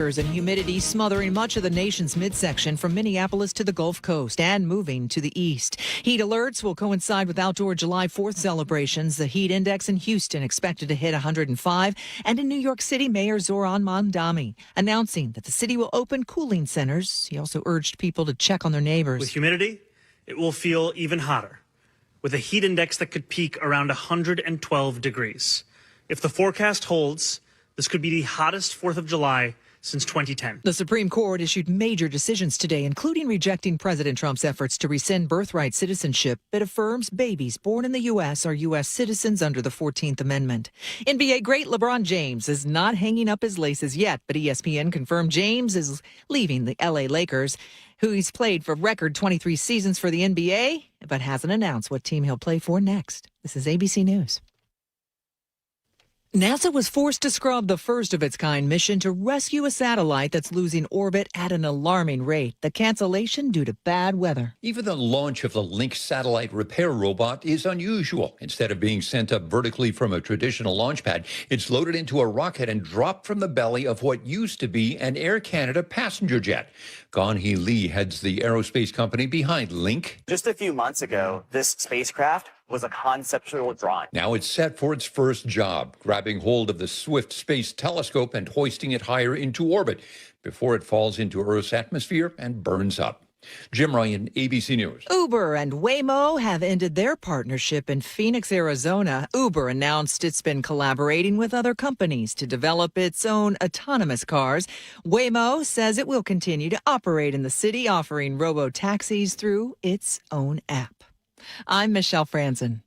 And humidity smothering much of the nation's midsection from Minneapolis to the Gulf Coast and moving to the east. Heat alerts will coincide with outdoor July 4th celebrations. The heat index in Houston expected to hit 105. And in New York City, Mayor Zoran Mamdani announcing that the city will open cooling centers. He also urged people to check on their neighbors. With humidity, it will feel even hotter, with a heat index that could peak around 112 degrees. If the forecast holds, this could be the hottest 4th of July since 2010. The Supreme Court issued major decisions today, including rejecting President Trump's efforts to rescind birthright citizenship that affirms babies born in the U.S. are U.S. citizens under the 14th Amendment. NBA great LeBron James is not hanging up his laces yet, but ESPN confirmed James is leaving the L.A. Lakers, who he's played for record 23 seasons for the NBA, but hasn't announced what team he'll play for next. This is ABC News. NASA was forced to scrub the first of its kind mission to rescue a satellite that's losing orbit at an alarming rate. The cancellation due to bad weather. Even the launch of the Link satellite repair robot is unusual. Instead of being sent up vertically from a traditional launch pad, it's loaded into a rocket and dropped from the belly of what used to be an Air Canada passenger jet. Gan-hee Lee heads the aerospace company behind Link. Just a few months ago, this spacecraft was a conceptual drawing. Now it's set for its first job, grabbing hold of the Swift Space Telescope and hoisting it higher into orbit before it falls into Earth's atmosphere and burns up. Jim Ryan, ABC News. Uber and Waymo have ended their partnership in Phoenix, Arizona. Uber announced it's been collaborating with other companies to develop its own autonomous cars. Waymo says it will continue to operate in the city, offering robo-taxis through its own app. I'm Michelle Franzen,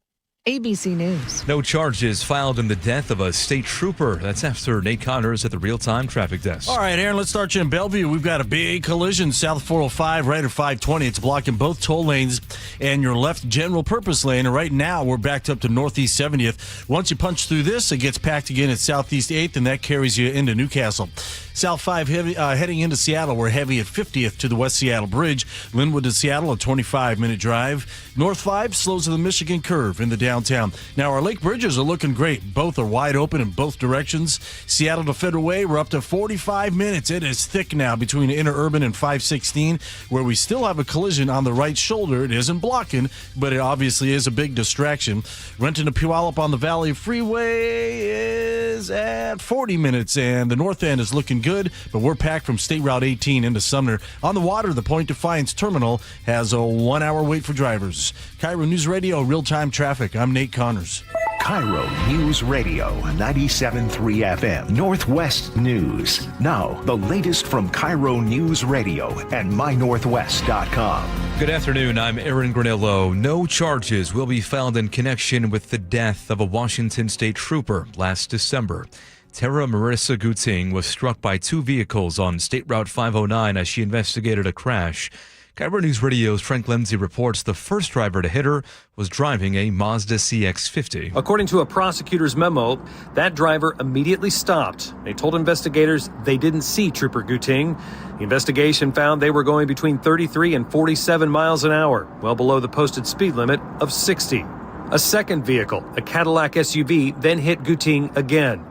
ABC News. No charges filed in the death of a state trooper. That's after Nate Connors at the real-time traffic desk. All right, Aaron, let's start you in Bellevue. We've got a big collision south 405 right at 520. It's blocking both toll lanes and your left general purpose lane. And right now, we're backed up to northeast 70th. Once you punch through this, it gets packed again at southeast 8th, and that carries you into Newcastle. South 5 heavy, heading into Seattle. We're heavy at 50th to the West Seattle Bridge. Linwood to Seattle, a 25-minute drive. North 5 slows to the Michigan Curve into downtown. Now, our lake bridges are looking great. Both are wide open in both directions. Seattle to Federal Way, we're up to 45 minutes. It is thick now between Interurban and 516, where we still have a collision on the right shoulder. It isn't blocking, but it obviously is a big distraction. Renton to Puyallup on the Valley Freeway is at 40 minutes, and the north end is looking good, but we're packed from State Route 18 into Sumner. On the water, the Point Defiance Terminal has a 1-hour wait for drivers. KIRO Newsradio real-time traffic. I'm Nate Connors. KIRO News Radio 97.3 FM Northwest News. Now, the latest from KIRO News Radio and mynorthwest.com. Good afternoon. I'm Aaron Granillo. No charges will be filed in connection with the death of a Washington state trooper last December. Tara Marissa Guting was struck by two vehicles on State Route 509 as she investigated a crash. KIRO News Radio's Frank Lindsay reports the first driver to hit her was driving a Mazda CX-50. According to a prosecutor's memo, that driver immediately stopped. They told investigators they didn't see Trooper Guting. The investigation found they were going between 33 and 47 miles an hour, well below the posted speed limit of 60. A second vehicle, a Cadillac SUV, then hit Guting again.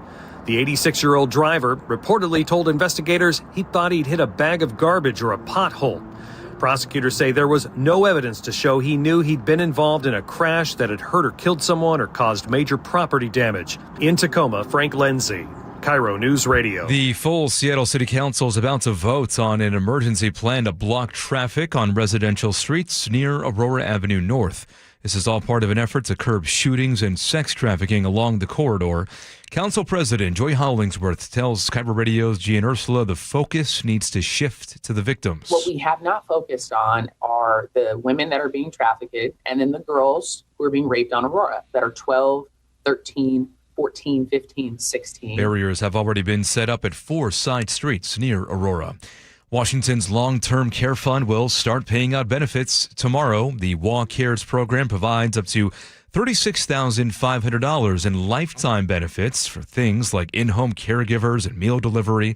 The 86-year-old driver reportedly told investigators he thought he'd hit a bag of garbage or a pothole. Prosecutors say there was no evidence to show he knew he'd been involved in a crash that had hurt or killed someone or caused major property damage. In Tacoma, Frank Lindsay, KIRO News Radio. The full Seattle City Council is about to vote on an emergency plan to block traffic on residential streets near Aurora Avenue North. This is all part of an effort to curb shootings and sex trafficking along the corridor. Council President Joy Hollingsworth tells KIRO Radio's Gian Ursula the focus needs to shift to the victims. What we have not focused on are the women that are being trafficked and then the girls who are being raped on Aurora that are 12, 13, 14, 15, 16. Barriers have already been set up at 4 side streets near Aurora. Washington's long-term care fund will start paying out benefits tomorrow. The WA Cares program provides up to $36,500 in lifetime benefits for things like in-home caregivers and meal delivery.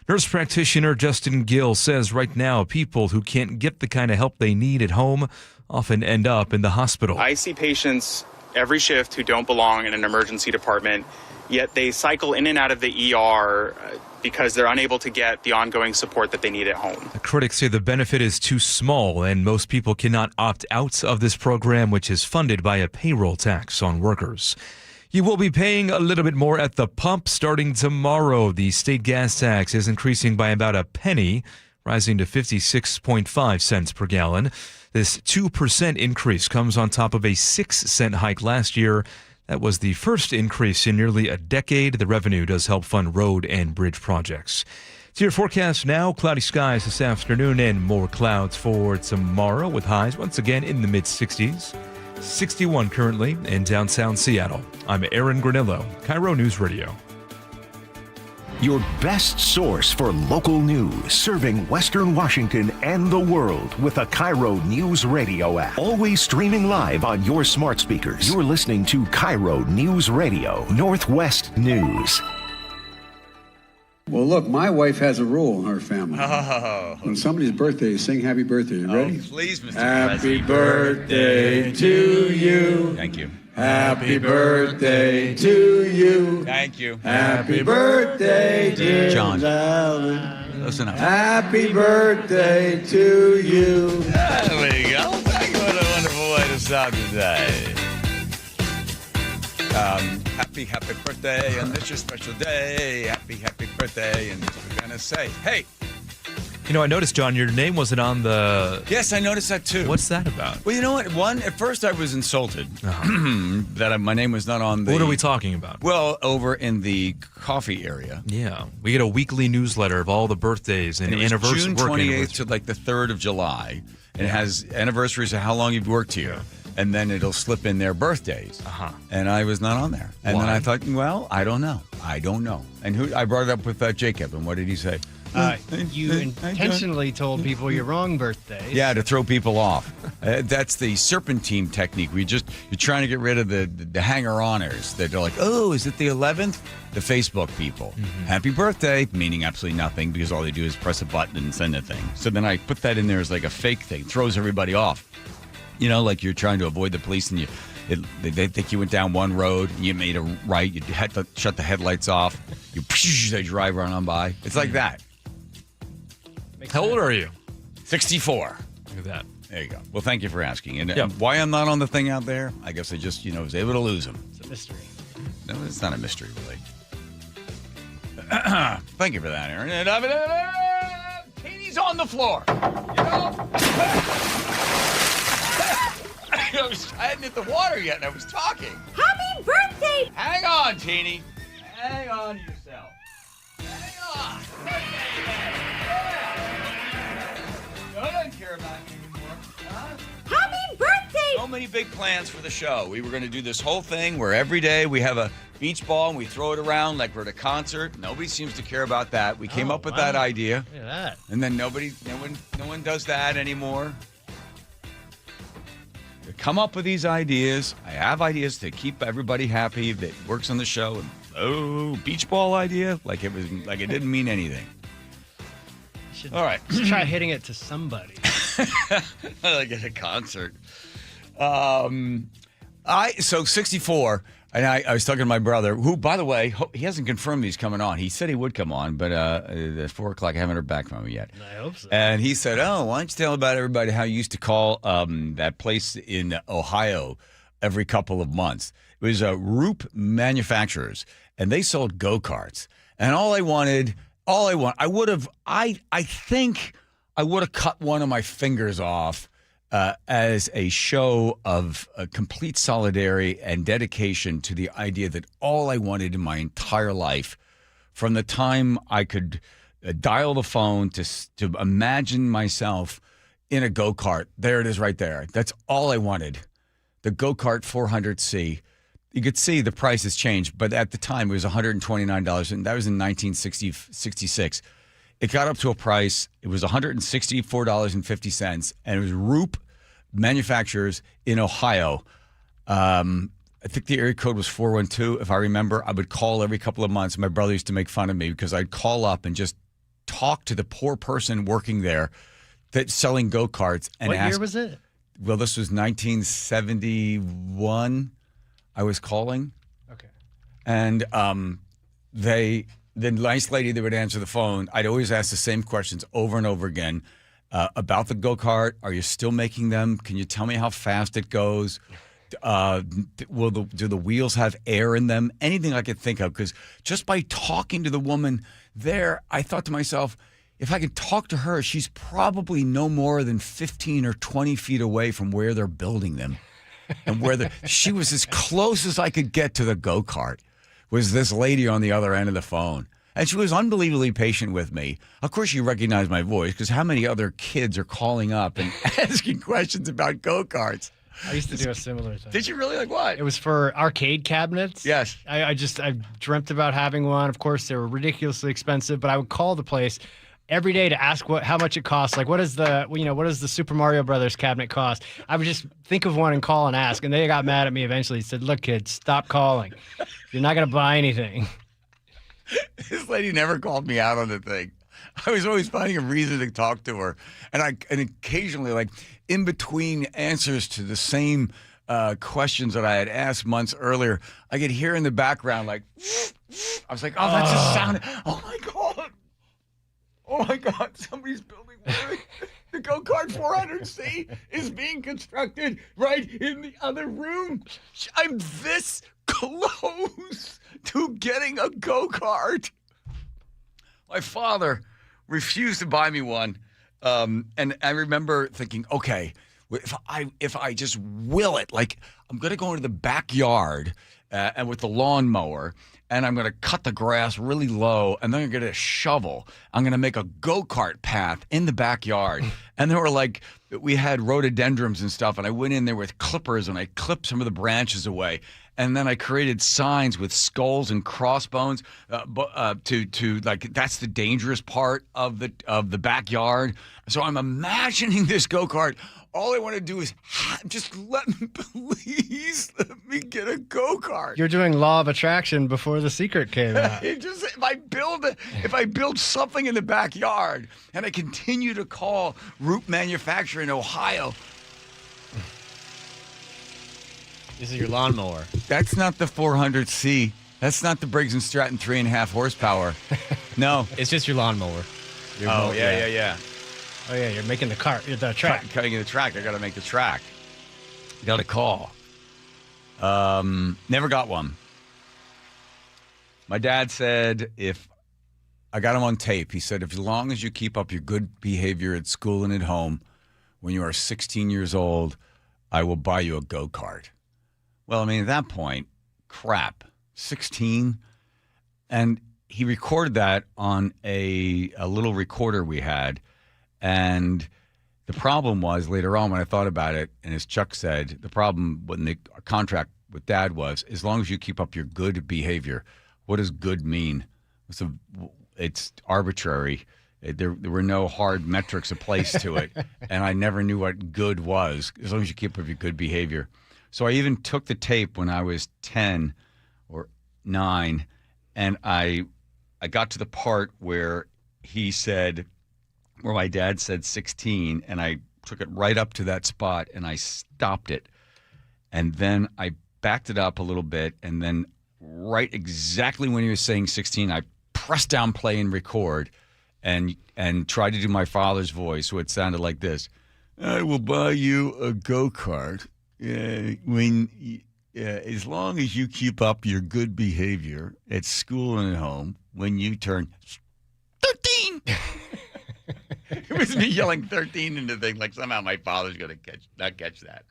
Nurse practitioner Justin Gill says right now people who can't get the kind of help they need at home often end up in the hospital. I see patients every shift who don't belong in an emergency department, yet they cycle in and out of the ER because they're unable to get the ongoing support that they need at home. Critics say the benefit is too small and most people cannot opt out of this program, which is funded by a payroll tax on workers. You will be paying a little bit more at the pump starting tomorrow. The state gas tax is increasing by about a penny, rising to 56.5 cents per gallon. This 2% increase comes on top of a 6-cent hike last year. That was the first increase in nearly a decade. The revenue does help fund road and bridge projects. To your forecast now, cloudy skies this afternoon and more clouds for tomorrow with highs once again in the mid-60s. 61 currently in downtown Seattle. I'm Aaron Granillo, KIRO News Radio. Your best source for local news, serving Western Washington and the world with the KIRO Newsradio app. Always streaming live on your smart speakers. You're listening to KIRO News Radio, Northwest News. Well, look, my wife has a rule in her family. Oh. When somebody's birthday, sing happy birthday. You ready? Please, Mr. Happy birthday to you. Thank you. Happy birthday to you. Thank you. Happy birthday, dear John. darling. Listen up. Happy birthday to you. There we go. Thank you. What a wonderful way to start today. Happy birthday, and it's your special day. Happy birthday, and we're going to say, hey. You know, I noticed, John, your name wasn't on the... Yes, I noticed that too. What's that about? Well, you know what? At first I was insulted that my name was not on the... What are we talking about? Well, over in the coffee area. Yeah. We get a weekly newsletter of all the birthdays and anniversaries. June 28th to like the 3rd of July. And it has anniversaries of how long you've worked here. And then it'll slip in their birthdays. And I was not on there. And then I thought, well, I don't know. And I brought it up with Jacob, and what did he say? You intentionally told people your wrong birthday. Yeah, to throw people off. That's the serpentine technique. You're trying to get rid of the hanger-oners that are like, oh, is it the 11th? The Facebook people. Happy birthday, meaning absolutely nothing because all they do is press a button and send a thing. So then I put that in there as like a fake thing. Throws everybody off. You know, like you're trying to avoid the police and they think you went down one road, and you made a right, you had to shut the headlights off, they drive right on by. It's like that. How old are you? 64. Look at that. There you go. Well, thank you for asking. And why I'm not on the thing out there, I guess I just, was able to lose them. It's a mystery. No, it's not a mystery, really. Thank you for that, Aaron. And Teeny's on the floor. I hadn't hit the water yet, and I was talking. Happy birthday! Hang on, Teeny. Hang on to yourself. Hang on. I don't care about you anymore. Happy birthday! So many big plans for the show. We were going to do this whole thing where every day we have a beach ball and we throw it around like we're at a concert. Nobody seems to care about that. We came up with that idea. Look at that. And then no one does that anymore. Come up with these ideas. I have ideas to keep everybody happy that works on the show. And, beach ball idea? Like it didn't mean anything. All right. Let's try hitting it to somebody. Like at a concert. So 64, and I was talking to my brother, who, by the way, he hasn't confirmed he's coming on. He said he would come on, but at 4 o'clock, I haven't heard back from him yet. I hope so. And he said, why don't you tell about everybody how you used to call that place in Ohio every couple of months. It was Roop Manufacturers, and they sold go-karts. And I think I would have cut one of my fingers off as a show of complete solidarity and dedication to the idea that all I wanted in my entire life, from the time I could dial the phone to imagine myself in a go-kart, there it is right there. That's all I wanted. The go-kart 400C. You could see the price has changed, but at the time it was $129, and that was in 1966. It got up to a price, it was $164.50, and it was Roop Manufacturers in Ohio. I think the area code was 412, if I remember. I would call every couple of months. My brother used to make fun of me because I'd call up and just talk to the poor person working there that's selling go-karts. And what year was it? Well, this was 1971. I was calling. Okay. And the nice lady that would answer the phone, I'd always ask the same questions over and over again about the go-kart. Are you still making them? Can you tell me how fast it goes? Do the wheels have air in them? Anything I could think of. Because just by talking to the woman there, I thought to myself, if I could talk to her, she's probably no more than 15 or 20 feet away from where they're building them. And she was as close as I could get to the go-kart, was this lady on the other end of the phone. And she was unbelievably patient with me. Of course, she recognized my voice, because how many other kids are calling up and asking questions about go-karts? I used to do a similar thing. Did you really? Like what? It was for arcade cabinets. Yes. I dreamt about having one. Of course, they were ridiculously expensive, but I would call the place every day to ask how much it costs. Like, what does the Super Mario Brothers cabinet cost? I would just think of one and call and ask, and they got mad at me eventually. Said, "Look, kid, stop calling. You're not going to buy anything." This lady never called me out on the thing. I was always finding a reason to talk to her, and occasionally, like in between answers to the same questions that I had asked months earlier, I could hear in the background like, I was like, "Oh, that's a sound! Oh my god! Oh my god! Somebody's building one. The go-kart 400C is being constructed right in the other room. I'm this close to getting a go-kart." My father refused to buy me one, and I remember thinking, okay, if I just will it, like I'm going to go into the backyard and with the lawnmower, and I'm going to cut the grass really low, and then I'm going to get a shovel. I'm going to make a go-kart path in the backyard. And there were we had rhododendrons and stuff, and I went in there with clippers, and I clipped some of the branches away. And then I created signs with skulls and crossbones to that's the dangerous part of the backyard. So I'm imagining this go-kart. All I want to do is just let me get a go-kart. You're doing law of attraction before The Secret came out. If I build something in the backyard and I continue to call Root Manufacturer in Ohio. This is your lawnmower. That's not the 400C. That's not the Briggs & Stratton 3.5 horsepower. No. It's just your lawnmower. Yeah. Oh, yeah, you're making the track. Cutting the track. I got to make the track. Got a call. Never got one. My dad said I got him on tape. He said, as long as you keep up your good behavior at school and at home, when you are 16 years old, I will buy you a go-kart. Well, I mean, at that point, crap, 16. And he recorded that on a little recorder we had. And the problem was later on when I thought about it, and as Chuck said, the problem when the contract with Dad was, as long as you keep up your good behavior. What does good mean? It's arbitrary. There were no hard metrics placed to it. And I never knew what good was, as long as you keep up your good behavior. So I even took the tape when I was 10 or 9, and I got to the part where my dad said 16, and I took it right up to that spot, and I stopped it. And then I backed it up a little bit, and then right exactly when he was saying 16, I pressed down play and record and tried to do my father's voice, so it sounded like this. I will buy you a go-kart. As long as you keep up your good behavior at school and at home, when you turn 13. It was me yelling 13 into the thing, like somehow my father's going to not catch that.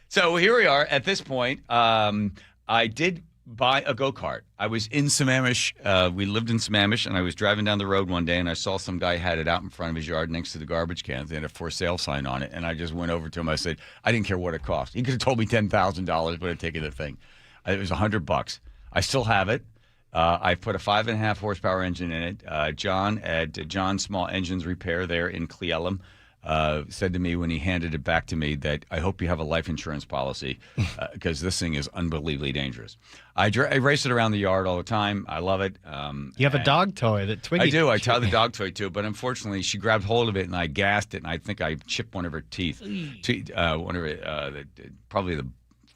So here we are. At this point, I did buy a go-kart. I was in Sammamish. We lived in Sammamish, and I was driving down the road one day, and I saw some guy had it out in front of his yard next to the garbage cans. They had a for sale sign on it, and I just went over to him. I said, I didn't care what it cost. He could have told me $10,000, but I'd taken the thing. It was $100. I still have it. I put a 5.5 horsepower engine in it. John at John Small Engines Repair there in Cleellum said to me when he handed it back to me that I hope you have a life insurance policy because this thing is unbelievably dangerous. I race it around the yard all the time. I love it. You have a dog toy that Twiggy. I do. I tie the dog toy too, but unfortunately she grabbed hold of it and I gassed it, and I think I chipped one of her teeth. Probably the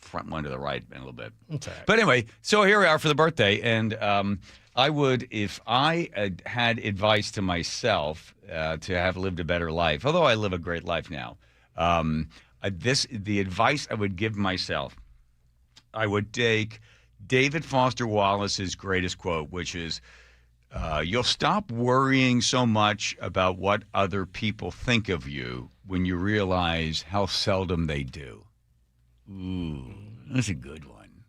front one to the right a little bit. That's all right. But anyway, so here we are for the birthday, and I would, if I had advice to myself to have lived a better life, although I live a great life now, the advice I would give myself, I would take David Foster Wallace's greatest quote, which is, you'll stop worrying so much about what other people think of you when you realize how seldom they do. Ooh, that's a good one.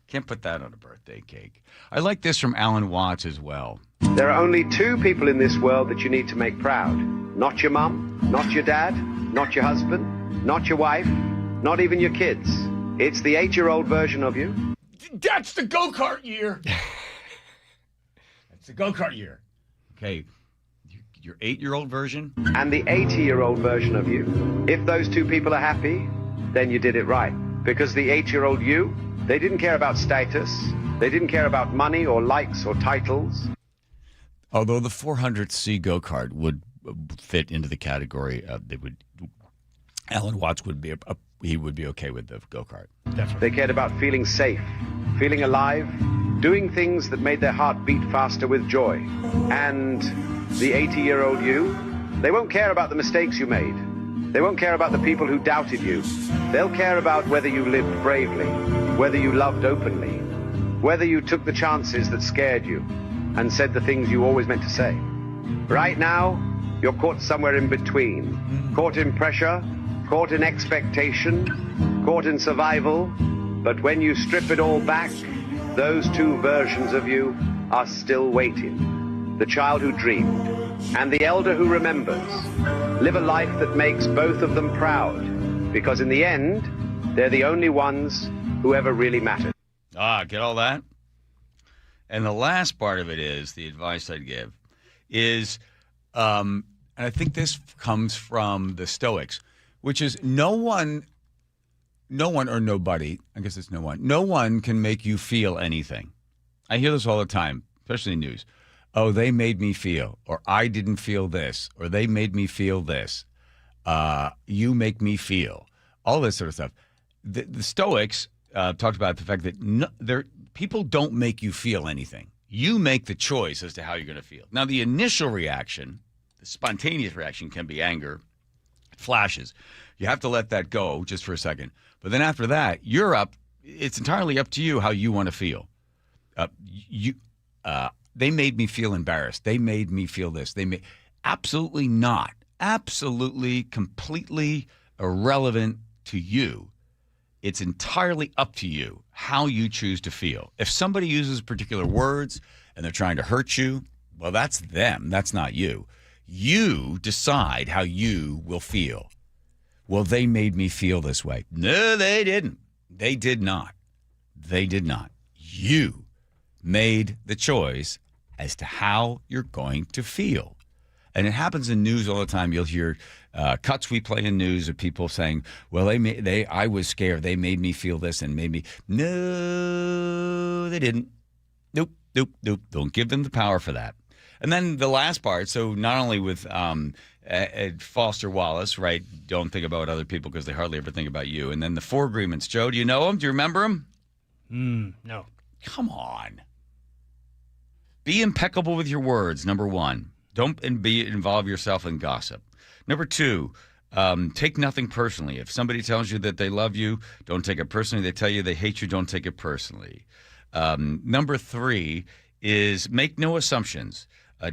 Can't put that on a birthday cake. I like this from Alan Watts as well. There are only two people in this world that you need to make proud. Not your mum, not your dad, not your husband, not your wife, not even your kids. It's the 8-year-old version of you. That's the go-kart year. That's the go-kart year. Okay, your 8-year-old version. And the 80-year-old version of you. If those two people are happy, then you did it right. Because the 8-year-old you, they didn't care about status. They didn't care about money or likes or titles. Although the 400C go-kart would fit into the category, Alan Watts would be he would be okay with the go-kart. Definitely. They cared about feeling safe, feeling alive, doing things that made their heart beat faster with joy. And the 80-year-old you, they won't care about the mistakes you made. They won't care about the people who doubted you. They'll care about whether you lived bravely, whether you loved openly, whether you took the chances that scared you and said the things you always meant to say. Right now, you're caught somewhere in between, caught in pressure, caught in expectation, caught in survival. But when you strip it all back, those two versions of you are still waiting. The child who dreamed and the elder who remembers. Live a life that makes both of them proud, because in the end, they're the only ones who ever really mattered. Get all that? And the last part of it is, the advice I'd give is, and I think this comes from the Stoics, which is no one or nobody, I guess it's no one can make you feel anything. I hear this all the time, especially in news. Oh, they made me feel, or I didn't feel this, or they made me feel this. You make me feel, all this sort of stuff. The Stoics talked about the fact that people don't make you feel anything. You make the choice as to how you're going to feel. Now, the initial reaction, the spontaneous reaction, can be anger, flashes. You have to let that go just for a second. But then after that, it's entirely up to you how you want to feel. They made me feel embarrassed. They made me feel this. Absolutely not. Absolutely, completely irrelevant to you. It's entirely up to you how you choose to feel. If somebody uses particular words and they're trying to hurt you, well, that's them. That's not you. You decide how you will feel. Well, they made me feel this way. No, they didn't. They did not. They did not. You made the choice as to how you're going to feel. And it happens in news all the time. You'll hear cuts we play in news of people saying, well, I was scared. They made me feel this and made me. No, they didn't. Nope. Don't give them the power for that. And then the last part, so not only with Foster Wallace, right, don't think about other people because they hardly ever think about you. And then the 4 agreements. Joe, do you know them? Do you remember them? No. Come on. Be impeccable with your words, number 1. Don't involve yourself in gossip. Number 2, take nothing personally. If somebody tells you that they love you, don't take it personally. They tell you they hate you, don't take it personally. Number 3 is make no assumptions.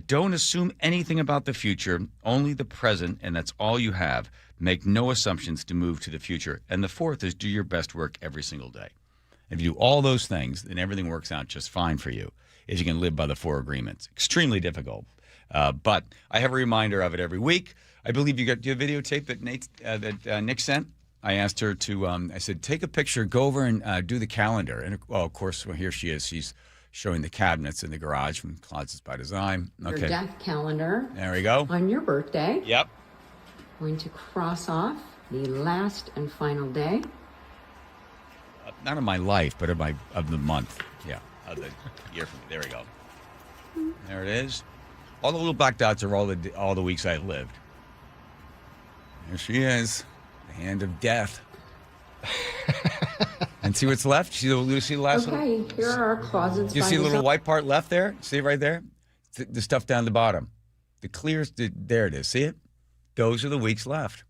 Don't assume anything about the future, only the present, and that's all you have. Make no assumptions to move to the future. And the 4th is do your best work every single day. If you do all those things, then everything works out just fine for you, if you can live by the 4 agreements. Extremely difficult. But I have a reminder of it every week. I believe you got your videotape that Nick sent. I asked her to, I said, take a picture, go over and do the calendar. And, well, of course, well, here she is. She's showing the cabinets in the garage from Closets by Design. Okay. Your death calendar. There we go. On your birthday. Yep. Going to cross off the last and final day. Not of my life, but of the month. Yeah, of the year for me. There we go. There it is. All the little black dots are all the weeks I've lived. There she is, the hand of death. And see what's left? You see the last Okay, here are our closets. You by see the little design. white part left there? See it right there? The stuff down the bottom. The clears, there it is. See it? Those are the weeks left.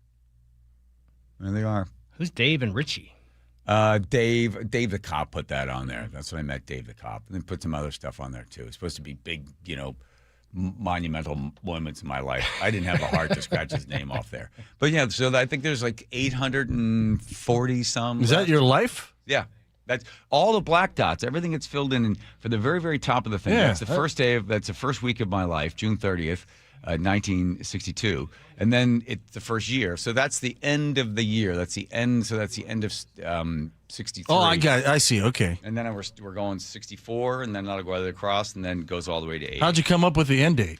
There they are. Who's Dave and Richie? Dave the cop put that on there. That's when I met Dave the cop. And then put some other stuff on there too. It's supposed to be big, monumental moments in my life. I didn't have the heart to scratch his name off there. But yeah, so I think there's like 840 some. Is that your life? Yeah. That's all the black dots, everything that's filled in for the very, very top of the thing. Yeah. That's the first week of my life, June 30th, 1962. And then it's the first year. So that's the end of the year. That's the end. So that's the end of 63. Oh, I see. Okay. And then we're going 64, and then that'll go across, and then it goes all the way to 80. How'd you come up with the end date?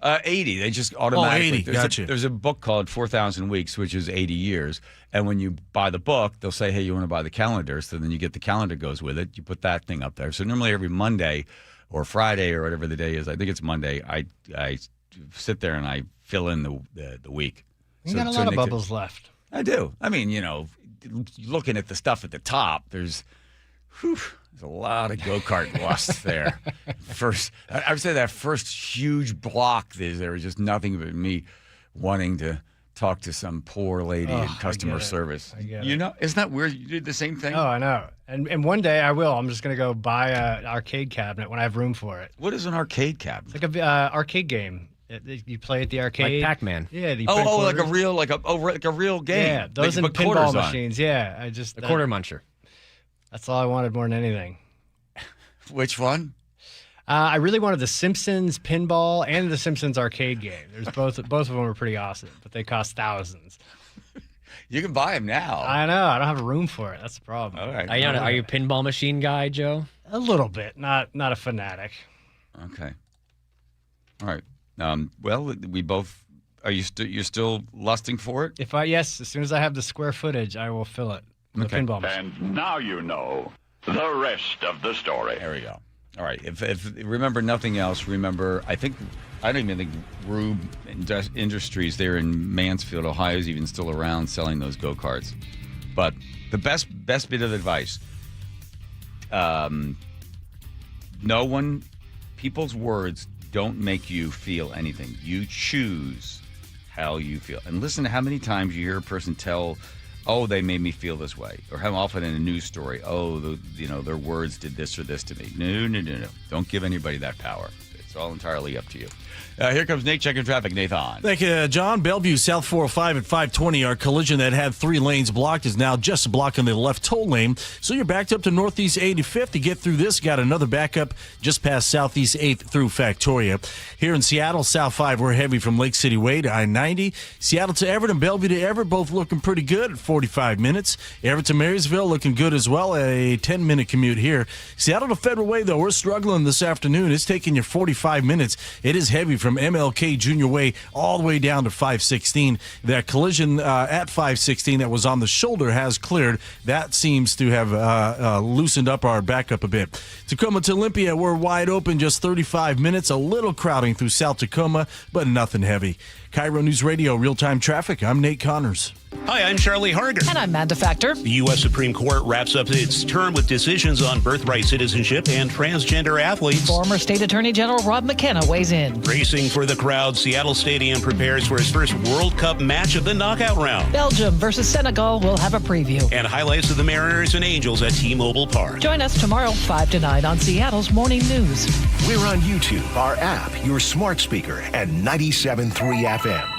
80. They just automatically. 80. Gotcha. There's a book called 4,000 Weeks, which is 80 years. And when you buy the book, they'll say, hey, you want to buy the calendar? So then you get the calendar goes with it. You put that thing up there. So normally every Monday or Friday or whatever the day is, I think it's Monday, I sit there and I fill in the week. You got a lot of bubbles left. I do. I mean, looking at the stuff at the top, there's a lot of go-kart lust there. I would say that first huge block, there was just nothing but me wanting to talk to some poor lady in customer service. I get it. Isn't that weird? You did the same thing? Oh, I know. And one day I will. I'm just going to go buy an arcade cabinet when I have room for it. What is an arcade cabinet? It's like a arcade game. You play at the arcade. Like Pac-Man. Yeah. Like a real game. Yeah, those and pinball machines. Yeah, A quarter muncher. That's all I wanted more than anything. Which one? I really wanted the Simpsons pinball and the Simpsons arcade game. There's both of them were pretty awesome, but they cost thousands. You can buy them now. I know. I don't have room for it. That's the problem. All right. Are you a pinball machine guy, Joe? A little bit, not a fanatic. Okay. All right. Well, we both. You're still lusting for it? Yes, as soon as I have the square footage, I will fill it with a pinball machine. And now you know the rest of the story. There we go. All right. If remember nothing else, remember. I don't even think Rube Industries there in Mansfield, Ohio, is even still around selling those go-karts. But the best bit of advice: people's words don't make you feel anything. You choose how you feel. And listen to how many times you hear a person tell, oh, they made me feel this way. Or how often in a news story, their words did this or this to me. No. Don't give anybody that power. It's all entirely up to you. Here comes Nate checking traffic. Nathan. Thank you, John. Bellevue South 405 at 520. Our collision that had 3 lanes blocked is now just blocking the left toll lane. So you're backed up to Northeast 85th. To get through this, got another backup just past Southeast 8th through Factoria. Here in Seattle, South 5, we're heavy from Lake City Way to I-90. Seattle to Everett and Bellevue to Everett, both looking pretty good at 45 minutes. Everett to Marysville looking good as well, a 10-minute commute here. Seattle to Federal Way, though, we're struggling this afternoon. It's taking you 45 minutes. It is heavy from MLK Junior Way all the way down to 516. That collision at 516 that was on the shoulder has cleared. That seems to have loosened up our backup a bit. Tacoma to Olympia, we're wide open, just 35 minutes. A little crowding through South Tacoma, but nothing heavy. KIRO News Radio, real-time traffic. I'm Nate Connors. Hi, I'm Charlie Harger. And I'm Amanda Factor. The U.S. Supreme Court wraps up its term with decisions on birthright citizenship and transgender athletes. Former State Attorney General Rob McKenna weighs in. Racing for the crowd, Seattle Stadium prepares for its first World Cup match of the knockout round. Belgium versus Senegal will have a preview. And highlights of the Mariners and Angels at T-Mobile Park. Join us tomorrow, 5 to 9 on Seattle's Morning News. We're on YouTube, our app, your smart speaker, and 97.3 FM.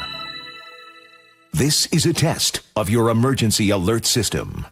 This is a test of your emergency alert system.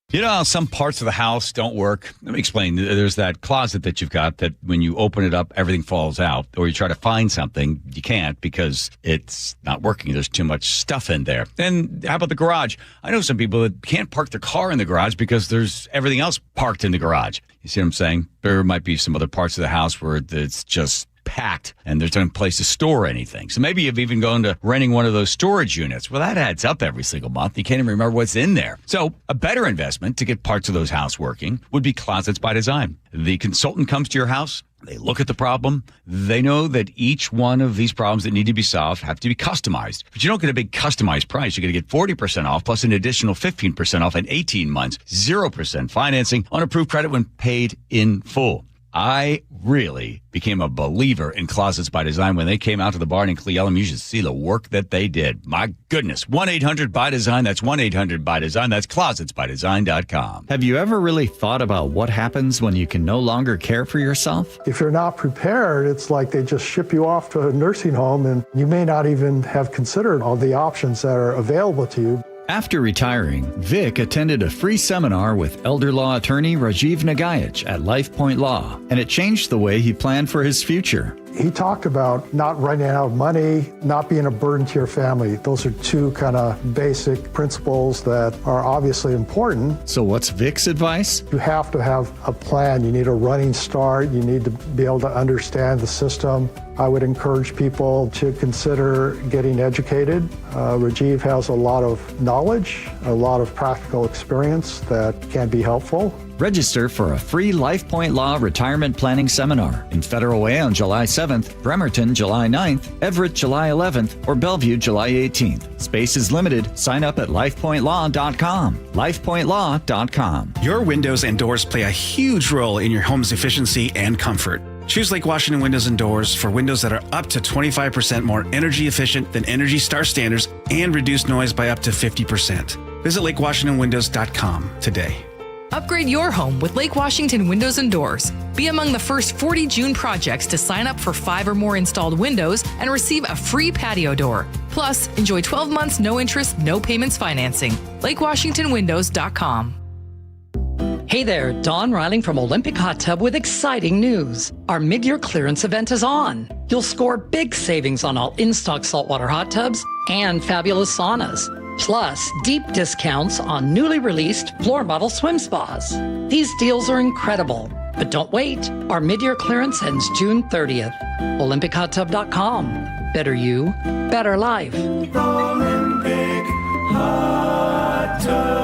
You know how some parts of the house don't work? Let me explain. There's that closet that you've got that when you open it up, everything falls out. Or you try to find something, you can't because it's not working. There's too much stuff in there. And how about the garage? I know some people that can't park their car in the garage because there's everything else parked in the garage. You see what I'm saying? There might be some other parts of the house where it's just packed and there's no place to store anything. So maybe you've even gone to renting one of those storage units. Well, that adds up every single month. You can't even remember what's in there. So a better investment to get parts of those house working would be Closets by Design. The consultant comes to your house. They look at the problem. They know that each one of these problems that need to be solved have to be customized. But you don't get a big customized price. You're going to get 40% off plus an additional 15% off in 18 months, 0% financing on approved credit when paid in full. I really became a believer in Closets by Design when they came out to the barn in Cle Elum. You should see the work that they did. My goodness. 1-800-BY-DESIGN. That's 1-800-BY-DESIGN. That's closetsbydesign.com. Have you ever really thought about what happens when you can no longer care for yourself? If you're not prepared, it's like they just ship you off to a nursing home and you may not even have considered all the options that are available to you. After retiring, Vic attended a free seminar with elder law attorney Rajiv Nagayach at LifePoint Law, and it changed the way he planned for his future. He talked about not running out of money, not being a burden to your family. Those are two kind of basic principles that are obviously important. So what's Vic's advice? You have to have a plan. You need a running start. You need to be able to understand the system. I would encourage people to consider getting educated. Rajiv has a lot of knowledge, a lot of practical experience that can be helpful. Register for a free LifePoint Law Retirement Planning Seminar in Federal Way on July 7th, Bremerton July 9th, Everett July 11th, or Bellevue July 18th. Space is limited. Sign up at lifepointlaw.com. lifepointlaw.com. Your windows and doors play a huge role in your home's efficiency and comfort. Choose Lake Washington Windows and Doors for windows that are up to 25% more energy efficient than Energy Star standards and reduce noise by up to 50%. Visit LakeWashingtonWindows.com today. Upgrade your home with Lake Washington Windows and Doors. Be among the first 40 June projects to sign up for 5 or more installed windows and receive a free patio door. Plus, enjoy 12 months no interest, no payments financing. LakeWashingtonWindows.com. Hey there, Dawn Riling from Olympic Hot Tub with exciting news. Our mid-year clearance event is on. You'll score big savings on all in-stock saltwater hot tubs and fabulous saunas. Plus, deep discounts on newly released floor model swim spas. These deals are incredible. But don't wait. Our mid-year clearance ends June 30th. OlympicHotTub.com. Better you, better life. Olympic Hot Tub.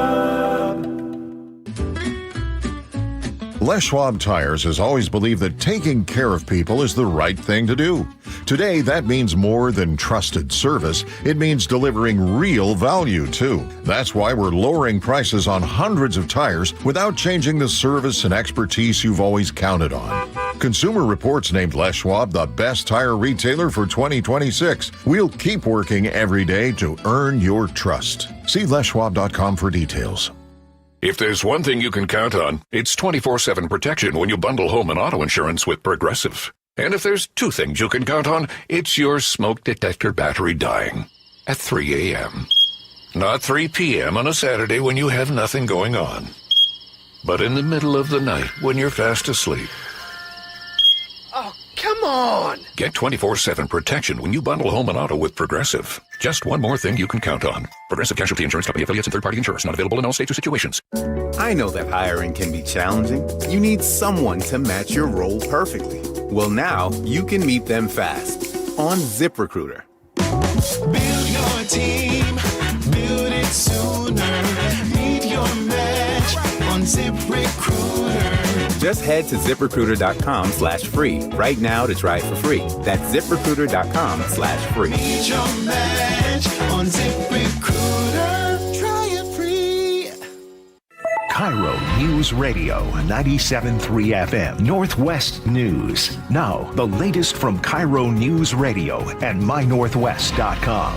Les Schwab Tires has always believed that taking care of people is the right thing to do. Today, that means more than trusted service. It means delivering real value, too. That's why we're lowering prices on hundreds of tires without changing the service and expertise you've always counted on. Consumer Reports named Les Schwab the best tire retailer for 2026. We'll keep working every day to earn your trust. See leschwab.com for details. If there's one thing you can count on, it's 24/7 protection when you bundle home and auto insurance with Progressive. And if there's two things you can count on, it's your smoke detector battery dying at 3 a.m. Not 3 p.m. on a Saturday when you have nothing going on, but in the middle of the night when you're fast asleep. Oh, come on! Get 24/7 protection when you bundle home and auto with Progressive. Just one more thing you can count on. Progressive Casualty Insurance Company affiliates and third-party insurers. Not available in all states or situations. I know that hiring can be challenging. You need someone to match your role perfectly. Well, now you can meet them fast on ZipRecruiter. Build your team, build it sooner. Meet your match on ZipRecruiter. Just head to ZipRecruiter.com/free right now to try it for free. That's ZipRecruiter.com/free. Meet your match on ZipRecruiter. Try it free. KIRO News Radio 97.3 FM Northwest News. Now, the latest from KIRO News Radio and MyNorthwest.com.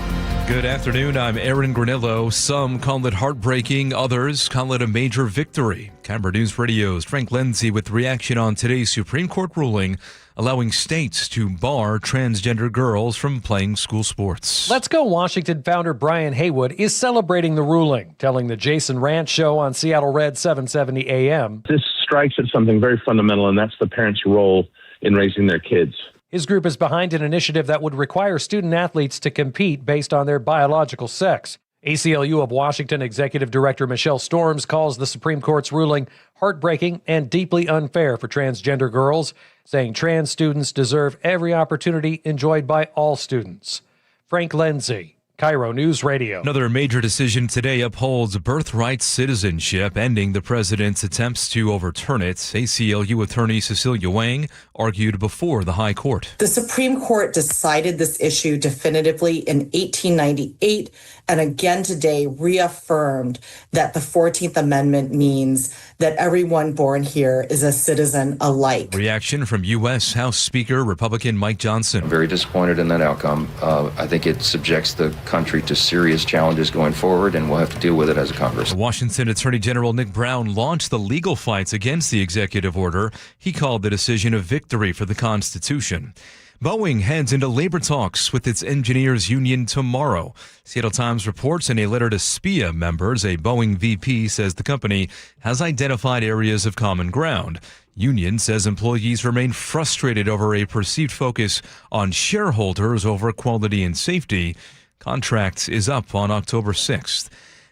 Good afternoon. I'm Aaron Granillo. Some call it heartbreaking. Others call it a major victory. KIRO News Radio's Frank Lindsay with reaction on today's Supreme Court ruling allowing states to bar transgender girls from playing school sports. Let's Go Washington founder Brian Haywood is celebrating the ruling, telling the Jason Ranch Show on Seattle Red 770 AM. This strikes at something very fundamental, and that's the parents' role in raising their kids. His group is behind an initiative that would require student athletes to compete based on their biological sex. ACLU of Washington Executive Director Michelle Storms calls the Supreme Court's ruling heartbreaking and deeply unfair for transgender girls, saying trans students deserve every opportunity enjoyed by all students. Frank Lindsay, KIRO News Radio. Another major decision today upholds birthright citizenship, ending the president's attempts to overturn it. ACLU attorney Cecilia Wang argued before the High Court. The Supreme Court decided this issue definitively in 1898 and again today reaffirmed that the 14th Amendment means that everyone born here is a citizen alike. Reaction from U.S. House Speaker Republican Mike Johnson. I'm very disappointed in that outcome. I think it subjects the country to serious challenges going forward, and we'll have to deal with it as a Congress. Washington Attorney General Nick Brown launched the legal fights against the executive order. He called the decision a victory for the Constitution. Boeing heads into labor talks with its engineers union tomorrow. Seattle Times reports in a letter to SPIA members, a Boeing VP says the company has identified areas of common ground. Union says employees remain frustrated over a perceived focus on shareholders over quality and safety. Contract is up on October 6th.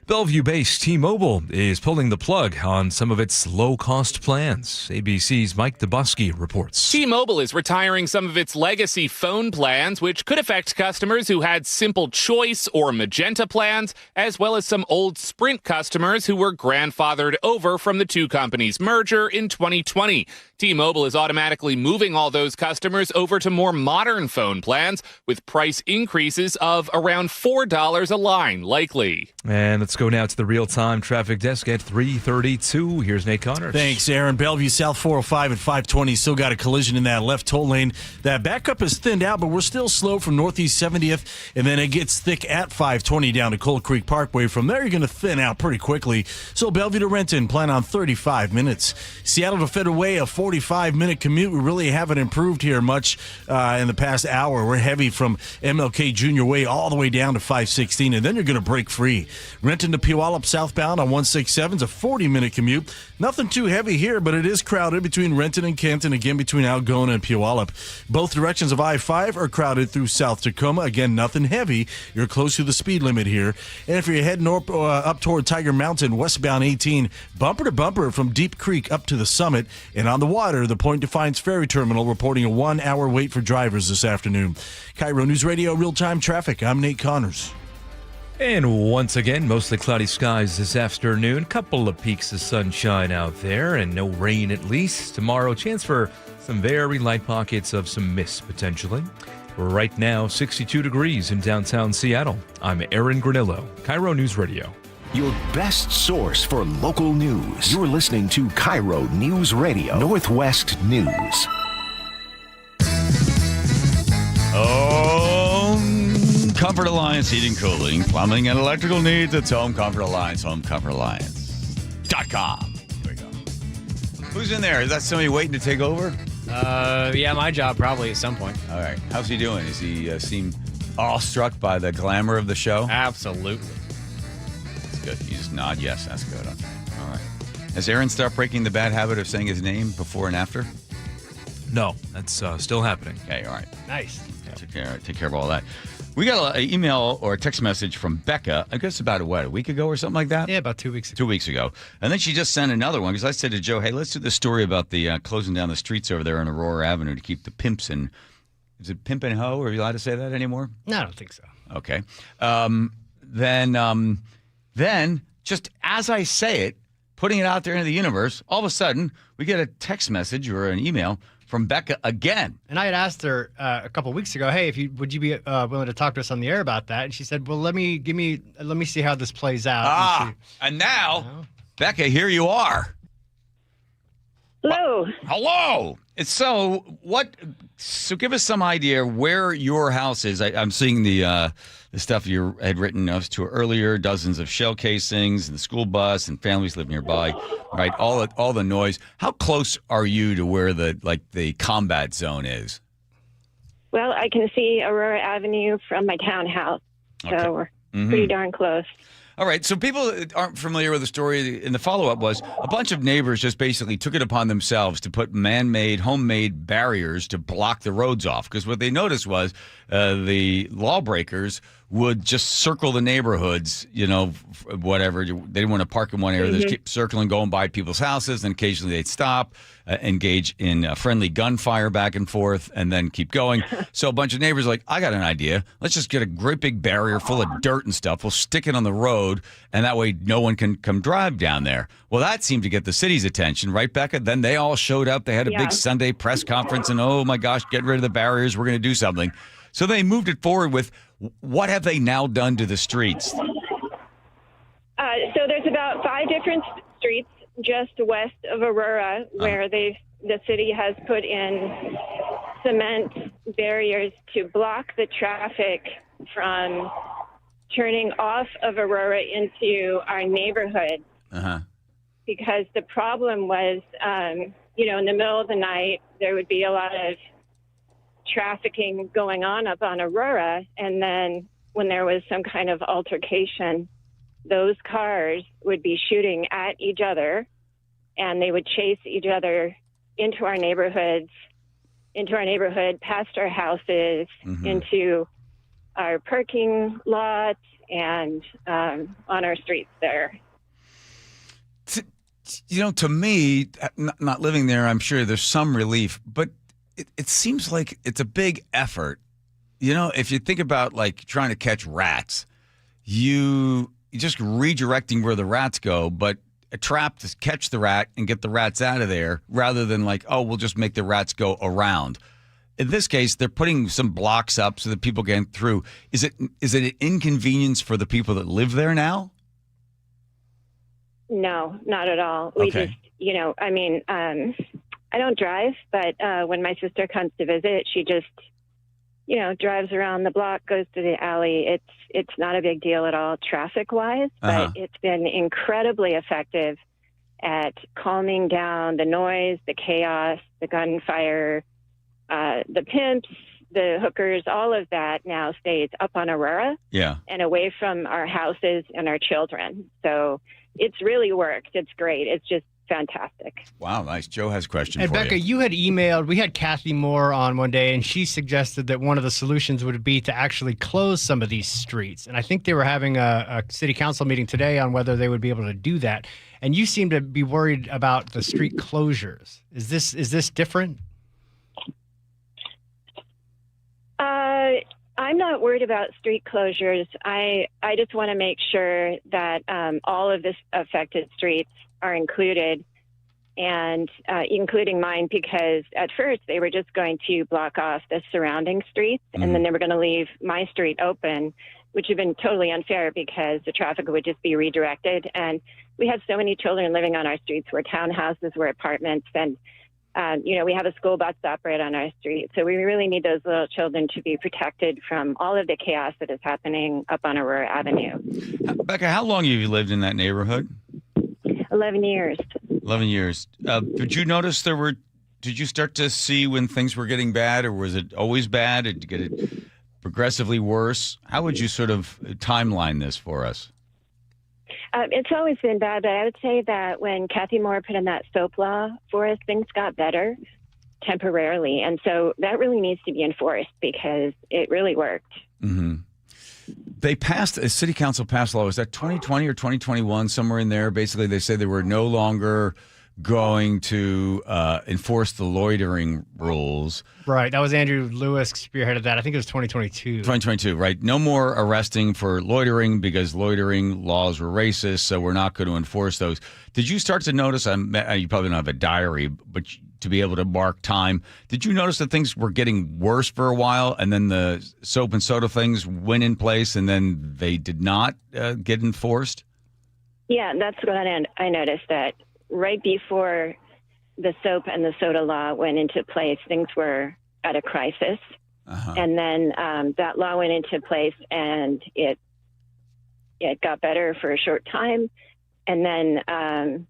Bellevue-based T-Mobile is pulling the plug on some of its low-cost plans. ABC's Mike Dubusky reports. T-Mobile is retiring some of its legacy phone plans, which could affect customers who had Simple Choice or Magenta plans, as well as some old Sprint customers who were grandfathered over from the two companies' merger in 2020. T-Mobile is automatically moving all those customers over to more modern phone plans with price increases of around $4 a line likely. And let's go now to the real-time traffic desk at 3:32. Here's Nate Connors. Thanks, Aaron. Bellevue South 405 at 520. Still got a collision in that left toll lane. That backup is thinned out, but we're still slow from Northeast 70th, and then it gets thick at 520 down to Cold Creek Parkway. From there, you're going to thin out pretty quickly. So Bellevue to Renton, plan on 35 minutes. Seattle to Federal Way, a 45-minute commute. We really haven't improved here much in the past hour. We're heavy from MLK Junior Way all the way down to 516, and then you're going to break free. Renton to Puyallup southbound on 167 is a 40-minute commute. Nothing too heavy here, but it is crowded between Renton and Kenton, again between Algona and Puyallup. Both directions of I-5 are crowded through South Tacoma. Again, nothing heavy. You're close to the speed limit here. And if you're heading up toward Tiger Mountain, westbound 18, bumper to bumper from Deep Creek up to the summit. And on the water, the Point Defiance Ferry Terminal reporting a 1-hour wait for drivers this afternoon. KIRO News Radio real-time traffic. I'm Nate Connors. And once again, mostly cloudy skies this afternoon. Couple of peaks of sunshine out there and no rain at least. Tomorrow, chance for some very light pockets of some mist potentially. Right now, 62 degrees in downtown Seattle. I'm Aaron Granillo, KIRO News Radio. Your best source for local news. You're listening to KIRO News Radio, Northwest News. Comfort Alliance Heating, Cooling, Plumbing, and Electrical Needs. It's Home Comfort Alliance, homecomfortalliance.com. Here we go. Who's in there? Is that somebody waiting to take over? Yeah, my job probably at some point. All right. How's he doing? Does he seem awestruck by the glamour of the show? Absolutely. That's good. You just nod yes. That's good. Okay. All right. Has Aaron stopped breaking the bad habit of saying his name before and after? No, that's still happening. Okay. All right. Nice. Okay, take care of all that. We got an email or a text message from Becca, I guess about, a week ago or something like that? Yeah, about 2 weeks ago. 2 weeks ago. And then she just sent another one because I said to Joe, hey, let's do this story about the closing down the streets over there on Aurora Avenue to keep the pimps in. Is it pimp and hoe? Are you allowed to say that anymore? No, I don't think so. Okay. Then just as I say it, putting it out there into the universe, all of a sudden we get a text message or an email from Becca again. And I had asked her a couple of weeks ago, hey, would you be willing to talk to us on the air about that? And she said, well, let me see how this plays out. And now, Becca, here you are. Hello. Hello. So give us some idea where your house is. I'm seeing the stuff you had written us to earlier, dozens of shell casings and the school bus and families live nearby, right? All the noise. How close are you to where the combat zone is? Well, I can see Aurora Avenue from my townhouse, so we're pretty darn close. All right, so people that aren't familiar with the story, and the follow-up was a bunch of neighbors just basically took it upon themselves to put man-made, homemade barriers to block the roads off. Because what they noticed was the lawbreakers would just circle the neighborhoods, whatever. They didn't want to park in one area. They just keep circling, going by people's houses, and occasionally they'd stop, engage in friendly gunfire back and forth, and then keep going. So a bunch of neighbors are like, I got an idea. Let's just get a great big barrier full of dirt and stuff. We'll stick it on the road, and that way no one can come drive down there. Well, that seemed to get the city's attention, right, Becca? Then they all showed up. They had a big Sunday press conference, and oh my gosh, get rid of the barriers. We're going to do something. So they moved it forward with, what have they now done to the streets? So there's about 5 different streets just west of Aurora where the city has put in cement barriers to block the traffic from turning off of Aurora into our neighborhood. Because the problem was, in the middle of the night, there would be a lot of trafficking going on up on Aurora, and then when there was some kind of altercation, those cars would be shooting at each other, and they would chase each other into our neighborhood, past our houses, into our parking lots, and on our streets there. To me, not living there, I'm sure there's some relief, but it seems like it's a big effort. If you think about like trying to catch rats, you just redirecting where the rats go, but a trap to catch the rat and get the rats out of there rather than like, oh, we'll just make the rats go around. In this case, they're putting some blocks up so that people get through. Is it an inconvenience for the people that live there now? No, not at all. We just, I don't drive, but when my sister comes to visit, she just, drives around the block, goes to the alley. It's not a big deal at all traffic-wise, but it's been incredibly effective at calming down the noise, the chaos, the gunfire, the pimps, the hookers, all of that now stays up on Aurora and away from our houses and our children. So it's really worked. It's great. It's just fantastic. Wow, nice. Joe has a question and for Becca, you. you had emailed, we had Kathy Moore on one day, and she suggested that one of the solutions would be to actually close some of these streets. And I think they were having a city council meeting today on whether they would be able to do that. And you seem to be worried about the street closures. Is this different? I'm not worried about street closures. I just want to make sure that all of the affected streets are included, and including mine, because at first they were just going to block off the surrounding streets, and then they were going to leave my street open, which would have been totally unfair because the traffic would just be redirected. And we have so many children living on our streets. We're townhouses, we're apartments, and we have a school bus stop right on our street. So we really need those little children to be protected from all of the chaos that is happening up on Aurora Avenue. Becca, how long have you lived in that neighborhood? 11 years. 11 years. Did you notice did you start to see when things were getting bad, or was it always bad? Did you get it progressively worse? How would you sort of timeline this for us? It's always been bad, but I would say that when Kathy Moore put in that soap law for us, things got better temporarily. And so that really needs to be enforced because it really worked. Mm-hmm. A city council passed law. Was that 2020 or 2021, somewhere in there? Basically, they said they were no longer going to enforce the loitering rules. Right. That was Andrew Lewis spearheaded that. I think it was 2022. 2022, right. No more arresting for loitering because loitering laws were racist, so we're not going to enforce those. Did you start to notice, you probably don't have a diary, but to be able to mark time, did you notice that things were getting worse for a while, and then the soap and soda things went in place, and then they did not get enforced? Yeah, that's what I noticed, that right before the soap and the soda law went into place, things were at a crisis. And then that law went into place, and it got better for a short time. And then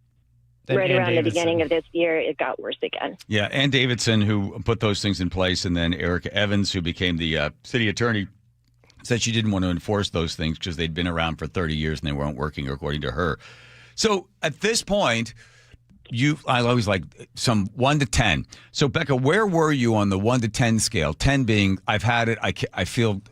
right around the beginning of this year, it got worse again. Yeah, Ann Davidson, who put those things in place, and then Erica Evans, who became the city attorney, said she didn't want to enforce those things because they'd been around for 30 years and they weren't working, according to her. So at this point, I always like some 1 to 10. So Becca, where were you on the 1 to 10 scale? 10 being I've had it. I feel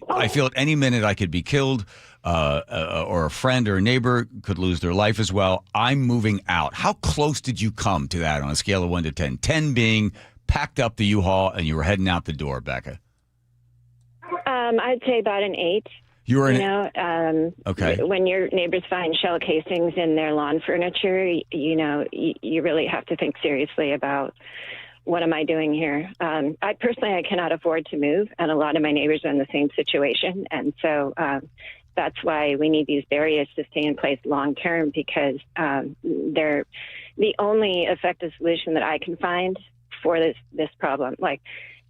at any minute I could be killed, or a friend or a neighbor could lose their life as well. I'm moving out. How close did you come to that on a scale of 1 to 10? 10 being packed up the U-Haul and you were heading out the door, Becca. I'd say about an 8. You were okay. When your neighbors find shell casings in their lawn furniture, you really have to think seriously about what am I doing here. I cannot afford to move, and a lot of my neighbors are in the same situation, and so that's why we need these barriers to stay in place long term, because they're the only effective solution that I can find for this problem.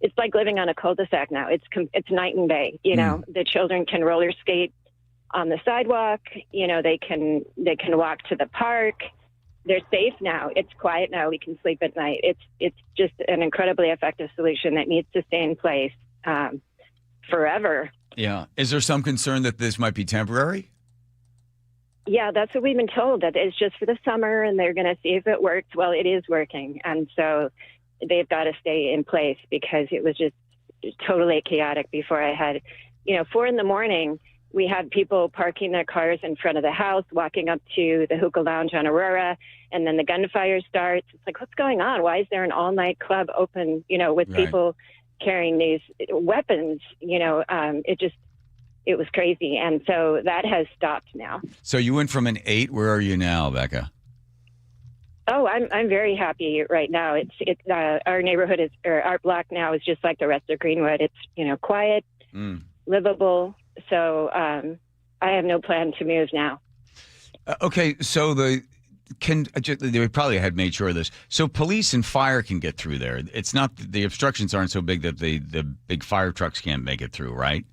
It's like living on a cul-de-sac now. It's night and day. The children can roller skate on the sidewalk. They can walk to the park. They're safe now. It's quiet now. We can sleep at night. It's just an incredibly effective solution that needs to stay in place forever. Yeah. Is there some concern that this might be temporary? Yeah, that's what we've been told, that it's just for the summer and they're going to see if it works. Well, it is working. And so they've got to stay in place, because it was just totally chaotic before I had, 4 a.m, we had people parking their cars in front of the house, walking up to the hookah lounge on Aurora, and then the gunfire starts. It's like, what's going on? Why is there an all-night club open, with people carrying these weapons? It was crazy. And so that has stopped now. So you went from an 8. Where are you now, Becca? Oh, I'm very happy right now. It's our neighborhood our block now is just like the rest of Greenwood. It's quiet, livable. So I have no plan to move now. Okay, so they probably had made sure of this. So police and fire can get through there. It's not, the obstructions aren't so big that the big fire trucks can't make it through, right?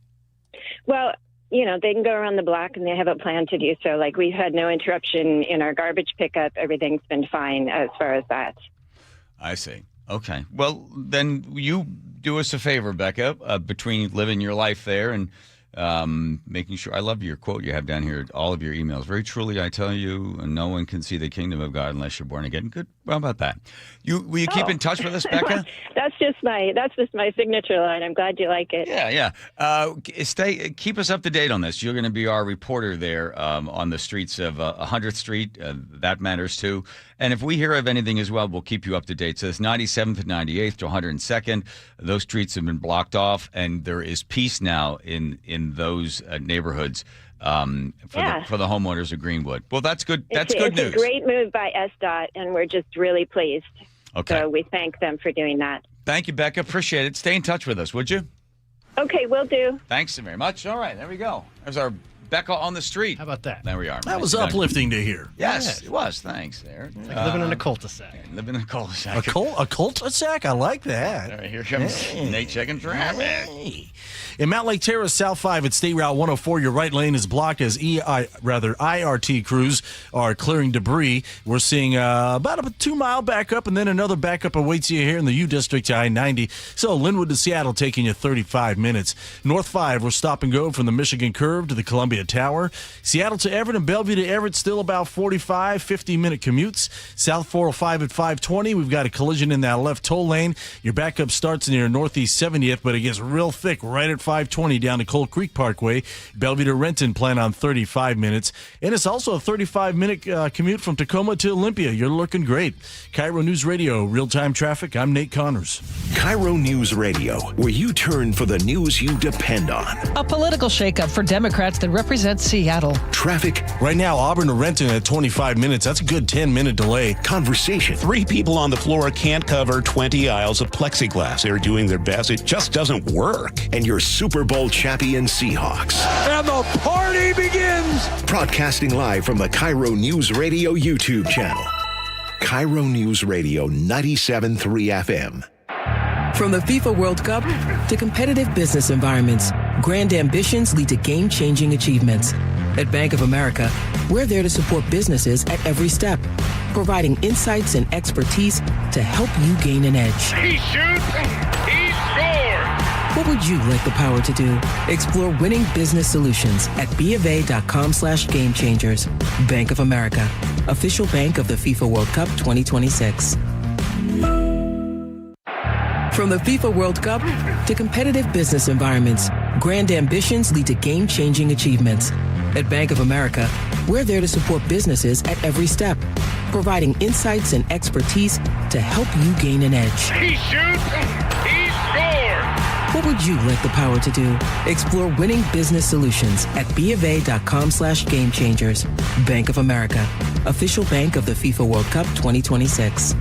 Well, they can go around the block and they have a plan to do so. We've had no interruption in our garbage pickup. Everything's been fine as far as that. I see. Okay. Well, then you do us a favor, Becca, between living your life there and making sure. I love your quote you have down here, all of your emails. Very truly, I tell you, no one can see the kingdom of God unless you're born again. Good. How about that? Will you keep in touch with us, Becca? That's just my signature line. I'm glad you like it. Yeah. Keep us up to date on this. You're going to be our reporter there on the streets of 100th Street. That matters too. And if we hear of anything as well, we'll keep you up to date. So it's 97th and 98th to 102nd. Those streets have been blocked off, and there is peace now in those neighborhoods for the homeowners of Greenwood. Well, that's good. That's good news. It's a great move by SDOT, and we're just really pleased. Okay. So we thank them for doing that. Thank you, Becca. Appreciate it. Stay in touch with us, would you? Okay, will do. Thanks very much. All right, there we go. There's our Becca on the street. How about that? There we are. That was uplifting to hear. Yes, it was. Thanks, there. It's like living in a cul-de-sac. Living in a cul-de-sac. A cul-de-sac? I like that. All right, here comes Nate checking traffic. Hey. In Mount Lake Terrace, South 5 at State Route 104, your right lane is blocked as IRT crews are clearing debris. We're seeing about a 2-mile backup, and then another backup awaits you here in the U District to I-90. So Linwood to Seattle taking you 35 minutes. North 5, we're stop and go from the Michigan Curve to the Columbia Tower. Seattle to Everett and Bellevue to Everett, still about 45, 50-minute commutes. South 405 at 520, we've got a collision in that left toll lane. Your backup starts near Northeast 70th, but it gets real thick right at 520 down to Cold Creek Parkway. Bellevue to Renton, plan on 35 minutes. And it's also a 35-minute commute from Tacoma to Olympia. You're looking great. KIRO News Radio, real-time traffic. I'm Nate Connors. KIRO News Radio, where you turn for the news you depend on. A political shakeup for Democrats that represent Seattle. Traffic. Right now, Auburn to Renton at 25 minutes. That's a good 10-minute delay. Conversation. 3 people on the floor can't cover 20 aisles of plexiglass. They're doing their best. It just doesn't work. And your Super Bowl champion Seahawks. And the party begins. Broadcasting live from the KIRO News Radio YouTube channel. KIRO News Radio 97.3 FM. From the FIFA World Cup to competitive business environments, grand ambitions lead to game-changing achievements. At Bank of America, we're there to support businesses at every step, providing insights and expertise to help you gain an edge. He shoots, he scores. What would you like the power to do? Explore winning business solutions at BofA.com/game changers. Bank of America, official bank of the FIFA World Cup 2026. From the FIFA World Cup to competitive business environments, grand ambitions lead to game-changing achievements. At Bank of America, we're there to support businesses at every step, providing insights and expertise to help you gain an edge. He shoots, he scores! What would you like the power to do? Explore winning business solutions at BofA.com/game changers. Bank of America, official bank of the FIFA World Cup 2026.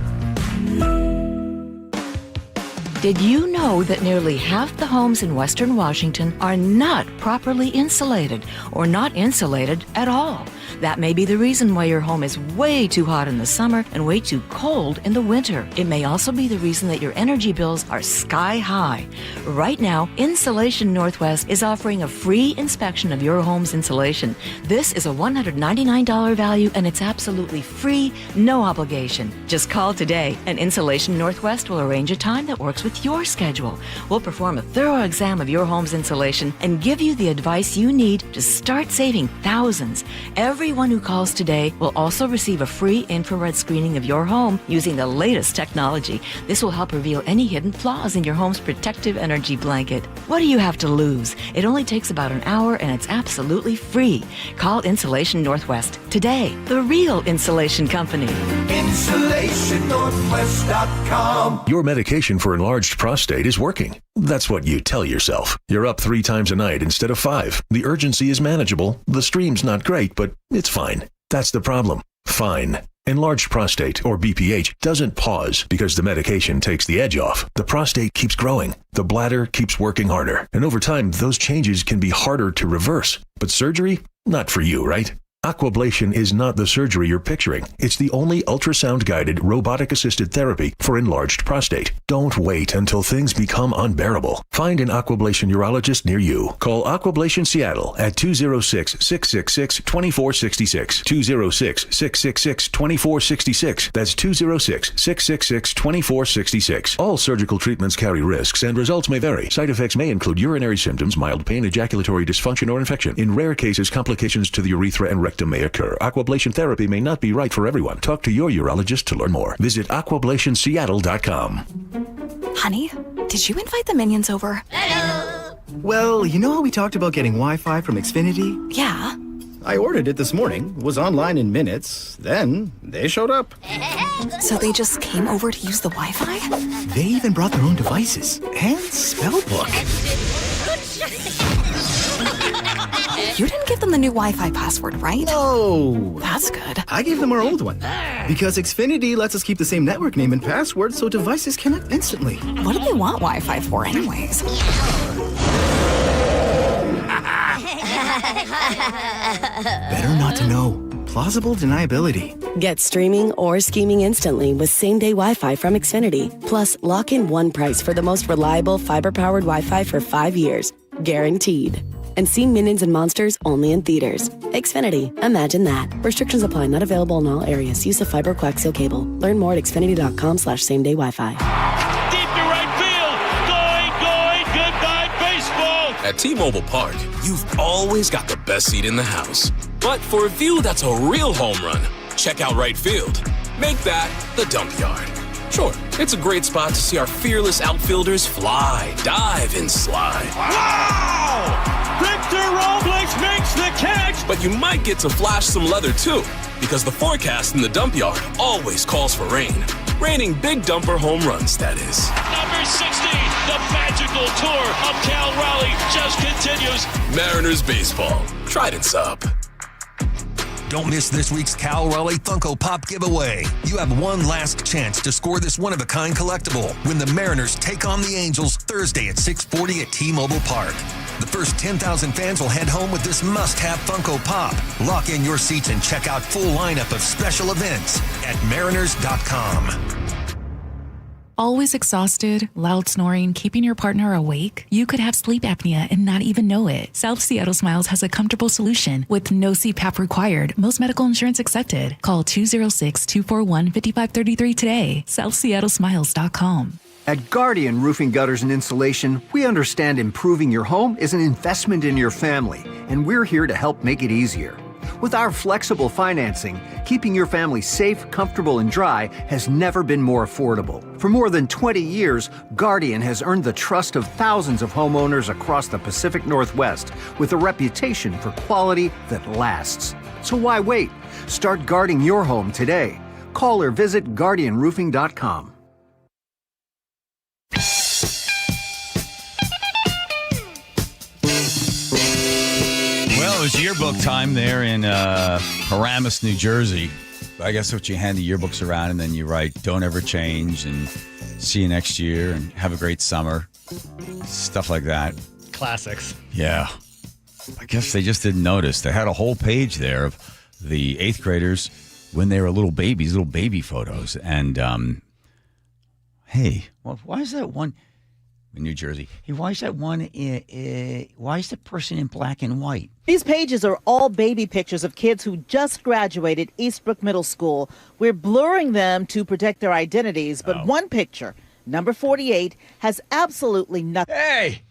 Did you know that nearly half the homes in Western Washington are not properly insulated or not insulated at all? That may be the reason why your home is way too hot in the summer and way too cold in the winter. It may also be the reason that your energy bills are sky high. Right now, Insulation Northwest is offering a free inspection of your home's insulation. This is a $199 value and it's absolutely free, no obligation. Just call today and Insulation Northwest will arrange a time that works with your schedule. We'll perform a thorough exam of your home's insulation and give you the advice you need to start saving thousands. Everyone who calls today will also receive a free infrared screening of your home using the latest technology. This will help reveal any hidden flaws in your home's protective energy blanket. What do you have to lose? It only takes about an hour and it's absolutely free. Call Insulation Northwest today, the real insulation company. InsulationNorthwest.com. Your medication for enlarged prostate is working. That's what you tell yourself. You're up 3 times a night instead of 5. The urgency is manageable. The stream's not great, but it's fine. That's the problem. Fine. Enlarged prostate, or BPH, doesn't pause because the medication takes the edge off. The prostate keeps growing. The bladder keeps working harder. And over time, those changes can be harder to reverse. But surgery? Not for you, right? Aquablation is not the surgery you're picturing. It's the only ultrasound-guided, robotic-assisted therapy for enlarged prostate. Don't wait until things become unbearable. Find an Aquablation urologist near you. Call Aquablation Seattle at 206-666-2466. 206-666-2466. That's 206-666-2466. All surgical treatments carry risks and results may vary. Side effects may include urinary symptoms, mild pain, ejaculatory dysfunction, or infection. In rare cases, complications to the urethra and rectum may occur. Aquablation therapy may not be right for everyone. Talk to your urologist to learn more. Visit aquablationseattle.com. Honey, did you invite the minions over? Hello. Well, you know how we talked about getting Wi-Fi from Xfinity? Yeah. I ordered it this morning, was online in minutes, then they showed up. So they just came over to use the Wi-Fi? They even brought their own devices and spellbook. You didn't give them the new Wi-Fi password, right? No. That's good. I gave them our old one. Because Xfinity lets us keep the same network name and password so devices connect instantly. What do they want Wi-Fi for anyways? Better not to know. Plausible deniability. Get streaming or scheming instantly with same-day Wi-Fi from Xfinity. Plus, lock in one price for the most reliable fiber-powered Wi-Fi for 5 years. Guaranteed. And see Minions and Monsters only in theaters. Xfinity. Imagine that. Restrictions apply. Not available in all areas. Use of fiber coaxial cable. Learn more at xfinity.com/same-day Wi-Fi. Deep to right field. Going. Goodbye, baseball. At T-Mobile Park, you've always got the best seat in the house. But for a view that's a real home run, check out right field. Make that the dump yard. Sure, it's a great spot to see our fearless outfielders fly, dive, and slide. Wow! Victor Robles makes the catch! But you might get to flash some leather too, because the forecast in the dump yard always calls for rain. Raining big dumper home runs, that is. Number 60, the magical tour of Cal Raleigh just continues. Mariners baseball. Trident's up. Don't miss this week's Cal Raleigh Funko Pop giveaway. You have one last chance to score this one-of-a-kind collectible when the Mariners take on the Angels Thursday at 6:40 at T-Mobile Park. The first 10,000 fans will head home with this must-have Funko Pop. Lock in your seats and check out full lineup of special events at mariners.com. Always exhausted, loud snoring, keeping your partner awake? You could have sleep apnea and not even know it. South Seattle Smiles has a comfortable solution with no CPAP required. Most medical insurance accepted. Call 206-241-5533 today. SouthSeattleSmiles.com. At Guardian Roofing, Gutters, and Insulation, we understand improving your home is an investment in your family, and we're here to help make it easier. With our flexible financing, keeping your family safe, comfortable, and dry has never been more affordable. For more than 20 years, Guardian has earned the trust of thousands of homeowners across the Pacific Northwest with a reputation for quality that lasts. So why wait? Start guarding your home today. Call or visit guardianroofing.com. Well, it was yearbook time there in Paramus, New Jersey. I guess what you hand the yearbooks around and then you write, don't ever change and see you next year and have a great summer. Stuff like that. Classics. Yeah. I guess they just didn't notice. They had a whole page there of the 8th graders when they were little babies, little baby photos. And, hey, well, why is that one in New Jersey? Hey, why is that one, why is the person in black and white? These pages are all baby pictures of kids who just graduated Eastbrook Middle School. We're blurring them to protect their identities, but one picture, number 48, has absolutely nothing. Hey,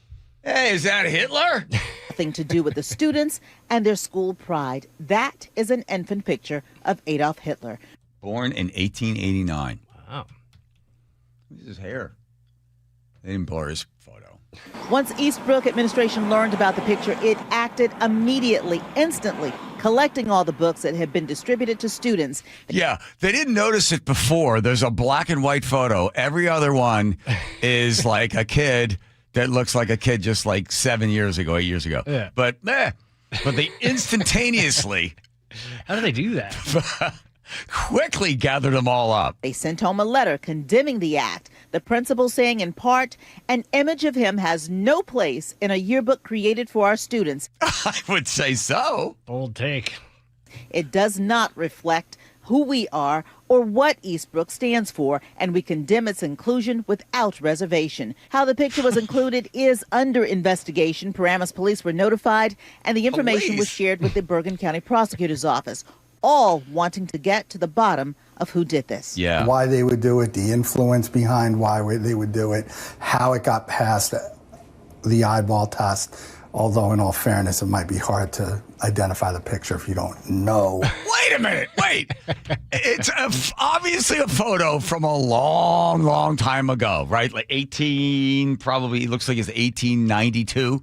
is that Hitler? Nothing to do with the students and their school pride. That is an infant picture of Adolf Hitler. Born in 1889. Wow. Look at his hair. They didn't blur his photo. Once Eastbrook administration learned about the picture, it acted immediately, instantly, collecting all the books that had been distributed to students. Yeah, they didn't notice it before. There's a black and white photo. Every other one is like a kid that looks like a kid just like 7 years ago, 8 years ago. Yeah. But they instantaneously... How do they do that? Quickly gathered them all up. They sent home a letter condemning the act. The principal saying, in part, an image of him has no place in a yearbook created for our students. I would say so. Bold take. It does not reflect who we are or what Eastbrook stands for, and we condemn its inclusion without reservation. How the picture was included is under investigation. Paramus police were notified, and the information was shared with the Bergen County Prosecutor's Office, all wanting to get to the bottom of who did this. Yeah. Why they would do it, the influence behind why they would do it, how it got past the eyeball test. Although, in all fairness, it might be hard to identify the picture if you don't know. Wait a minute. Wait. It's obviously a photo from a long, long time ago, right? Like 18, probably, it looks like it's 1892.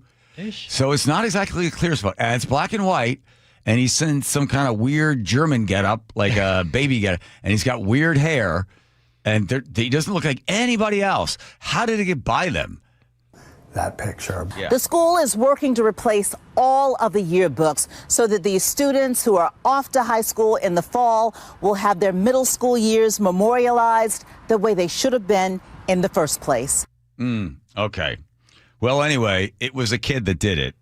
So it's not exactly a clear spot. And it's black and white. And he's in some kind of weird German getup, like a baby getup, and he's got weird hair, and he doesn't look like anybody else. How did it get by them? That picture. Yeah. The school is working to replace all of the yearbooks so that these students who are off to high school in the fall will have their middle school years memorialized the way they should have been in the first place. Okay. Well, anyway, it was a kid that did it.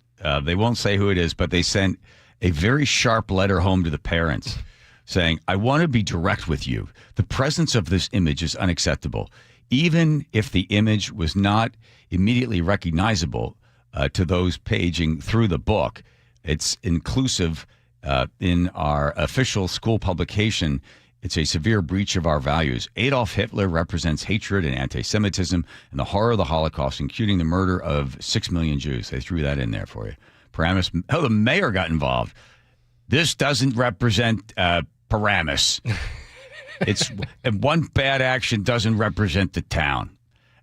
They won't say who it is, but they sent a very sharp letter home to the parents saying, I want to be direct with you. The presence of this image is unacceptable. Even if the image was not immediately recognizable to those paging through the book, it's inclusive in our official school publication. It's a severe breach of our values. Adolf Hitler represents hatred and anti-Semitism and the horror of the Holocaust, including the murder of 6 million Jews. They threw that in there for you. Paramus, the mayor got involved. This doesn't represent Paramus. And one bad action doesn't represent the town.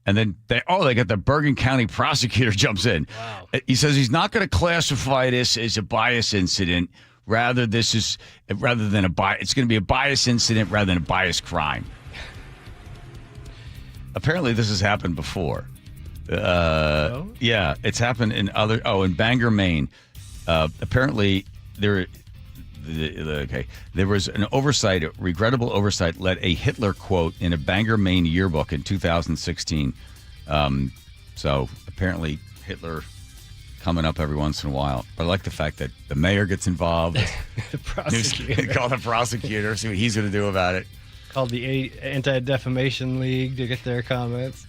And then they got the Bergen County prosecutor jumps in. Wow. He says he's not going to classify this as a bias incident. It's going to be a bias incident rather than a bias crime. Apparently, this has happened before. Yeah, it's happened in in Bangor, Maine. Apparently, there was an oversight, a regrettable oversight, led a Hitler quote in a Bangor, Maine yearbook in 2016. So apparently Hitler coming up every once in a while. But I like the fact that the mayor gets involved. The prosecutor. Call the prosecutor, see what he's going to do about it. Called the Anti-Defamation League to get their comments.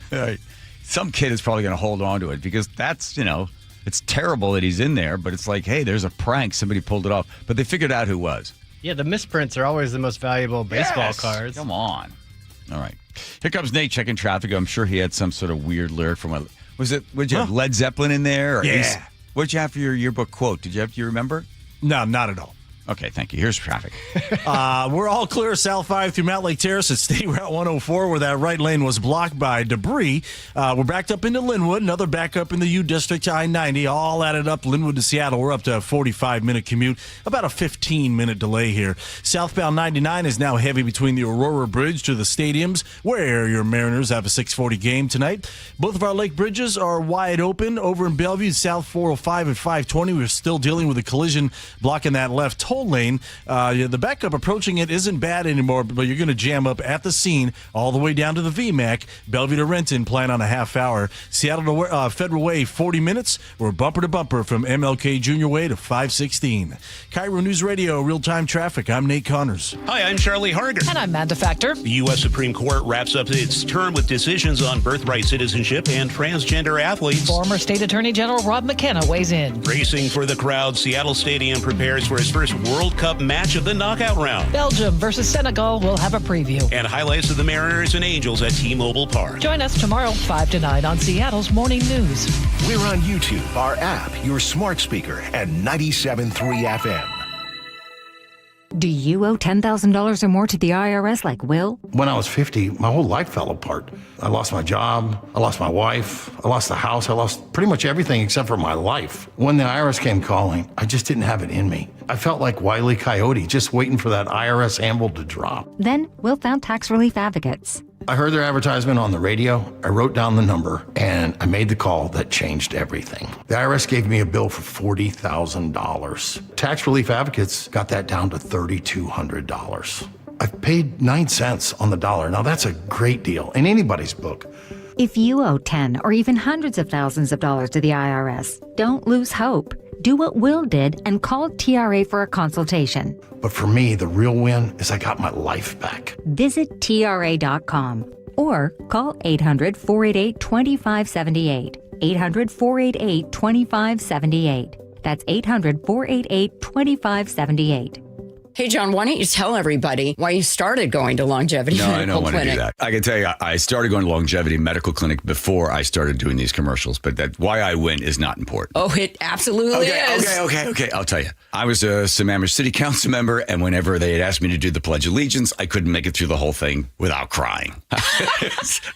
Right. Some kid is probably going to hold on to it because that's, it's terrible that he's in there, but it's like, hey, there's a prank. Somebody pulled it off. But they figured out who was. Yeah, the misprints are always the most valuable baseball cards. Come on. All right. Here comes Nate checking traffic. I'm sure he had some sort of weird lyric from would you have Led Zeppelin in there? Or Yeah. What'd you have for your yearbook quote? Do you remember? No, not at all. Okay, thank you. Here's traffic. We're all clear South 5 through Mount Lake Terrace at State Route 104 where that right lane was blocked by debris. We're backed up into Linwood, another backup in the U District to I-90. All added up, Linwood to Seattle. We're up to a 45-minute commute, about a 15-minute delay here. Southbound 99 is now heavy between the Aurora Bridge to the stadiums where your Mariners have a 6:40 game tonight. Both of our lake bridges are wide open. Over in Bellevue, South 405 at 520, we're still dealing with a collision blocking that left toll lane. The backup approaching it isn't bad anymore, but you're going to jam up at the scene all the way down to the VMAC. Bellevue to Renton, plan on a half hour. Seattle to Federal Way, 40 minutes. We're bumper to bumper from MLK Junior Way to 516. KIRO News Radio, real-time traffic. I'm Nate Connors. Hi, I'm Charlie Harger. And I'm Amanda Factor. The U.S. Supreme Court wraps up its term with decisions on birthright citizenship and transgender athletes. Former State Attorney General Rob McKenna weighs in. Racing for the crowd, Seattle Stadium prepares for its first World Cup match of the knockout round. Belgium versus Senegal will have a preview. And highlights of the Mariners and Angels at T-Mobile Park. Join us tomorrow, 5 to 9 on Seattle's Morning News. We're on YouTube, our app, your smart speaker, and 97.3 FM. Do you owe $10,000 or more to the IRS like Will? When I was 50, my whole life fell apart. I lost my job, I lost my wife, I lost the house, I lost pretty much everything except for my life. When the IRS came calling, I just didn't have it in me. I felt like Wile E. Coyote, just waiting for that IRS anvil to drop. Then Will found tax relief advocates. I heard their advertisement on the radio, I wrote down the number, and I made the call that changed everything. The IRS gave me a bill for $40,000. Tax Relief Advocates got that down to $3,200. I've paid 9 cents on the dollar. Now that's a great deal in anybody's book. If you owe 10 or even hundreds of thousands of dollars to the IRS, don't lose hope. Do what Will did and call TRA for a consultation. But for me, the real win is I got my life back. Visit TRA.com or call 800-488-2578. 800-488-2578. That's 800-488-2578. Hey, John, why don't you tell everybody why you started going to Longevity Medical Clinic? No, I don't want to do that. I can tell you, I started going to Longevity Medical Clinic before I started doing these commercials, but that why I went is not important. Oh, it absolutely is. Okay. I'll tell you. I was a Sammamish City Council member, and whenever they had asked me to do the Pledge of Allegiance, I couldn't make it through the whole thing without crying.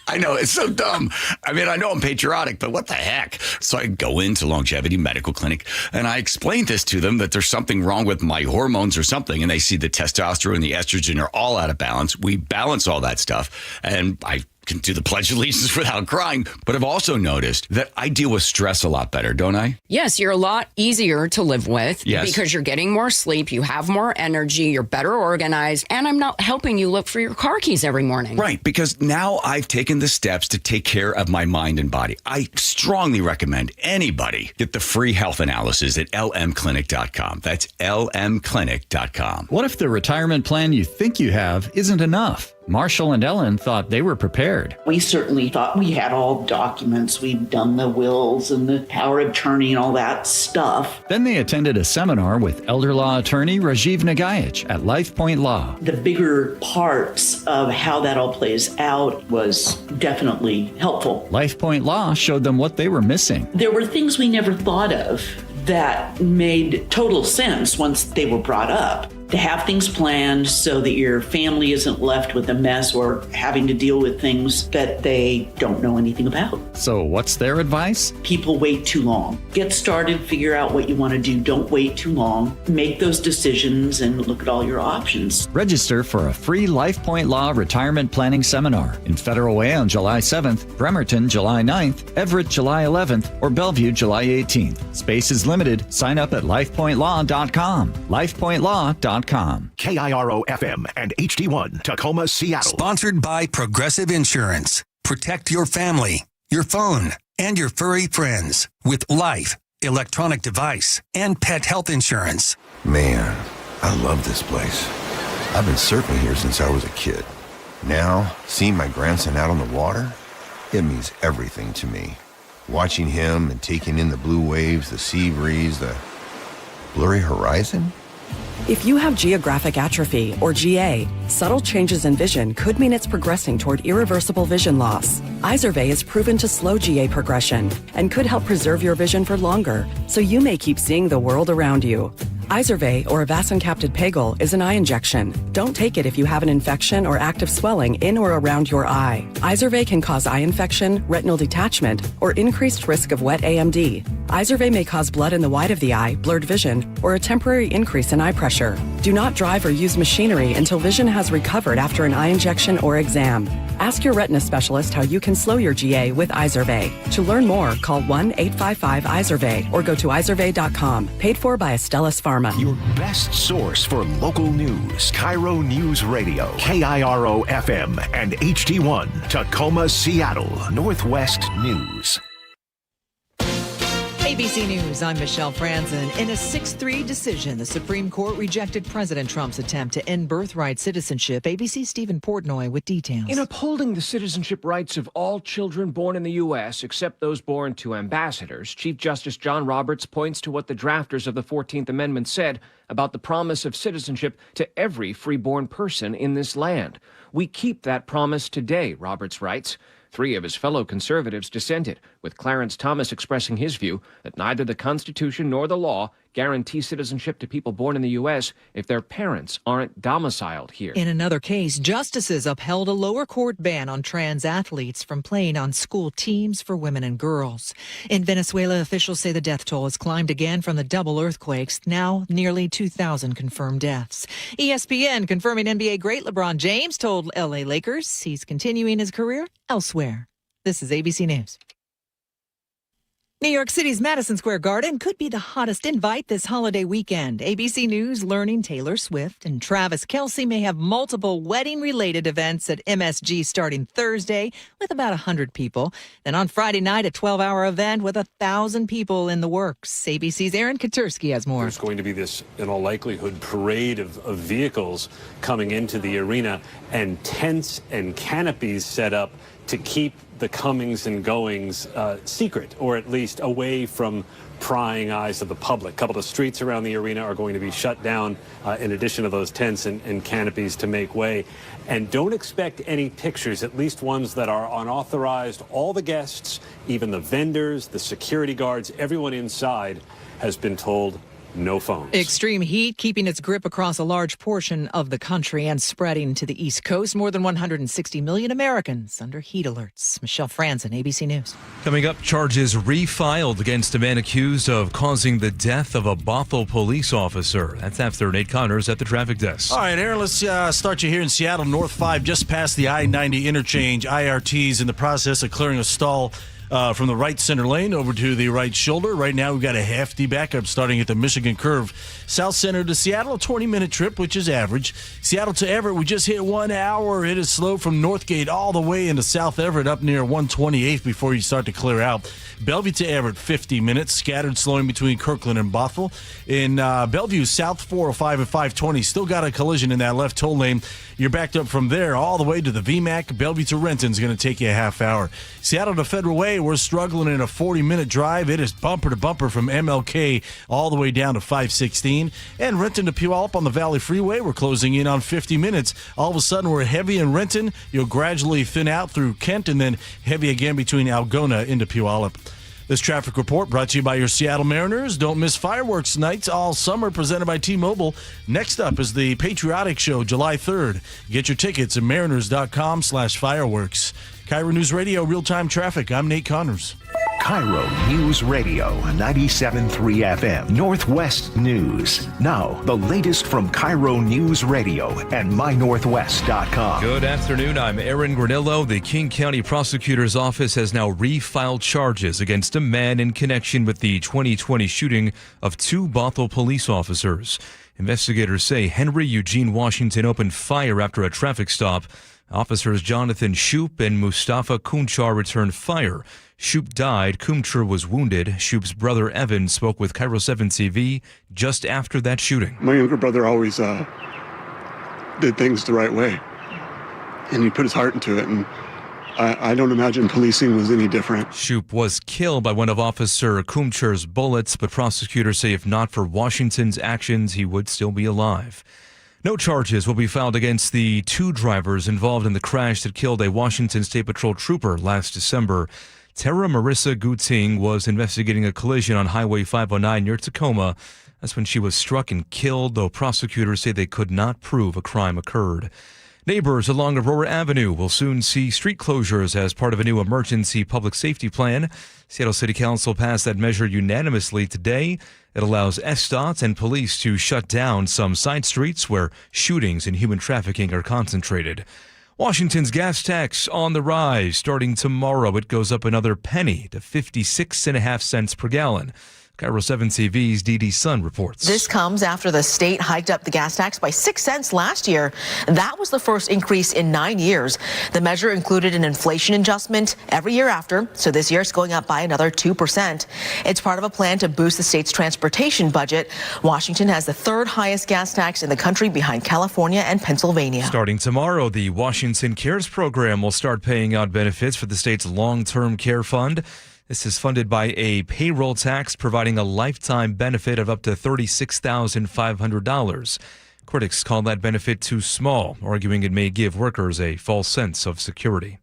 I know, it's so dumb. I mean, I know I'm patriotic, but what the heck? So I go into Longevity Medical Clinic, and I explained this to them, that there's something wrong with my hormones or something, and they see the testosterone and the estrogen are all out of balance. We balance all that stuff, and I can do the Pledge of Allegiance without crying. But I've also noticed that I deal with stress a lot better, don't I? Yes, you're a lot easier to live with because you're getting more sleep, you have more energy, you're better organized, and I'm not helping you look for your car keys every morning. Right, because now I've taken the steps to take care of my mind and body. I strongly recommend anybody get the free health analysis at lmclinic.com. That's lmclinic.com. What if the retirement plan you think you have isn't enough? Marshall and Ellen thought they were prepared. We certainly thought we had all documents. We'd done the wills and the power of attorney and all that stuff. Then they attended a seminar with elder law attorney Rajiv Nagaich at Life Point Law. The bigger parts of how that all plays out was definitely helpful. Life Point Law showed them what they were missing. There were things we never thought of that made total sense once they were brought up. To have things planned so that your family isn't left with a mess or having to deal with things that they don't know anything about. So what's their advice? People wait too long. Get started, figure out what you want to do. Don't wait too long. Make those decisions and look at all your options. Register for a free Life Point Law retirement planning seminar in Federal Way on July 7th, Bremerton July 9th, Everett July 11th, or Bellevue July 18th. Space is limited. Sign up at lifepointlaw.com. lifepointlaw.com. KIRO FM and HD1 Tacoma, Seattle. Sponsored by Progressive Insurance. Protect your family, your phone, and your furry friends with life, electronic device, and pet health insurance. Man, I love this place. I've been surfing here since I was a kid. Now, seeing my grandson out on the water, it means everything to me. Watching him and taking in the blue waves, the sea breeze, the blurry horizon. If you have geographic atrophy, or GA, subtle changes in vision could mean it's progressing toward irreversible vision loss. Izervay is proven to slow GA progression and could help preserve your vision for longer, so you may keep seeing the world around you. Izervay, or avacincaptad pegol, is an eye injection. Don't take it if you have an infection or active swelling in or around your eye. Izervay can cause eye infection, retinal detachment, or increased risk of wet AMD. Izervay may cause blood in the white of the eye, blurred vision, or a temporary increase in eye pressure. Do not drive or use machinery until vision has recovered after an eye injection or exam. Ask your retina specialist how you can slow your GA with Izervay. To learn more, call 1-855-IZERVAY or go to izervay.com. Paid for by Astellas Pharma. Your best source for local news. KIRO News Radio. KIRO FM and HD1. Tacoma, Seattle. Northwest News. ABC News, I'm Michelle Franzen. In a 6-3 decision, the Supreme Court rejected President Trump's attempt to end birthright citizenship. ABC's Stephen Portnoy with details. In upholding the citizenship rights of all children born in the U.S., except those born to ambassadors, Chief Justice John Roberts points to what the drafters of the 14th Amendment said about the promise of citizenship to every freeborn person in this land. We keep that promise today, Roberts writes. 3 of his fellow conservatives dissented, with Clarence Thomas expressing his view that neither the Constitution nor the law guarantee citizenship to people born in the U.S. if their parents aren't domiciled here. In another case, justices upheld a lower court ban on trans athletes from playing on school teams for women and girls. In Venezuela, officials say the death toll has climbed again from the double earthquakes, now nearly 2,000 confirmed deaths. ESPN confirming NBA great LeBron James told LA Lakers he's continuing his career elsewhere. This is ABC News. New York City's Madison Square Garden could be the hottest invite this holiday weekend. ABC News learning Taylor Swift and Travis Kelce may have multiple wedding-related events at MSG starting Thursday with about 100 people. Then on Friday night, a 12-hour event with 1,000 people in the works. ABC's Aaron Katursky has more. There's going to be this, in all likelihood, parade of vehicles coming into the arena and tents and canopies set up to keep the comings and goings secret, or at least away from prying eyes of the public. A couple of streets around the arena are going to be shut down in addition to those tents and canopies to make way. And don't expect any pictures, at least ones that are unauthorized. All the guests, even the vendors, the security guards, everyone inside has been told no phones. Extreme heat keeping its grip across a large portion of the country and spreading to the East Coast. More than 160 million Americans under heat alerts. Michelle Franzen, ABC News. Coming up, charges refiled against a man accused of causing the death of a Bothell police officer. That's after Nate Connors at the traffic desk. All right, Aaron, let's start you here in Seattle. North 5, just past the I-90 interchange. IRT's in the process of clearing a stall from the right center lane over to the right shoulder. Right now, we've got a hefty backup starting at the Michigan curve. South Center to Seattle, a 20-minute trip, which is average. Seattle to Everett, we just hit 1 hour. It is slow from Northgate all the way into South Everett up near 128th before you start to clear out. Bellevue to Everett, 50 minutes. Scattered slowing between Kirkland and Bothell. In Bellevue, South 405 at 520. Still got a collision in that left toll lane. You're backed up from there all the way to the VMAC. Bellevue to Renton is going to take you a half hour. Seattle to Federal Way, we're struggling in a 40-minute drive. It is bumper to bumper from MLK all the way down to 516. And Renton to Puyallup on the Valley Freeway, we're closing in on 50 minutes. All of a sudden, we're heavy in Renton. You'll gradually thin out through Kent and then heavy again between Algona into Puyallup. This traffic report brought to you by your Seattle Mariners. Don't miss fireworks nights all summer presented by T-Mobile. Next up is the Patriotic Show, July 3rd. Get your tickets at mariners.com/fireworks. KIRO News Radio, real-time traffic. I'm Nate Connors. KIRO News Radio, 97.3 FM, Northwest News. Now, the latest from KIRO News Radio and mynorthwest.com. Good afternoon. I'm Aaron Granillo. The King County Prosecutor's Office has now refiled charges against a man in connection with the 2020 shooting of 2 Bothell police officers. Investigators say Henry Eugene Washington opened fire after a traffic stop. Officers Jonathan Shoup and Mustafa Kunchar returned fire. Shoup died. Kumchar was wounded. Shoup's brother Evan spoke with KIRO 7 TV just after that shooting. My younger brother always did things the right way, and he put his heart into it. And I don't imagine policing was any different. Shoup was killed by one of Officer Kumcher's bullets, but prosecutors say if not for Washington's actions, he would still be alive. No charges will be filed against the 2 drivers involved in the crash that killed a Washington State Patrol trooper last December. Tara Marissa Guting was investigating a collision on Highway 509 near Tacoma. That's when she was struck and killed, though prosecutors say they could not prove a crime occurred. Neighbors along Aurora Avenue will soon see street closures as part of a new emergency public safety plan. Seattle City Council passed that measure unanimously today. It allows SDOT and police to shut down some side streets where shootings and human trafficking are concentrated. Washington's gas tax on the rise. Starting tomorrow, it goes up another penny to 56.5 cents per gallon. KIRO 7 TV's Dee Sun reports. This comes after the state hiked up the gas tax by 6 cents last year. That was the first increase in 9 years. The measure included an inflation adjustment every year after, so this year it's going up by another 2%. It's part of a plan to boost the state's transportation budget. Washington has the 3rd highest gas tax in the country behind California and Pennsylvania. Starting tomorrow, the Washington Cares program will start paying out benefits for the state's long-term care fund. This is funded by a payroll tax, providing a lifetime benefit of up to $36,500. Critics call that benefit too small, arguing it may give workers a false sense of security.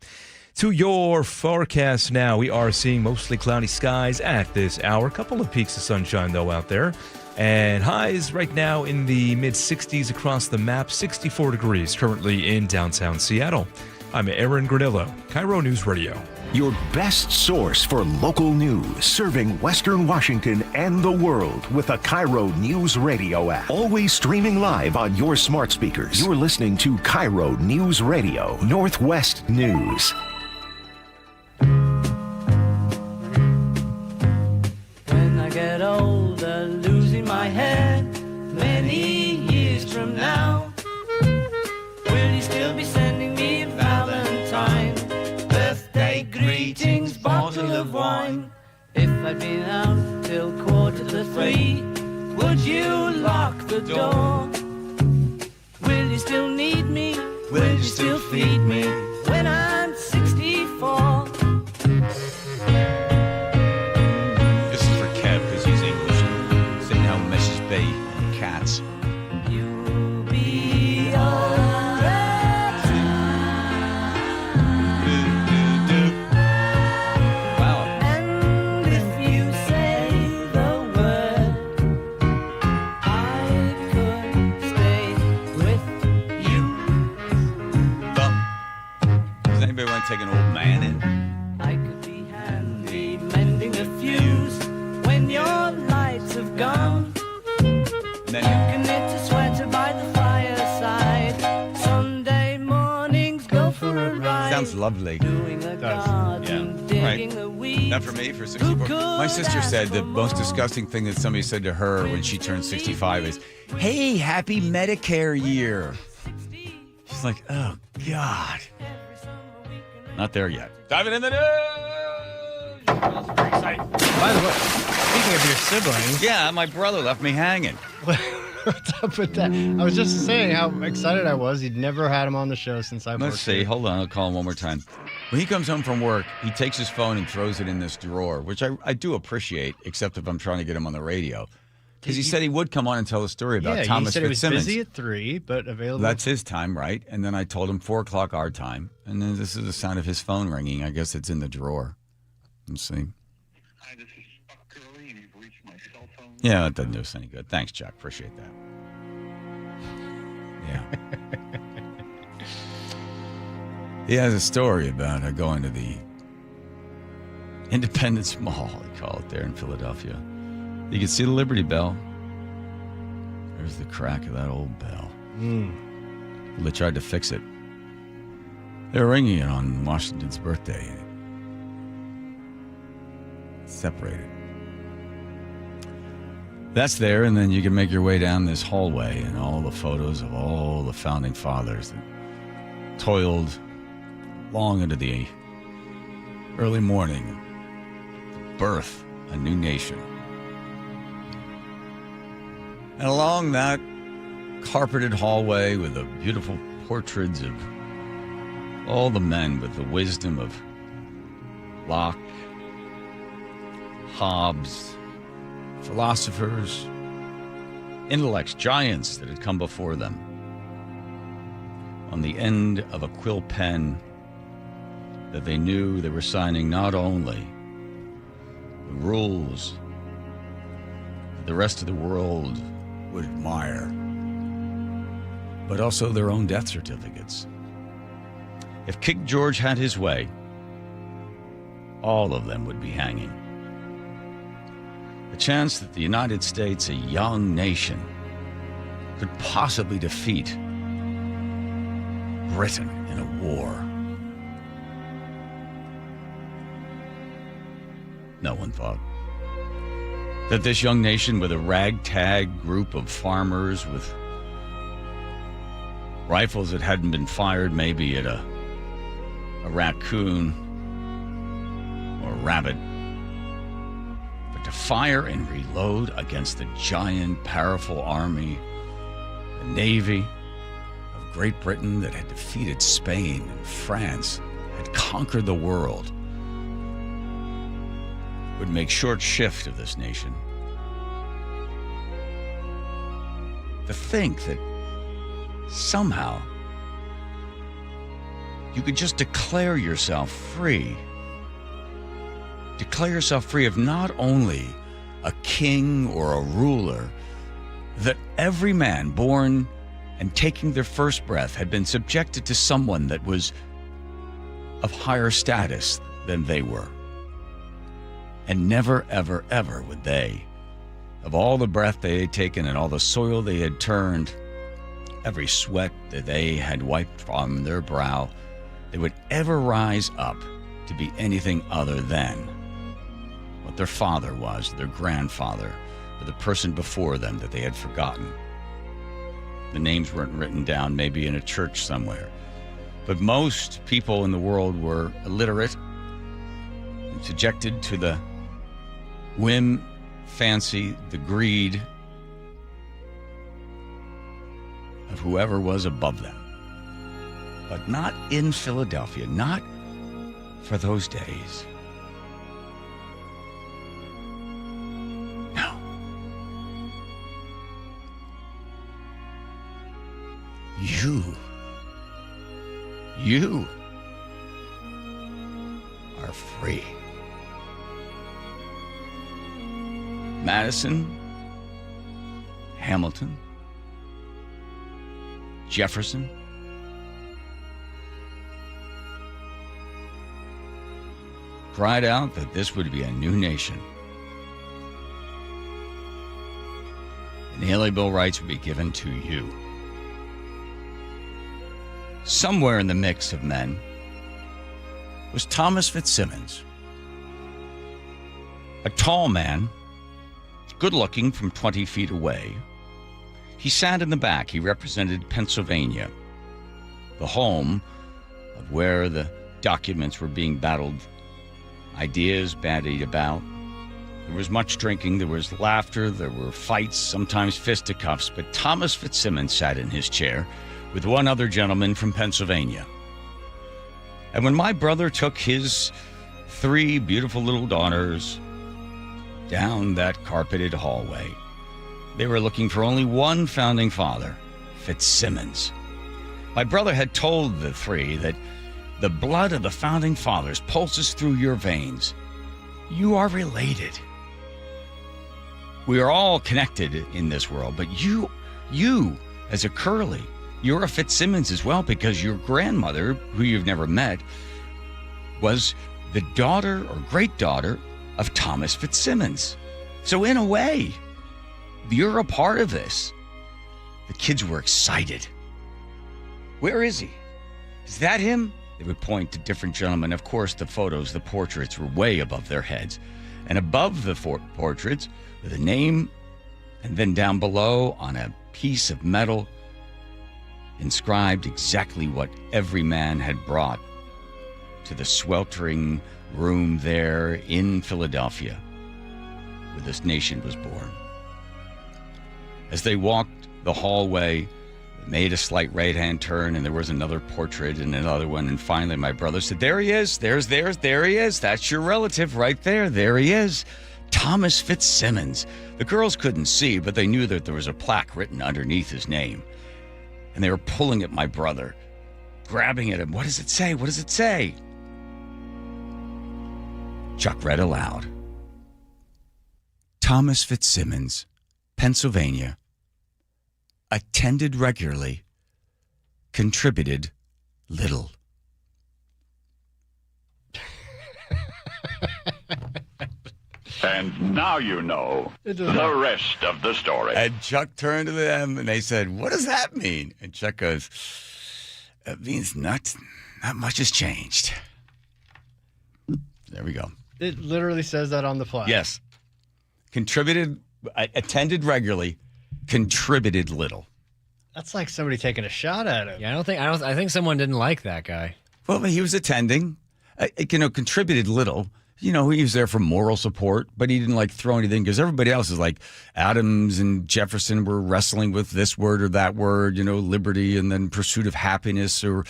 To your forecast now, we are seeing mostly cloudy skies at this hour. A couple of peaks of sunshine, though, out there. And highs right now in the mid-60s across the map, 64 degrees currently in downtown Seattle. I'm Aaron Granillo, KIRO News Radio. Your best source for local news, serving Western Washington and the world with a KIRO Newsradio app. Always streaming live on your smart speakers. You're listening to KIRO News Radio, Northwest News. When I get older, losing my head, many years from now, will you still be sending me a Valentine? Birthday greetings, bottle of wine. If I'd been out till 2:45, would you lock the door? Will you still need me? Will you still feed me when I'm 64? This is for Kev because he's English. Say now, Mrs. B and cats. You'll be alright. Wow. And if you say the word, I could stay with you. Well, does anybody want to take an old man in? I could be handy mending a fuse when your lights have gone. And then You can knit a sweater by the fireside. Sunday mornings go for a ride. sounds lovely. Doing a garden, digging the weeds. Not for me for 64. My sister said the most disgusting thing that somebody said to her when she turned 65 is, "Hey, happy Medicare year." She's like, "Oh God." Not there yet. Diving in the news. By the way, speaking of your siblings. Yeah, my brother left me hanging. What's up with that? I was just saying how excited I was. You'd never had him on the show since I've Let's worked see. here. Hold on. I'll call him one more time. When he comes home from work, he takes his phone and throws it in this drawer, which I do appreciate, except if I'm trying to get him on the radio. Because he said he would come on and tell a story about Thomas he said Fitzsimmons. he was busy at 3, but available. That's his time, right? And then I told him 4 o'clock our time. And then this is the sound of his phone ringing. I guess it's in the drawer. Let's see. Hi, this is John Curley, and you've reached my cell phone. Yeah, that doesn't do us any good. Thanks, Chuck. Appreciate that. Yeah. He has a story about going to the Independence Mall, they call it there in Philadelphia. You can see the Liberty Bell. There's the crack of that old bell. Well, they tried to fix it. They were ringing it on Washington's birthday. Separated. That's there, and then you can make your way down this hallway and all the photos of all the founding fathers that toiled long into the early morning to birth a new nation. And along that carpeted hallway with the beautiful portraits of All the men with the wisdom of Locke, Hobbes, philosophers, intellects, giants that had come before them. On the end of a quill pen that they knew they were signing not only the rules that the rest of the world would admire, but also their own death certificates. If King George had his way, all of them would be hanging. The chance that the United States, a young nation, could possibly defeat Britain in a war. No one thought that this young nation, with a ragtag group of farmers with rifles that hadn't been fired maybe at a raccoon or a rabbit, but to fire and reload against the giant, powerful army, the navy of Great Britain that had defeated Spain and France, had conquered the world, would make short shift of this nation. To think that somehow you could just declare yourself free. Declare yourself free of not only a king or a ruler, that every man born and taking their first breath had been subjected to someone that was of higher status than they were. And never, ever, ever would they, of all the breath they had taken and all the soil they had turned, every sweat that they had wiped from their brow, they would ever rise up to be anything other than what their father was, their grandfather, or the person before them that they had forgotten. The names weren't written down, maybe in a church somewhere. But most people in the world were illiterate and subjected to the whim, fancy, the greed of whoever was above them. But not in Philadelphia, not for those days. No. You are free. Madison, Hamilton, Jefferson, cried out that this would be a new nation. Inalienable rights would be given to you. Somewhere in the mix of men was Thomas Fitzsimmons, a tall man, good-looking from 20 feet away. He sat in the back. He represented Pennsylvania, the home of where the documents were being battled, ideas bandied about. There was much drinking, there was laughter, there were fights, sometimes fisticuffs, but Thomas Fitzsimmons sat in his chair with one other gentleman from Pennsylvania. And when my brother took his 3 beautiful little daughters down that carpeted hallway, they were looking for only one founding father, Fitzsimmons. My brother had told the 3 that the blood of the founding fathers pulses through your veins. You are related. We are all connected in this world, but you as a Curley, you're a Fitzsimmons as well, because your grandmother, who you've never met, was the daughter or great-daughter of Thomas Fitzsimmons. So in a way, you're a part of this. The kids were excited. Where is he? Is that him? They would point to different gentlemen. Of course, the photos, the portraits were way above their heads. And above the portraits, with a name, and then down below on a piece of metal, inscribed exactly what every man had brought to the sweltering room there in Philadelphia, where this nation was born. As they walked the hallway, made a slight right-hand turn, and there was another portrait and another one. And finally, my brother said, there he is. There he is. That's your relative right there. There he is. Thomas Fitzsimmons. The girls couldn't see, but they knew that there was a plaque written underneath his name. And they were pulling at my brother, grabbing at him. What does it say? What does it say? Chuck read aloud. Thomas Fitzsimmons, Pennsylvania. Attended regularly. Contributed little. And now you know the rest of the story. And Chuck turned to them and they said, what does that mean? And Chuck goes, it means not much has changed. There we go. It literally says that on the flag. Yes. Attended regularly, contributed little. That's like somebody taking a shot at him. Yeah, I think someone didn't like that guy. Well, he was attending, contributed little. He was there for moral support, but he didn't throw anything because everybody else is like Adams and Jefferson were wrestling with this word or that word, liberty and then pursuit of happiness or,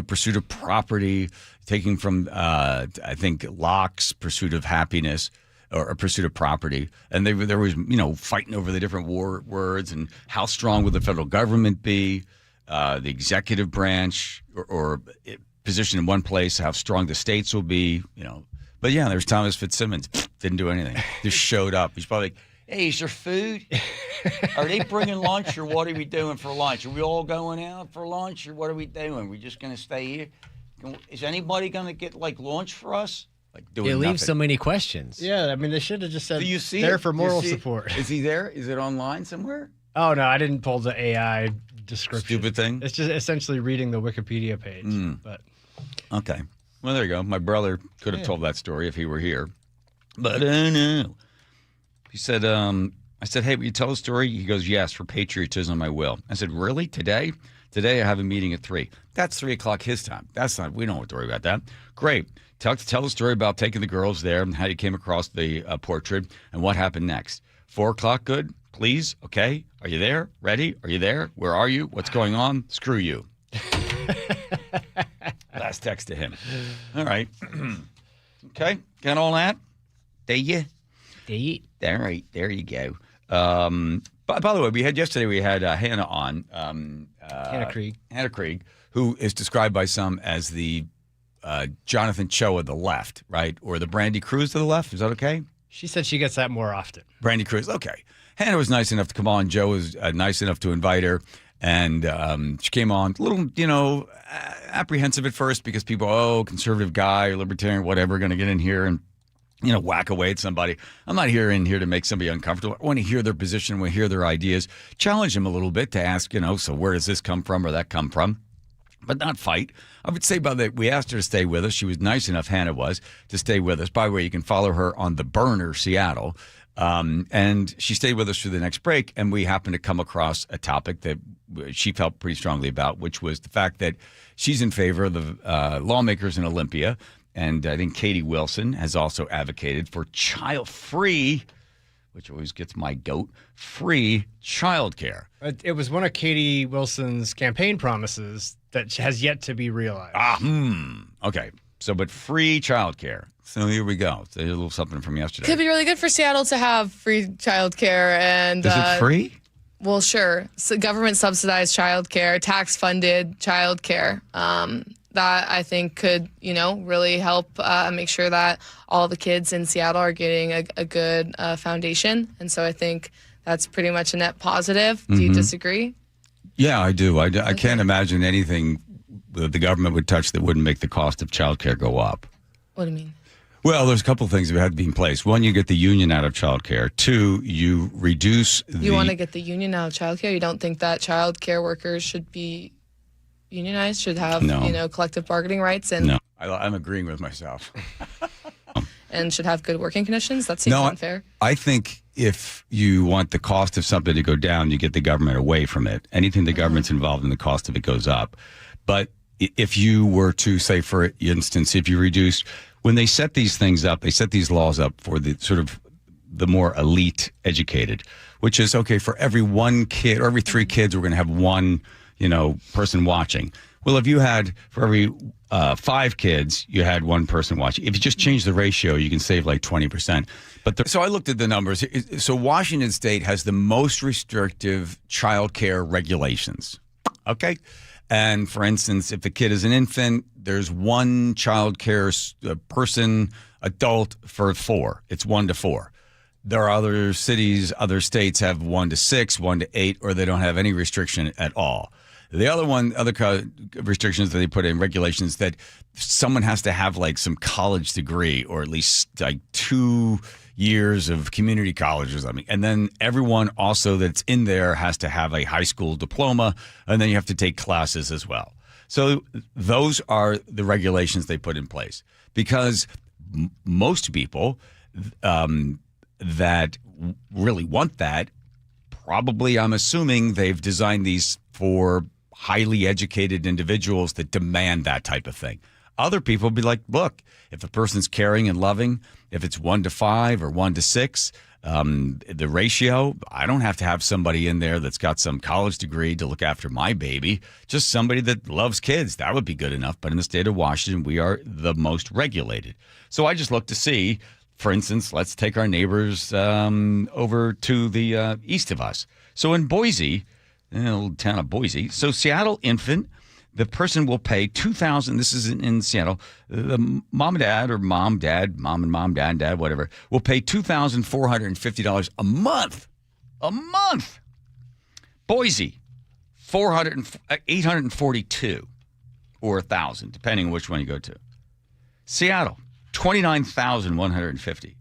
pursuit of property, taking from, I think, Locke's pursuit of happiness or a pursuit of property. And there was, fighting over the different words and how strong will the federal government be, the executive branch or position in one place, how strong the states will be, But yeah, there's Thomas Fitzsimmons. Didn't do anything. Just showed up. He's probably like, hey, is there food? Are they bringing lunch or what are we doing for lunch? Are we all going out for lunch or what are we doing? We just going to stay here? Is anybody going to get lunch for us? It leaves so many questions. Yeah, I mean, they should have just said Do you see there it? for moral support. Is he there? Is it online somewhere? Oh, no, I didn't pull the AI description. Stupid thing? It's just essentially reading the Wikipedia page. But Okay. Well, there you go. My brother could have told that story if he were here. But no. He said, I said, hey, will you tell the story? He goes, yes, for patriotism, I will. I said, really? Today? Today I have a meeting at 3. That's 3 o'clock his time. We don't have to worry about that. Great. Tell the story about taking the girls there and how you came across the portrait and what happened next. 4 o'clock, good? Please? Okay. Are you there? Ready? Are you there? Where are you? What's going on? Screw you. Last text to him. All right. Okay. Got all that? There you? All right. There you go. By the way, we had Hannah on. Hannah Krieg. Hannah Krieg, who is described by some as the Jonathan Cho of the left, right? Or the Brandy Cruz of the left. Is that okay? She said she gets that more often. Brandy Cruz. Okay. Hannah was nice enough to come on. Joe was nice enough to invite her. And she came on a little, apprehensive at first because people, conservative guy or libertarian, whatever, going to get in here and, whack away at somebody. I'm not in here to make somebody uncomfortable. I want to hear their position, I want to hear their ideas, challenge them a little bit to ask, so where does this come from or that come from? But not fight. I would say, we asked her to stay with us. She was nice enough, Hannah was, to stay with us. By the way, you can follow her on The Burner Seattle. And she stayed with us through the next break, and we happened to come across a topic that she felt pretty strongly about, which was the fact that she's in favor of the lawmakers in Olympia, and I think Katie Wilson has also advocated for child-free, which always gets my goat, free childcare. It was one of Katie Wilson's campaign promises that has yet to be realized. Okay. So, but free childcare. So here we go. So here's a little something from yesterday. Could be really good for Seattle to have free childcare. And is it free? Well, sure. So government subsidized childcare, tax funded childcare. That I think could, really help make sure that all the kids in Seattle are getting a good foundation. And so I think that's pretty much a net positive. Do you disagree? Yeah, I do. I can't imagine anything that the government would touch that wouldn't make the cost of childcare go up. What do you mean? Well, there's a couple of things that have to be in place. One, you get the union out of childcare. 2, you reduce You want to get the union out of childcare? You don't think that childcare workers should be unionized, should have, collective bargaining rights? And no, I'm agreeing with myself. And should have good working conditions? That seems unfair. I think if you want the cost of something to go down, you get the government away from it. Anything the government's involved in, the cost of it goes up. But if you were to, say, for instance, if you reduce, when they set these things up, they set these laws up for the sort of the more elite educated, which is, okay, for every one kid or every 3 kids, we're going to have one, person watching. Well, if you had for every 5 kids, you had one person watching. If you just change the ratio, you can save like 20%. So I looked at the numbers. So Washington State has the most restrictive child care regulations. Okay. And for instance, if the kid is an infant, there's one child care person, adult for 4. It's 1 to 4. There are other other states have 1 to 6, 1 to 8, or they don't have any restriction at all. The other restrictions that they put in regulations that someone has to have like some college degree or at least like 2 years of community college or something. And then everyone also that's in there has to have a high school diploma, and then you have to take classes as well. So those are the regulations they put in place because most people that really want that, probably I'm assuming they've designed these for highly educated individuals that demand that type of thing. Other people be like, look, if a person's caring and loving, if it's 1 to 5 or 1 to 6, the ratio, I don't have to have somebody in there that's got some college degree to look after my baby. Just somebody that loves kids. That would be good enough. But in the state of Washington, we are the most regulated. So I just looked to see, for instance, let's take our neighbors over to the east of us. So in Boise, in the little town of Boise, so Seattle infant, the person will pay $2,000. This is in Seattle. The mom and dad, or mom, dad, whatever, will pay $2,450 a month. A month. Boise, $842 or $1,000, depending on which one you go to. Seattle, $29,150.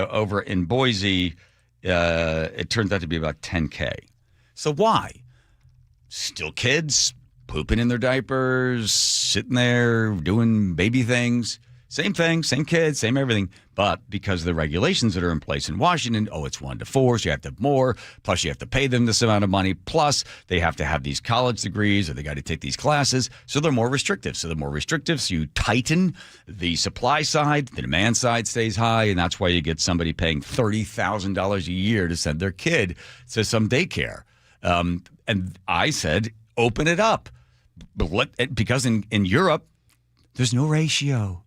Over in Boise, it turns out to be about $10K. So why? Still kids, pooping in their diapers, sitting there doing baby things. Same thing, same kids, same everything. But because of the regulations that are in place in Washington, it's 1 to 4, so you have to have more. Plus, you have to pay them this amount of money. Plus, they have to have these college degrees or they got to take these classes. So they're more restrictive. So you tighten the supply side, the demand side stays high, and that's why you get somebody paying $30,000 a year to send their kid to some daycare. And I said, open it up. Because in Europe, there's no ratio.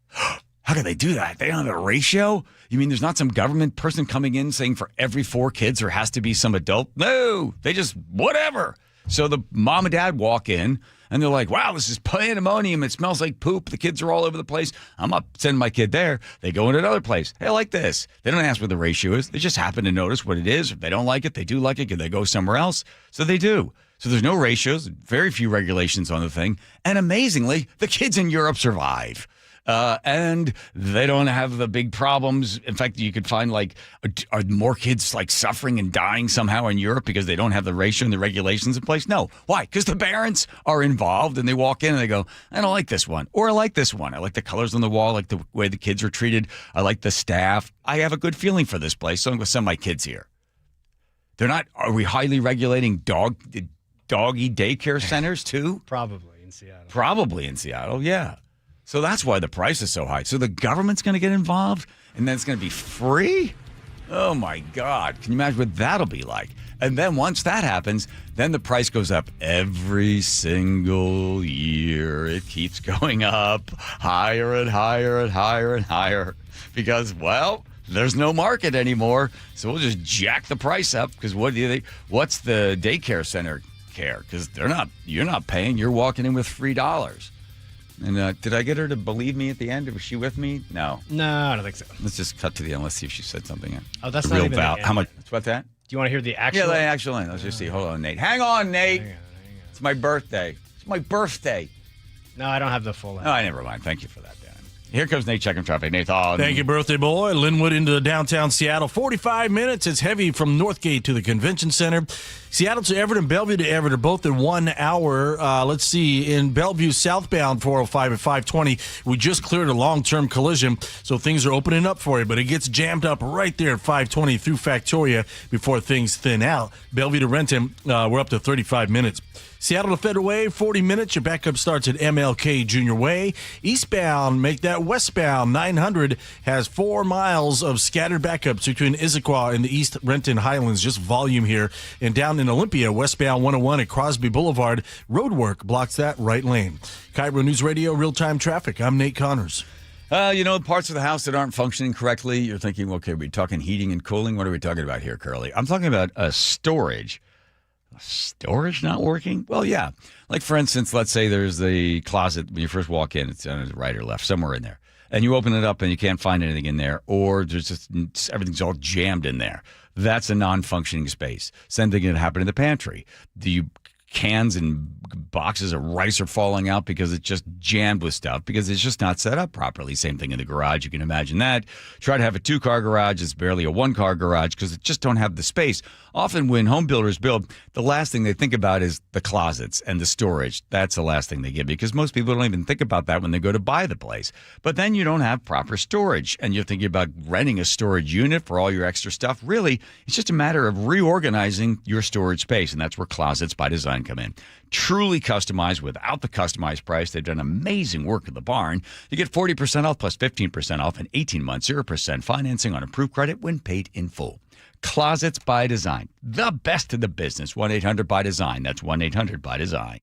How can they do that? They don't have a ratio? You mean there's not some government person coming in saying for every 4 kids there has to be some adult? No, they just whatever. So the mom and dad walk in and they're like, wow, this is pandemonium. It smells like poop. The kids are all over the place. I'm not sending my kid there. They go into another place. Hey, I like this. They don't ask what the ratio is. They just happen to notice what it is. If they don't like it, they do like it. Can they go somewhere else? So they do. So there's no ratios, very few regulations on the thing. And amazingly, the kids in Europe survive. And they don't have the big problems. In fact, you could find are more kids suffering and dying somehow in Europe because they don't have the ratio and the regulations in place? No. Why? Because the parents are involved and they walk in and they go, I don't like this one. Or I like this one. I like the colors on the wall. I like the way the kids are treated. I like the staff. I have a good feeling for this place. So I'm going to send my kids here. Are we highly regulating doggy daycare centers too? Probably in Seattle, yeah. So that's why the price is so high. So the government's going to get involved, and then it's going to be free? Oh, my God. Can you imagine what that'll be like? And then once that happens, then the price goes up every single year. It keeps going up higher and higher and higher and higher because, there's no market anymore. So we'll just jack the price up because what do you think? What's the daycare center care? Because you're not paying. You're walking in with $3. And did I get her to believe me at the end? Was she with me? No. No, I don't think so. Let's just cut to the end. Let's see if she said something. Oh, that's not even the end. How much? What's that? Do you want to hear the actual? Yeah, the actual end. Let's just see. Hold on, Nate. Hang on, Nate. Hang on. It's my birthday. No, I don't have the full end. Oh, never mind. Thank you for that, Dan. Here comes Nate checking traffic. Nathan. Thank you, birthday boy. Linwood into downtown Seattle. 45 minutes. It's heavy from Northgate to the Convention Center. Seattle to Everett and Bellevue to Everett are both in 1 hour. Let's see. In Bellevue, southbound 405 at 520, we just cleared a long-term collision, so things are opening up for you, but it gets jammed up right there at 520 through Factoria before things thin out. Bellevue to Renton, we're up to 35 minutes. Seattle to Federal Way, 40 minutes. Your backup starts at MLK Junior Way. Eastbound, make that westbound 900 has 4 miles of scattered backups between Issaquah and the East Renton Highlands. Just volume here. And down in Olympia, westbound 101 at Crosby Boulevard, roadwork blocks that right lane. KIRO News Radio real-time traffic. I'm Nate Connors. Parts of the house that aren't functioning correctly, you're thinking, okay, we're talking heating and cooling. What are we talking about here, Curly? I'm talking about storage. Storage not working? Well, yeah. Like, for instance, let's say there's the closet. When you first walk in, it's on the right or left, somewhere in there. And you open it up and you can't find anything in there, or there's just everything's all jammed in there. That's a non-functioning space. Same thing can happen in the pantry. Cans and boxes of rice are falling out because it's just jammed with stuff because it's just not set up properly. Same thing in the garage. You can imagine that. Try to have a 2-car garage. It's barely a 1-car garage because it just don't have the space. Often when home builders build, the last thing they think about is the closets and the storage. That's the last thing they give because most people don't even think about that when they go to buy the place. But then you don't have proper storage and you're thinking about renting a storage unit for all your extra stuff. Really, it's just a matter of reorganizing your storage space, and that's where Closets by Design come in. Truly customized without the customized price. They've done amazing work at the barn. You get 40% off plus 15% off and 18 months, 0% financing on approved credit when paid in full. Closets by Design, the best in the business. 1-800-BY-DESIGN. That's 1-800-BY-DESIGN.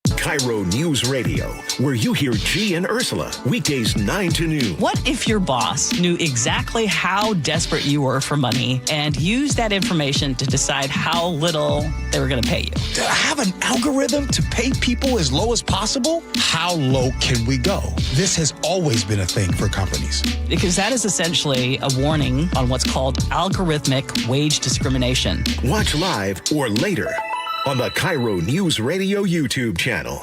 KIRO News Radio, where you hear G and Ursula, weekdays 9 to noon. What if your boss knew exactly how desperate you were for money and used that information to decide how little they were going to pay you? To have an algorithm to pay people as low as possible? How low can we go? This has always been a thing for companies. Because that is essentially a warning on what's called algorithmic wage discrimination. Watch live or later on the KIRO News Radio YouTube channel.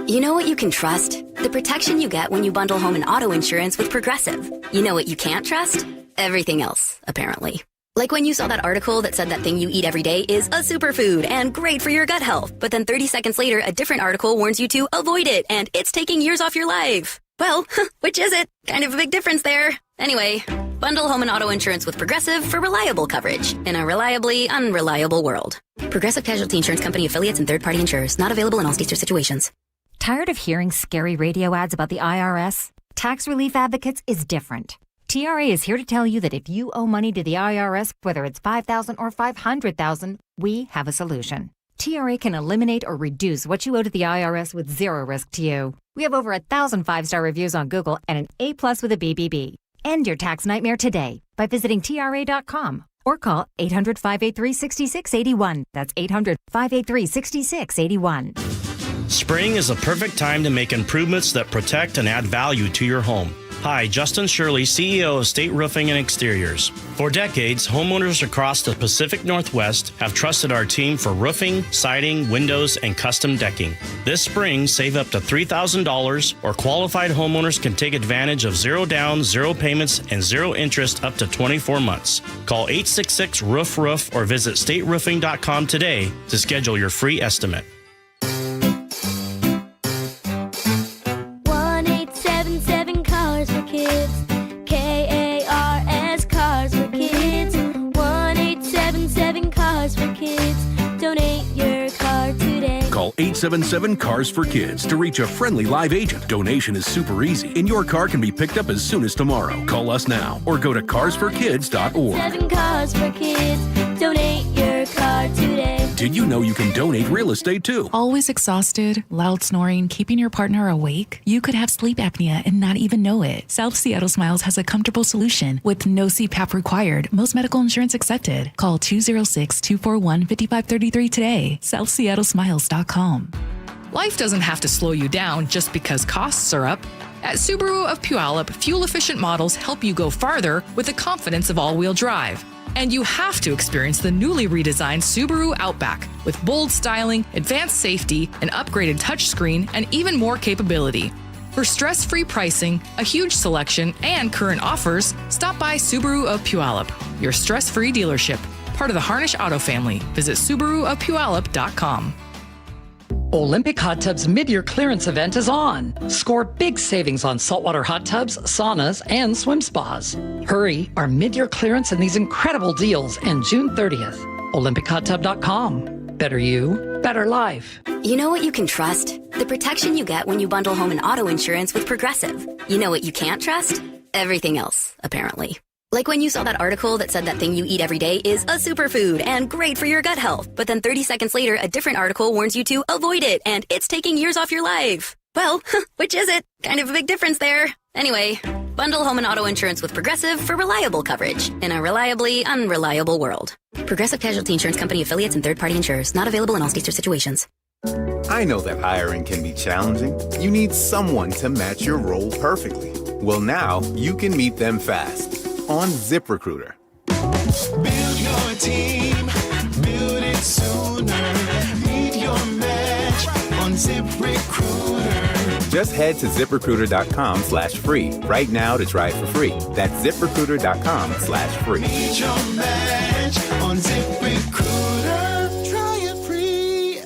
You know what you can trust? The protection you get when you bundle home and auto insurance with Progressive. You know what you can't trust? Everything else, apparently. Like when you saw that article that said that thing you eat every day is a superfood and great for your gut health. But then 30 seconds later, a different article warns you to avoid it and it's taking years off your life. Well, which is it? Kind of a big difference there. Anyway, bundle home and auto insurance with Progressive for reliable coverage in a reliably unreliable world. Progressive Casualty Insurance Company affiliates and third-party insurers. Not available in all states or situations. Tired of hearing scary radio ads about the IRS? Tax Relief Advocates is different. TRA is here to tell you that if you owe money to the IRS, whether it's $5,000 or $500,000, we have a solution. TRA can eliminate or reduce what you owe to the IRS with zero risk to you. We have over 1,000 5-star reviews on Google and an A+ with a BBB. End your tax nightmare today by visiting TRA.com or call 800-583-6681. That's 800-583-6681. Spring is a perfect time to make improvements that protect and add value to your home. Hi, Justin Shirley, CEO of State Roofing and Exteriors. For decades, homeowners across the Pacific Northwest have trusted our team for roofing, siding, windows, and custom decking. This spring, save up to $3,000, or qualified homeowners can take advantage of 0 down, 0 payments, and 0 interest up to 24 months. Call 866-ROOF-ROOF or visit stateroofing.com today to schedule your free estimate. 1-877 Cars for Kids. KARS Cars for Kids. 1-877 Cars for Kids. Donate your car today. Call 877-CARS for Kids to reach a friendly live agent. Donation is super easy, and your car can be picked up as soon as tomorrow. Call us now or go to carsforkids.org. 7 Cars for Kids. Donate your car today. Did you know you can donate real estate too? Always exhausted, loud snoring, keeping your partner awake? You could have sleep apnea and not even know it. South Seattle Smiles has a comfortable solution with no CPAP required. Most medical insurance accepted. Call 206-241-5533 today. SouthSeattleSmiles.com. Life doesn't have to slow you down just because costs are up. At Subaru of Puyallup, fuel-efficient models help you go farther with the confidence of all-wheel drive. And you have to experience the newly redesigned Subaru Outback with bold styling, advanced safety, an upgraded touchscreen, and even more capability. For stress-free pricing, a huge selection, and current offers, stop by Subaru of Puyallup, your stress-free dealership. Part of the Harnish Auto family. Visit SubaruofPuyallup.com. Olympic Hot Tub's mid-year clearance event is on. Score big savings on saltwater hot tubs, saunas, and swim spas. Hurry, our mid-year clearance and these incredible deals end June 30th. OlympicHotTub.com. Better you, better life. You know what you can trust? The protection you get when you bundle home and auto insurance with Progressive. You know what you can't trust? Everything else, apparently. Like when you saw that article that said that thing you eat every day is a superfood and great for your gut health. But then 30 seconds later, a different article warns you to avoid it and it's taking years off your life. Well, which is it? Kind of a big difference there. Anyway, bundle home and auto insurance with Progressive for reliable coverage in a reliably unreliable world. Progressive Casualty Insurance Company affiliates and third-party insurers. Not available in all states or situations. I know that hiring can be challenging. You need someone to match your role perfectly. Well, now you can meet them fast on ZipRecruiter. Build your team, build it sooner. Meet your match on ZipRecruiter. Just head to ZipRecruiter.com/free right now to try it for free. That's ZipRecruiter.com/free. Meet your match on ZipRecruiter. Try it free.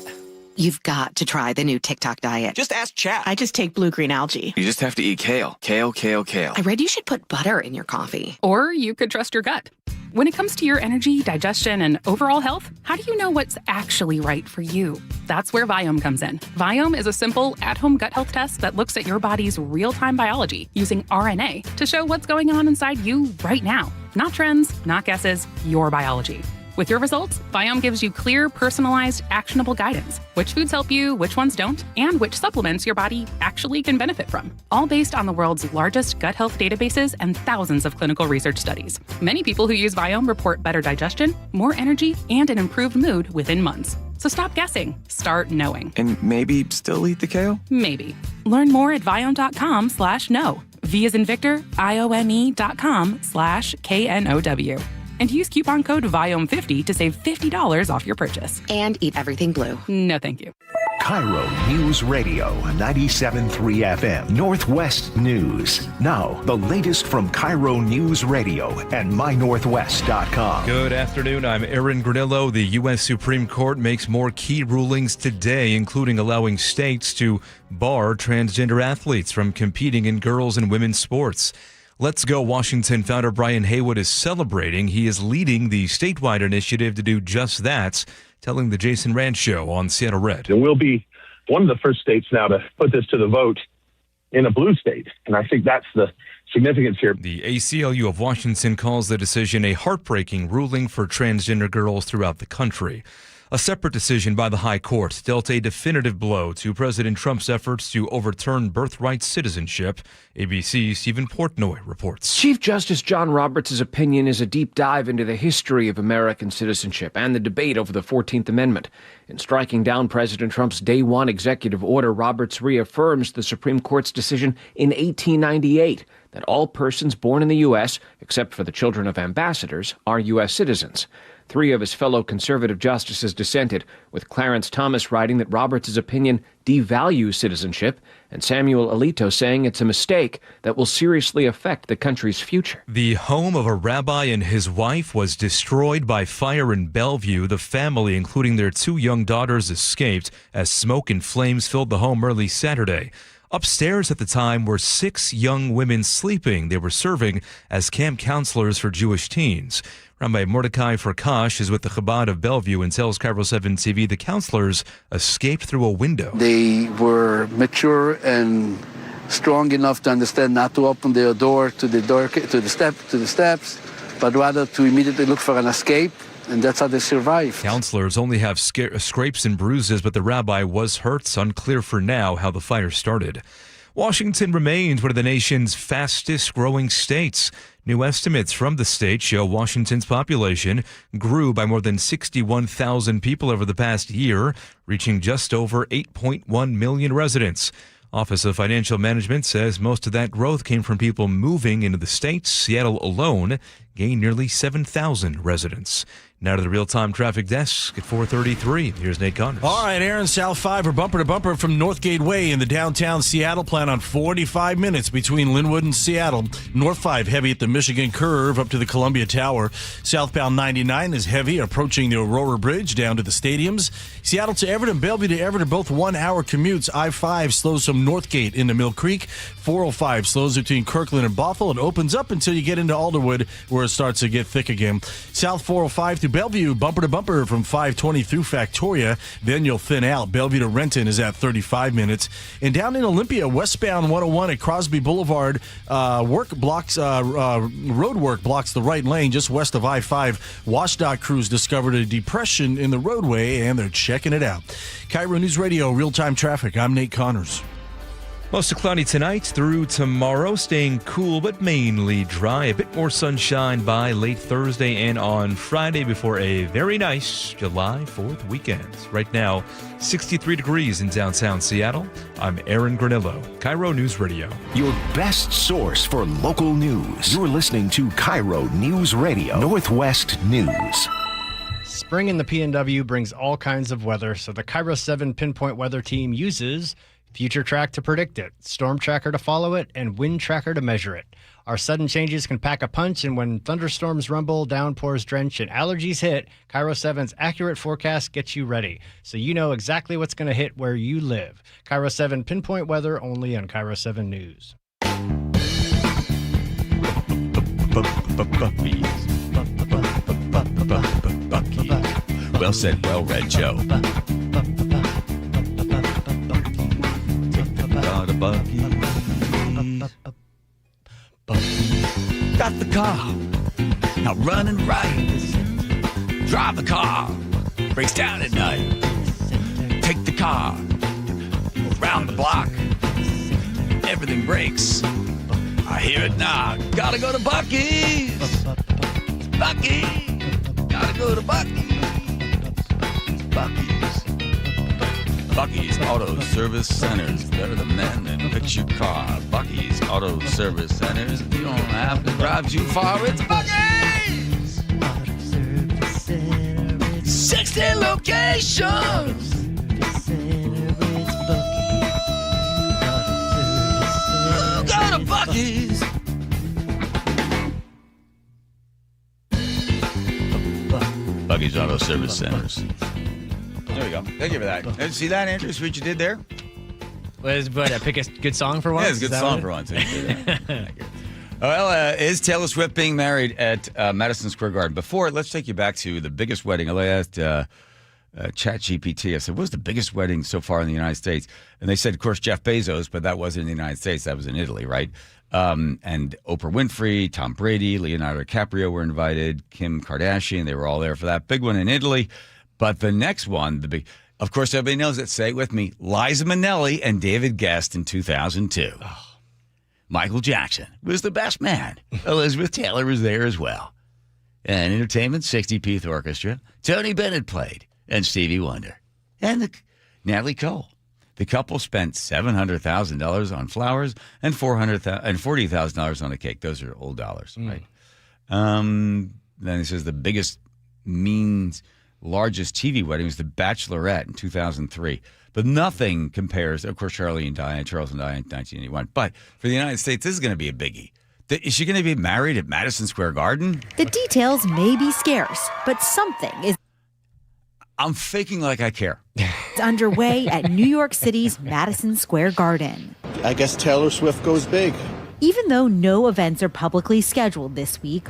You've got to try the new TikTok diet. Just ask chat. I just take blue-green algae. You just have to eat kale. Kale, kale, kale. I read you should put butter in your coffee. Or you could trust your gut. When it comes to your energy, digestion, and overall health, how do you know what's actually right for you? That's where Viome comes in. Viome is a simple, at-home gut health test that looks at your body's real-time biology using RNA to show what's going on inside you right now. Not trends, not guesses, your biology. With your results, Viome gives you clear, personalized, actionable guidance. Which foods help you, which ones don't, and which supplements your body actually can benefit from. All based on the world's largest gut health databases and thousands of clinical research studies. Many people who use Viome report better digestion, more energy, and an improved mood within months. So stop guessing. Start knowing. And maybe still eat the kale? Maybe. Learn more at Viome.com/know. V as in Victor, IOME.com/KNOW. And use coupon code VIOME50 to save $50 off your purchase. And eat everything blue. No, thank you. KIRO News Radio 97.3 FM Northwest News. Now, the latest from KIRO News Radio and mynorthwest.com. Good afternoon. I'm Aaron Granillo. The U.S. Supreme Court makes more key rulings today, including allowing states to bar transgender athletes from competing in girls' and women's sports. Let's Go Washington founder Brian Haywood is celebrating. He is leading the statewide initiative to do just that, telling the Jason Rand Show on Seattle Red. And we'll be one of the first states now to put this to the vote in a blue state. And I think that's the significance here. The ACLU of Washington calls the decision a heartbreaking ruling for transgender girls throughout the country. A separate decision by the High Court dealt a definitive blow to President Trump's efforts to overturn birthright citizenship. ABC's Stephen Portnoy reports. Chief Justice John Roberts' opinion is a deep dive into the history of American citizenship and the debate over the 14th Amendment. In striking down President Trump's Day One executive order, Roberts reaffirms the Supreme Court's decision in 1898 that all persons born in the U.S., except for the children of ambassadors, are U.S. citizens. 3 of his fellow conservative justices dissented, with Clarence Thomas writing that Roberts' opinion devalues citizenship, and Samuel Alito saying it's a mistake that will seriously affect the country's future. The home of a rabbi and his wife was destroyed by fire in Bellevue. The family, including their 2 young daughters, escaped as smoke and flames filled the home early Saturday. Upstairs at the time were 6 young women sleeping. They were serving as camp counselors for Jewish teens. Rabbi Mordecai Farkash is with the Chabad of Bellevue and tells KIRO 7 TV the counselors escaped through a window. They were mature and strong enough to understand not to open their door to the steps, but rather to immediately look for an escape. And that's how they survived. Counselors only have scrapes and bruises, but the rabbi was hurt. It's unclear for now how the fire started. Washington remains one of the nation's fastest growing states. New estimates from the state show Washington's population grew by more than 61,000 people over the past year, reaching just over 8.1 million residents. Office of Financial Management says most of that growth came from people moving into the state. Seattle alone gained nearly 7,000 residents. Now to the real-time traffic desk at 4:33. Here's Nate Connors. All right, Aaron, South 5 are bumper to bumper from Northgate Way in the downtown Seattle. Plan on 45 minutes between Linwood and Seattle. North 5 heavy at the Michigan Curve up to the Columbia Tower. Southbound 99 is heavy approaching the Aurora Bridge down to the stadiums. Seattle to Everett and Bellevue to Everett are both 1-hour commutes. I-5 slows from Northgate into Mill Creek. 405 slows between Kirkland and Bothell. It opens up until you get into Alderwood, where before it starts to get thick again. South 405 through Bellevue, bumper to bumper from 520 through Factoria. Then you'll thin out. Bellevue to Renton is at 35 minutes. And down in Olympia, westbound 101 at Crosby Boulevard, road work blocks the right lane just west of I-5. WashDOT crews discovered a depression in the roadway, and they're checking it out. KIRO News Radio, real-time traffic. I'm Nate Connors. Mostly cloudy tonight through tomorrow, staying cool but mainly dry. A bit more sunshine by late Thursday and on Friday before a very nice July 4th weekend. Right now, 63 degrees in downtown Seattle. I'm Aaron Granillo, KIRO News Radio. Your best source for local news. You're listening to KIRO News Radio, Northwest News. Spring in the PNW brings all kinds of weather, so the KIRO 7 Pinpoint Weather Team uses Future Track to predict it, Storm Tracker to follow it, and Wind Tracker to measure it. Our sudden changes can pack a punch, and when thunderstorms rumble, downpours drench, and allergies hit, KIRO 7's accurate forecast gets you ready, so you know exactly what's going to hit where you live. KIRO 7 Pinpoint Weather only on KIRO 7 News. Well said, well read, Joe. Got the car, now running right. Drive the car, breaks down at night. Take the car, around the block. Everything breaks. I hear it knock. Gotta go to Buc-ee's. Buc-ee's. Gotta go to Buc-ee's. Buc-ee's. Buc-ee's Auto Service Centers. They're the men that fix your car. Buc-ee's Auto Service Centers. You don't have to drive too far. It's Buc-ee's! 60 locations! Go to Buc-ee's! Buc-ee's Auto Service Centers. There we go. Thank you for that. See that, Andrew? See what you did there? Pick a good song for once? Yeah, it's a good song for once. Well, is Taylor Swift being married at Madison Square Garden? Before, let's take you back to the biggest wedding. I asked ChatGPT, I said, what's the biggest wedding so far in the United States? And they said, of course, Jeff Bezos, but that wasn't in the United States. That was in Italy, right? And Oprah Winfrey, Tom Brady, Leonardo DiCaprio were invited, Kim Kardashian, they were all there for that big one in Italy. But the next one, of course, everybody knows it. Say it with me. Liza Minnelli and David Guest in 2002. Oh. Michael Jackson was the best man. Elizabeth Taylor was there as well. And Entertainment 60-piece orchestra. Tony Bennett played. And Stevie Wonder. And Natalie Cole. The couple spent $700,000 on flowers and $40,000 on a cake. Those are old dollars, right? Then it says the largest TV wedding was The Bachelorette in 2003. But nothing compares, of course, Charles and Diane in 1981. But for the United States, this is going to be a biggie. Is she going to be married at Madison Square Garden? The details may be scarce, but something is... I'm faking like I care. It's underway at New York City's Madison Square Garden. I guess Taylor Swift goes big. Even though no events are publicly scheduled this week,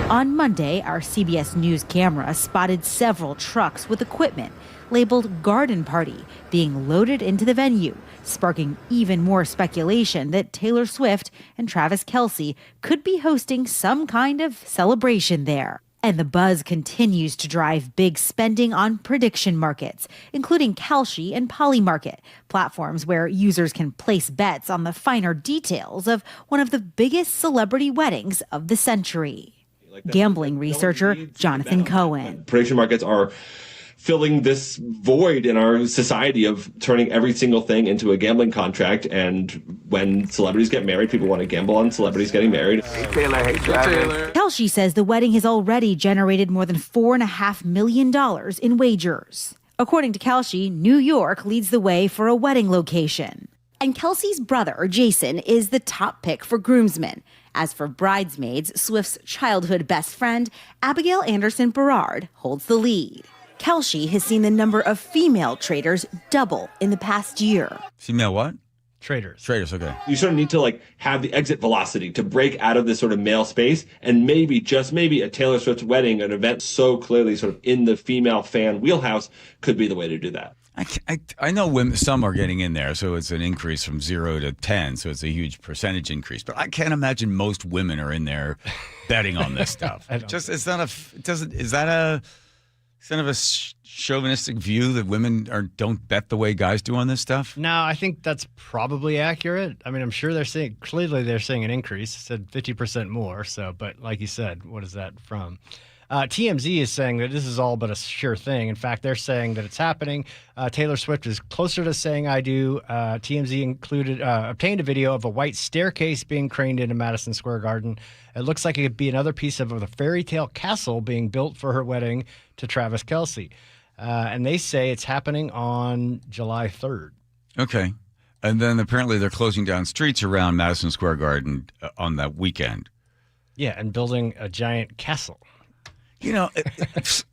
on Monday, our CBS News camera spotted several trucks with equipment labeled Garden Party being loaded into the venue, sparking even more speculation that Taylor Swift and Travis Kelce could be hosting some kind of celebration there. And the buzz continues to drive big spending on prediction markets, including Kalshi and Polymarket, platforms where users can place bets on the finer details of one of the biggest celebrity weddings of the century. Gambling researcher Jonathan Cohen. Prediction markets are filling this void in our society of turning every single thing into a gambling contract. And when celebrities get married, people want to gamble on celebrities getting married. Hey, Taylor. Hey, Travis. Kalshi says the wedding has already generated more than $4.5 million in wagers. According to Kalshi, New York leads the way for a wedding location. And Kelsey's brother, Jason, is the top pick for groomsmen. As for bridesmaids, Swift's childhood best friend, Abigail Anderson Berard, holds the lead. Kalshi has seen the number of female traders double in the past year. Female what? Traders. Traders, okay. You sort of need to like have the exit velocity to break out of this sort of male space, and maybe, just maybe, a Taylor Swift wedding, an event so clearly sort of in the female fan wheelhouse, could be the way to do that. I know women, some are getting in there, so it's an increase from 0 to 10, so it's a huge percentage increase. But I can't imagine most women are in there betting on this stuff. Is that a kind of a chauvinistic view that women don't bet the way guys do on this stuff? No, I think that's probably accurate. I mean, I'm sure they're saying an increase. It said 50% more. So, but like you said, what is that from? TMZ is saying that this is all but a sure thing. In fact, they're saying that it's happening. Taylor Swift is closer to saying I do. TMZ obtained a video of a white staircase being craned into Madison Square Garden. It looks like it could be another piece of the fairy tale castle being built for her wedding to Travis Kelce. And they say it's happening on July 3rd. Okay. And then apparently they're closing down streets around Madison Square Garden on that weekend. Yeah, and building a giant castle. You know,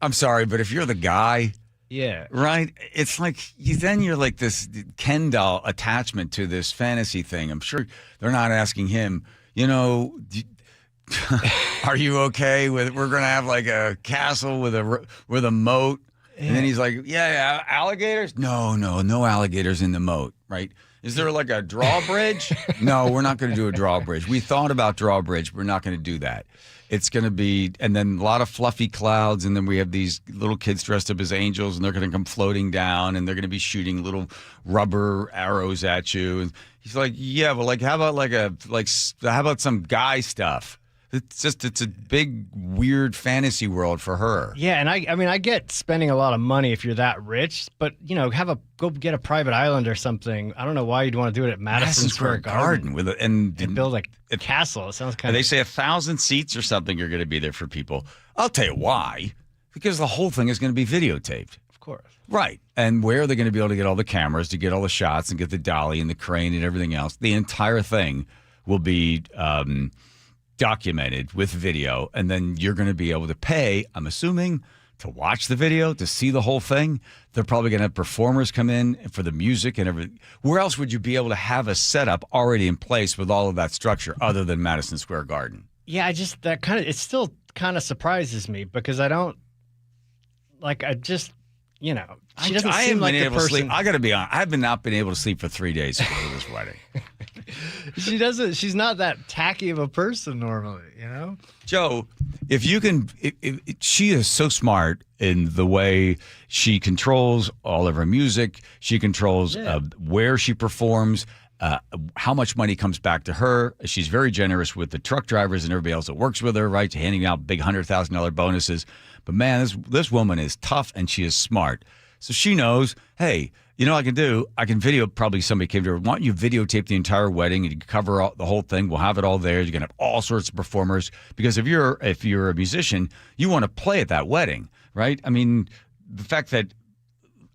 I'm sorry, but if you're the guy, yeah, right, it's like you're like this Ken doll attachment to this fantasy thing. I'm sure they're not asking him, you know, are you okay with we're going to have like a castle with a moat? Yeah. And then he's like, yeah, alligators? No alligators in the moat, right? Is there like a drawbridge? No, we're not going to do a drawbridge. We thought about drawbridge. We're not going to do that. It's going to be, and then a lot of fluffy clouds, and then we have these little kids dressed up as angels, and they're going to come floating down, and they're going to be shooting little rubber arrows at you. And he's like, yeah, but like, how about some guy stuff? It's a big, weird fantasy world for her. Yeah, and I mean, I get spending a lot of money if you're that rich, but, you know, go get a private island or something. I don't know why you'd want to do it at Madison Square Garden. And build a castle. It sounds kind of... They say 1,000 seats or something are going to be there for people. I'll tell you why. Because the whole thing is going to be videotaped. Of course. Right. And where are they going to be able to get all the cameras, to get all the shots and get the dolly and the crane and everything else? The entire thing will be... documented with video, and then you're going to be able to pay, I'm assuming, to watch the video, to see the whole thing. They're probably going to have performers come in for the music and everything. Where else would you be able to have a setup already in place with all of that structure other than Madison Square Garden? Yeah, it still kind of surprises me because I she doesn't seem like the person. I got to be honest. I have not been able to sleep for 3 days because of this wedding. She's not that tacky of a person normally, you know? Joe, if you can, she is so smart in the way she controls all of her music. She controls where she performs, how much money comes back to her. She's very generous with the truck drivers and everybody else that works with her, right? Handing out big $100,000 bonuses. But man, this woman is tough and she is smart. So she knows, hey, you know what I can do? I can video, probably somebody came to her, why don't you videotape the entire wedding and you cover the whole thing? We'll have it all there. You're going to have all sorts of performers. Because if you're a musician, you want to play at that wedding, right? I mean, the fact that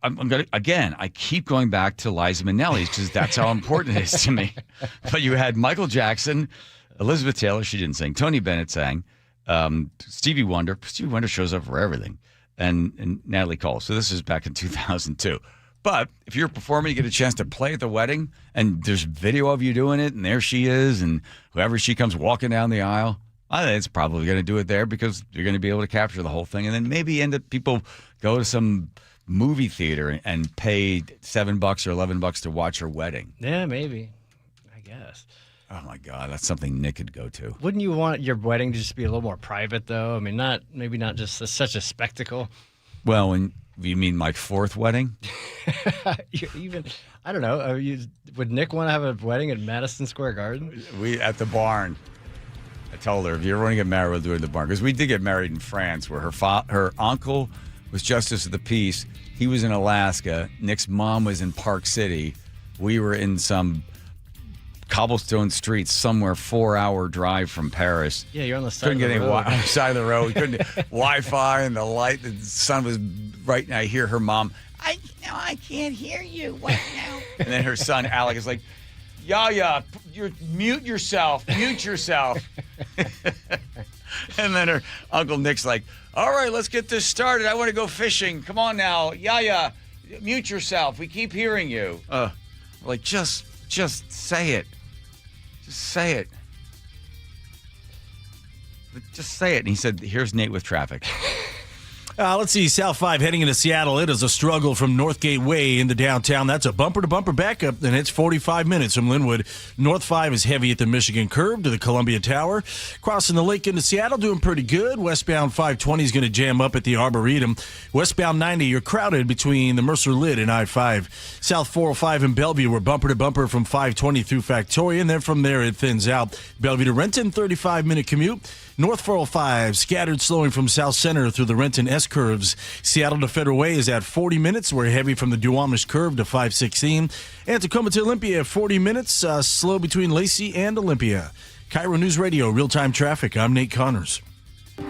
I'm going to, again, I keep going back to Liza Minnelli's because that's how important it is to me. But you had Michael Jackson, Elizabeth Taylor, she didn't sing, Tony Bennett sang, Stevie Wonder. Stevie Wonder shows up for everything. And Natalie Cole. So this is back in 2002. But if you're performing, you get a chance to play at the wedding, and there's video of you doing it, and there she is, and whoever she comes walking down the aisle, I think it's probably going to do it there because you're going to be able to capture the whole thing. And then maybe people go to some movie theater and pay $7 or $11 to watch her wedding. Yeah, maybe. I guess. Oh, my God. That's something Nick could go to. Wouldn't you want your wedding to just be a little more private, though? I mean, maybe not just such a spectacle. Well, you mean my fourth wedding? I don't know. Would Nick want to have a wedding at Madison Square Garden? At the barn. I told her, if you ever want to get married, we'll do it at the barn. Because we did get married in France, where her uncle was Justice of the Peace. He was in Alaska. Nick's mom was in Park City. We were in some cobblestone streets somewhere 4-hour drive from Paris. Yeah, you're on the side couldn't of the get road. On the side of the road. We couldn't Wi-Fi and the light. The sun was bright, and I hear her mom, I can't hear you right now. And then her son, Alec, is like, Yaya, mute yourself. And then her Uncle Nick's like, all right, let's get this started. I want to go fishing. Come on now. Yaya, mute yourself. We keep hearing you. Like, just Just say it. Just say it. Just say it. And he said, here's Nate with traffic. Let's see, South 5 heading into Seattle. It is a struggle from Northgate Way into downtown. That's a bumper-to-bumper backup, and it's 45 minutes from Linwood. North 5 is heavy at the Michigan curve to the Columbia Tower. Crossing the lake into Seattle, doing pretty good. Westbound 520 is going to jam up at the Arboretum. Westbound 90, you're crowded between the Mercer Lid and I-5. South 405 in Bellevue, we're bumper-to-bumper from 520 through Factoria, and then from there it thins out. Bellevue to Renton, 35-minute commute. North 405, scattered slowing from South Center through the Renton S-curves. Seattle to Federal Way is at 40 minutes. We're heavy from the Duwamish curve to 516. And Tacoma to Olympia, 40 minutes, slow between Lacey and Olympia. KIRO News Radio, real-time traffic. I'm Nate Connors.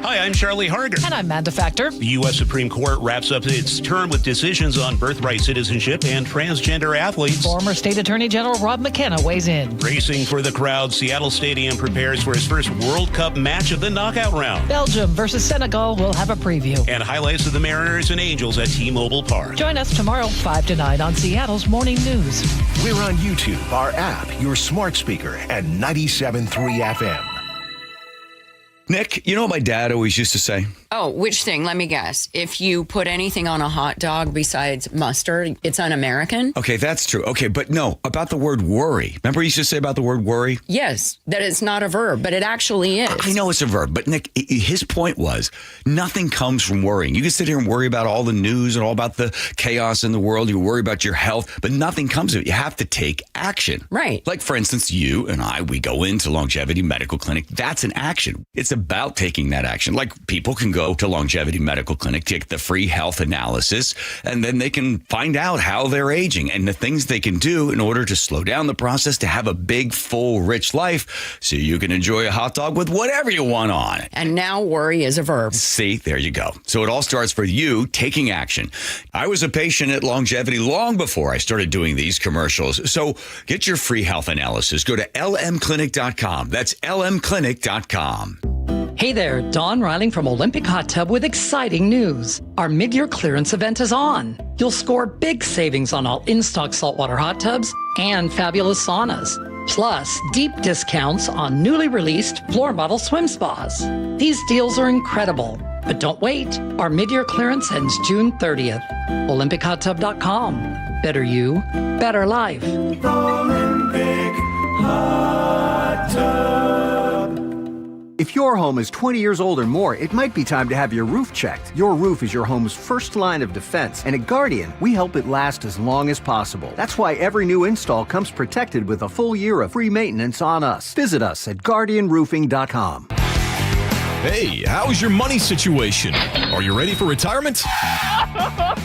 Hi, I'm Charlie Harger. And I'm Amanda Factor. The U.S. Supreme Court wraps up its term with decisions on birthright citizenship and transgender athletes. Former State Attorney General Rob McKenna weighs in. Racing for the crowd, Seattle Stadium prepares for its first World Cup match of the knockout round. Belgium versus Senegal will have a preview. And highlights of the Mariners and Angels at T-Mobile Park. Join us tomorrow, 5 to 9 on Seattle's Morning News. We're on YouTube, our app, your smart speaker, and 97.3 FM. Nick, you know what my dad always used to say? Oh, which thing? Let me guess. If you put anything on a hot dog besides mustard, it's un-American? Okay, that's true. Okay, but no, about the word worry. Remember he used to say about the word worry? Yes, that it's not a verb, but it actually is. I know it's a verb, but Nick, his point was nothing comes from worrying. You can sit here and worry about all the news and all about the chaos in the world. You worry about your health, but nothing comes of it. You have to take action. Right. Like, for instance, you and I, we go into Longevity Medical Clinic. That's an action. It's about taking that action. Like, people can go to Longevity Medical Clinic, take the free health analysis, and then they can find out how they're aging and the things they can do in order to slow down the process to have a big, full, rich life so you can enjoy a hot dog with whatever you want on it. And now worry is a verb. See, there you go. So it all starts for you taking action. I was a patient at Longevity long before I started doing these commercials. So get your free health analysis. Go to lmclinic.com. That's lmclinic.com. Hey there, Dawn Riling from Olympic Hot Tub with exciting news. Our mid-year clearance event is on. You'll score big savings on all in-stock saltwater hot tubs and fabulous saunas. Plus, deep discounts on newly released floor model swim spas. These deals are incredible. But don't wait. Our mid-year clearance ends June 30th. OlympicHotTub.com. Better you, better life. Olympic Hot Tub. If your home is 20 years old or more, it might be time to have your roof checked. Your roof is your home's first line of defense, and at Guardian, we help it last as long as possible. That's why every new install comes protected with a full year of free maintenance on us. Visit us at GuardianRoofing.com. Hey, how's your money situation? Are you ready for retirement?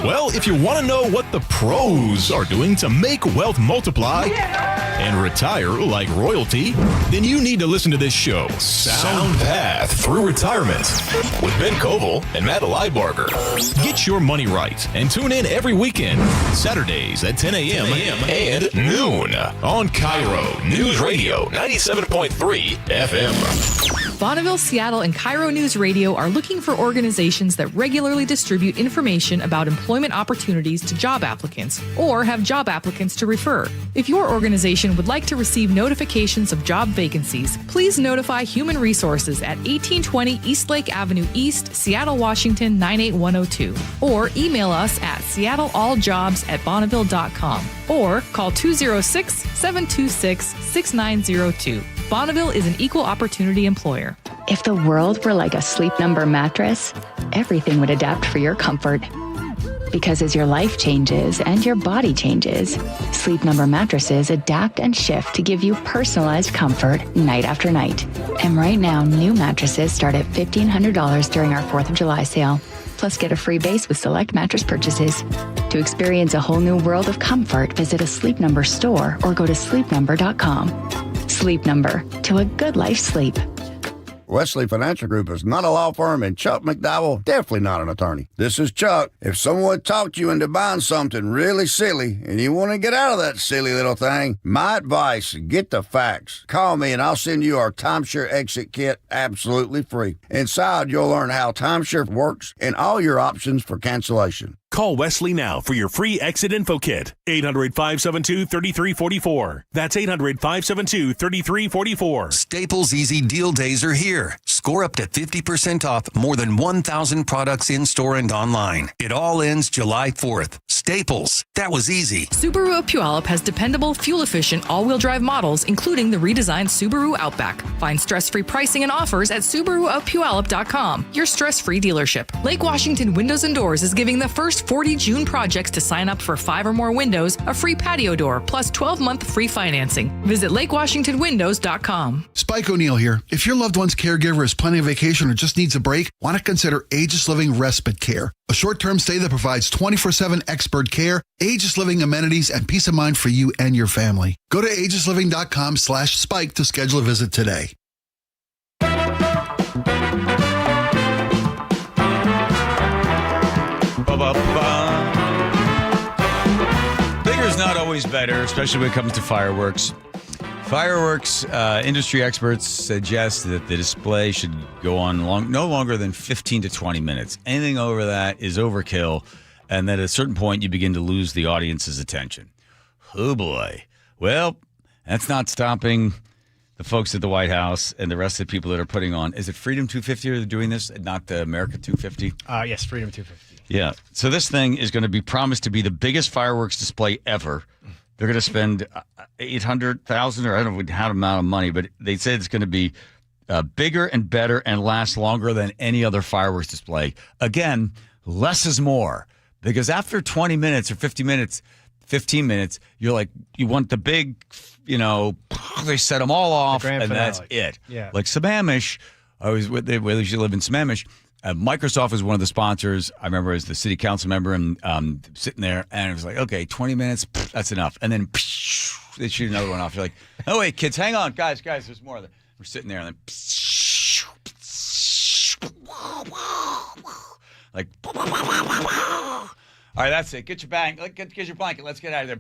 Well, if you want to know what the pros are doing to make wealth multiply and retire like royalty, then you need to listen to this show, Sound Path Through Retirement, with Ben Koval and Matt Leibarger. Get your money right and tune in every weekend, Saturdays at 10 a.m. and noon on KIRO News Radio 97.3 FM. Bonneville, Seattle, and KIRO News Radio are looking for organizations that regularly distribute information about employment opportunities to job applicants or have job applicants to refer. If your organization would like to receive notifications of job vacancies, please notify Human Resources at 1820 Eastlake Avenue East, Seattle, Washington 98102, or email us at seattlealljobs@bonneville.com or call 206-726-6902. Bonneville is an equal opportunity employer. If the world were like a Sleep Number mattress, everything would adapt for your comfort. Because as your life changes and your body changes, Sleep Number mattresses adapt and shift to give you personalized comfort night after night. And right now, new mattresses start at $1,500 during our 4th of July sale. Plus, get a free base with select mattress purchases. To experience a whole new world of comfort, visit a Sleep Number store or go to sleepnumber.com. Sleep Number, to a good life sleep. Wesley Financial Group is not a law firm, and Chuck McDowell definitely not an attorney. This is Chuck. If someone talked you into buying something really silly and you want to get out of that silly little thing, my advice, get the facts. Call me and I'll send you our timeshare exit kit absolutely free. Inside, you'll learn how timeshare works and all your options for cancellation. Call Wesley now for your free exit info kit. 800-572-3344. That's 800-572-3344. Staples Easy Deal Days are here. Score up to 50% off more than 1,000 products in-store and online. It all ends July 4th. Staples. That was easy. Subaru of Puyallup has dependable, fuel-efficient, all-wheel drive models, including the redesigned Subaru Outback. Find stress-free pricing and offers at SubaruofPuyallup.com, your stress-free dealership. Lake Washington Windows and Doors is giving the first 40 June projects to sign up for 5 or more windows a free patio door plus 12-month free financing. Visit LakeWashingtonWindows.com. Spike O'Neill here. If your loved one's caregiver is planning a vacation or just needs a break, want to consider Aegis Living Respite Care, a short-term stay that provides 24/7 expert care, Aegis Living amenities, and peace of mind for you and your family. Go to aegisliving.com/spike to schedule a visit today. Bigger is not always better, especially when it comes to fireworks. Fireworks industry experts suggest that the display should go on no longer than 15 to 20 minutes. Anything over that is overkill, and that at a certain point you begin to lose the audience's attention. Oh boy. Well, that's not stopping the folks at the White House and the rest of the people that are putting on. Is it Freedom 250 are doing this, not the America 250? Yes, Freedom 250. Yeah. So this thing is going to be promised to be the biggest fireworks display ever. They're going to spend $800,000, or I don't know how amount of money, but they said it's going to be bigger and better and last longer than any other fireworks display. Again, less is more, because after 20 minutes or 15 minutes, you're like, you want the big, they set them all off, and that's it. Yeah. Like Sammamish, I was with they used to live in Sammamish. Microsoft was one of the sponsors. I remember as the city council member and sitting there, and it was like, okay, 20 minutes, that's enough. And then they shoot another one off. You're like, oh, wait, kids, hang on. Guys, there's more. We're sitting there, and then like, all right, that's it. Get your get your blanket. Let's get out of there.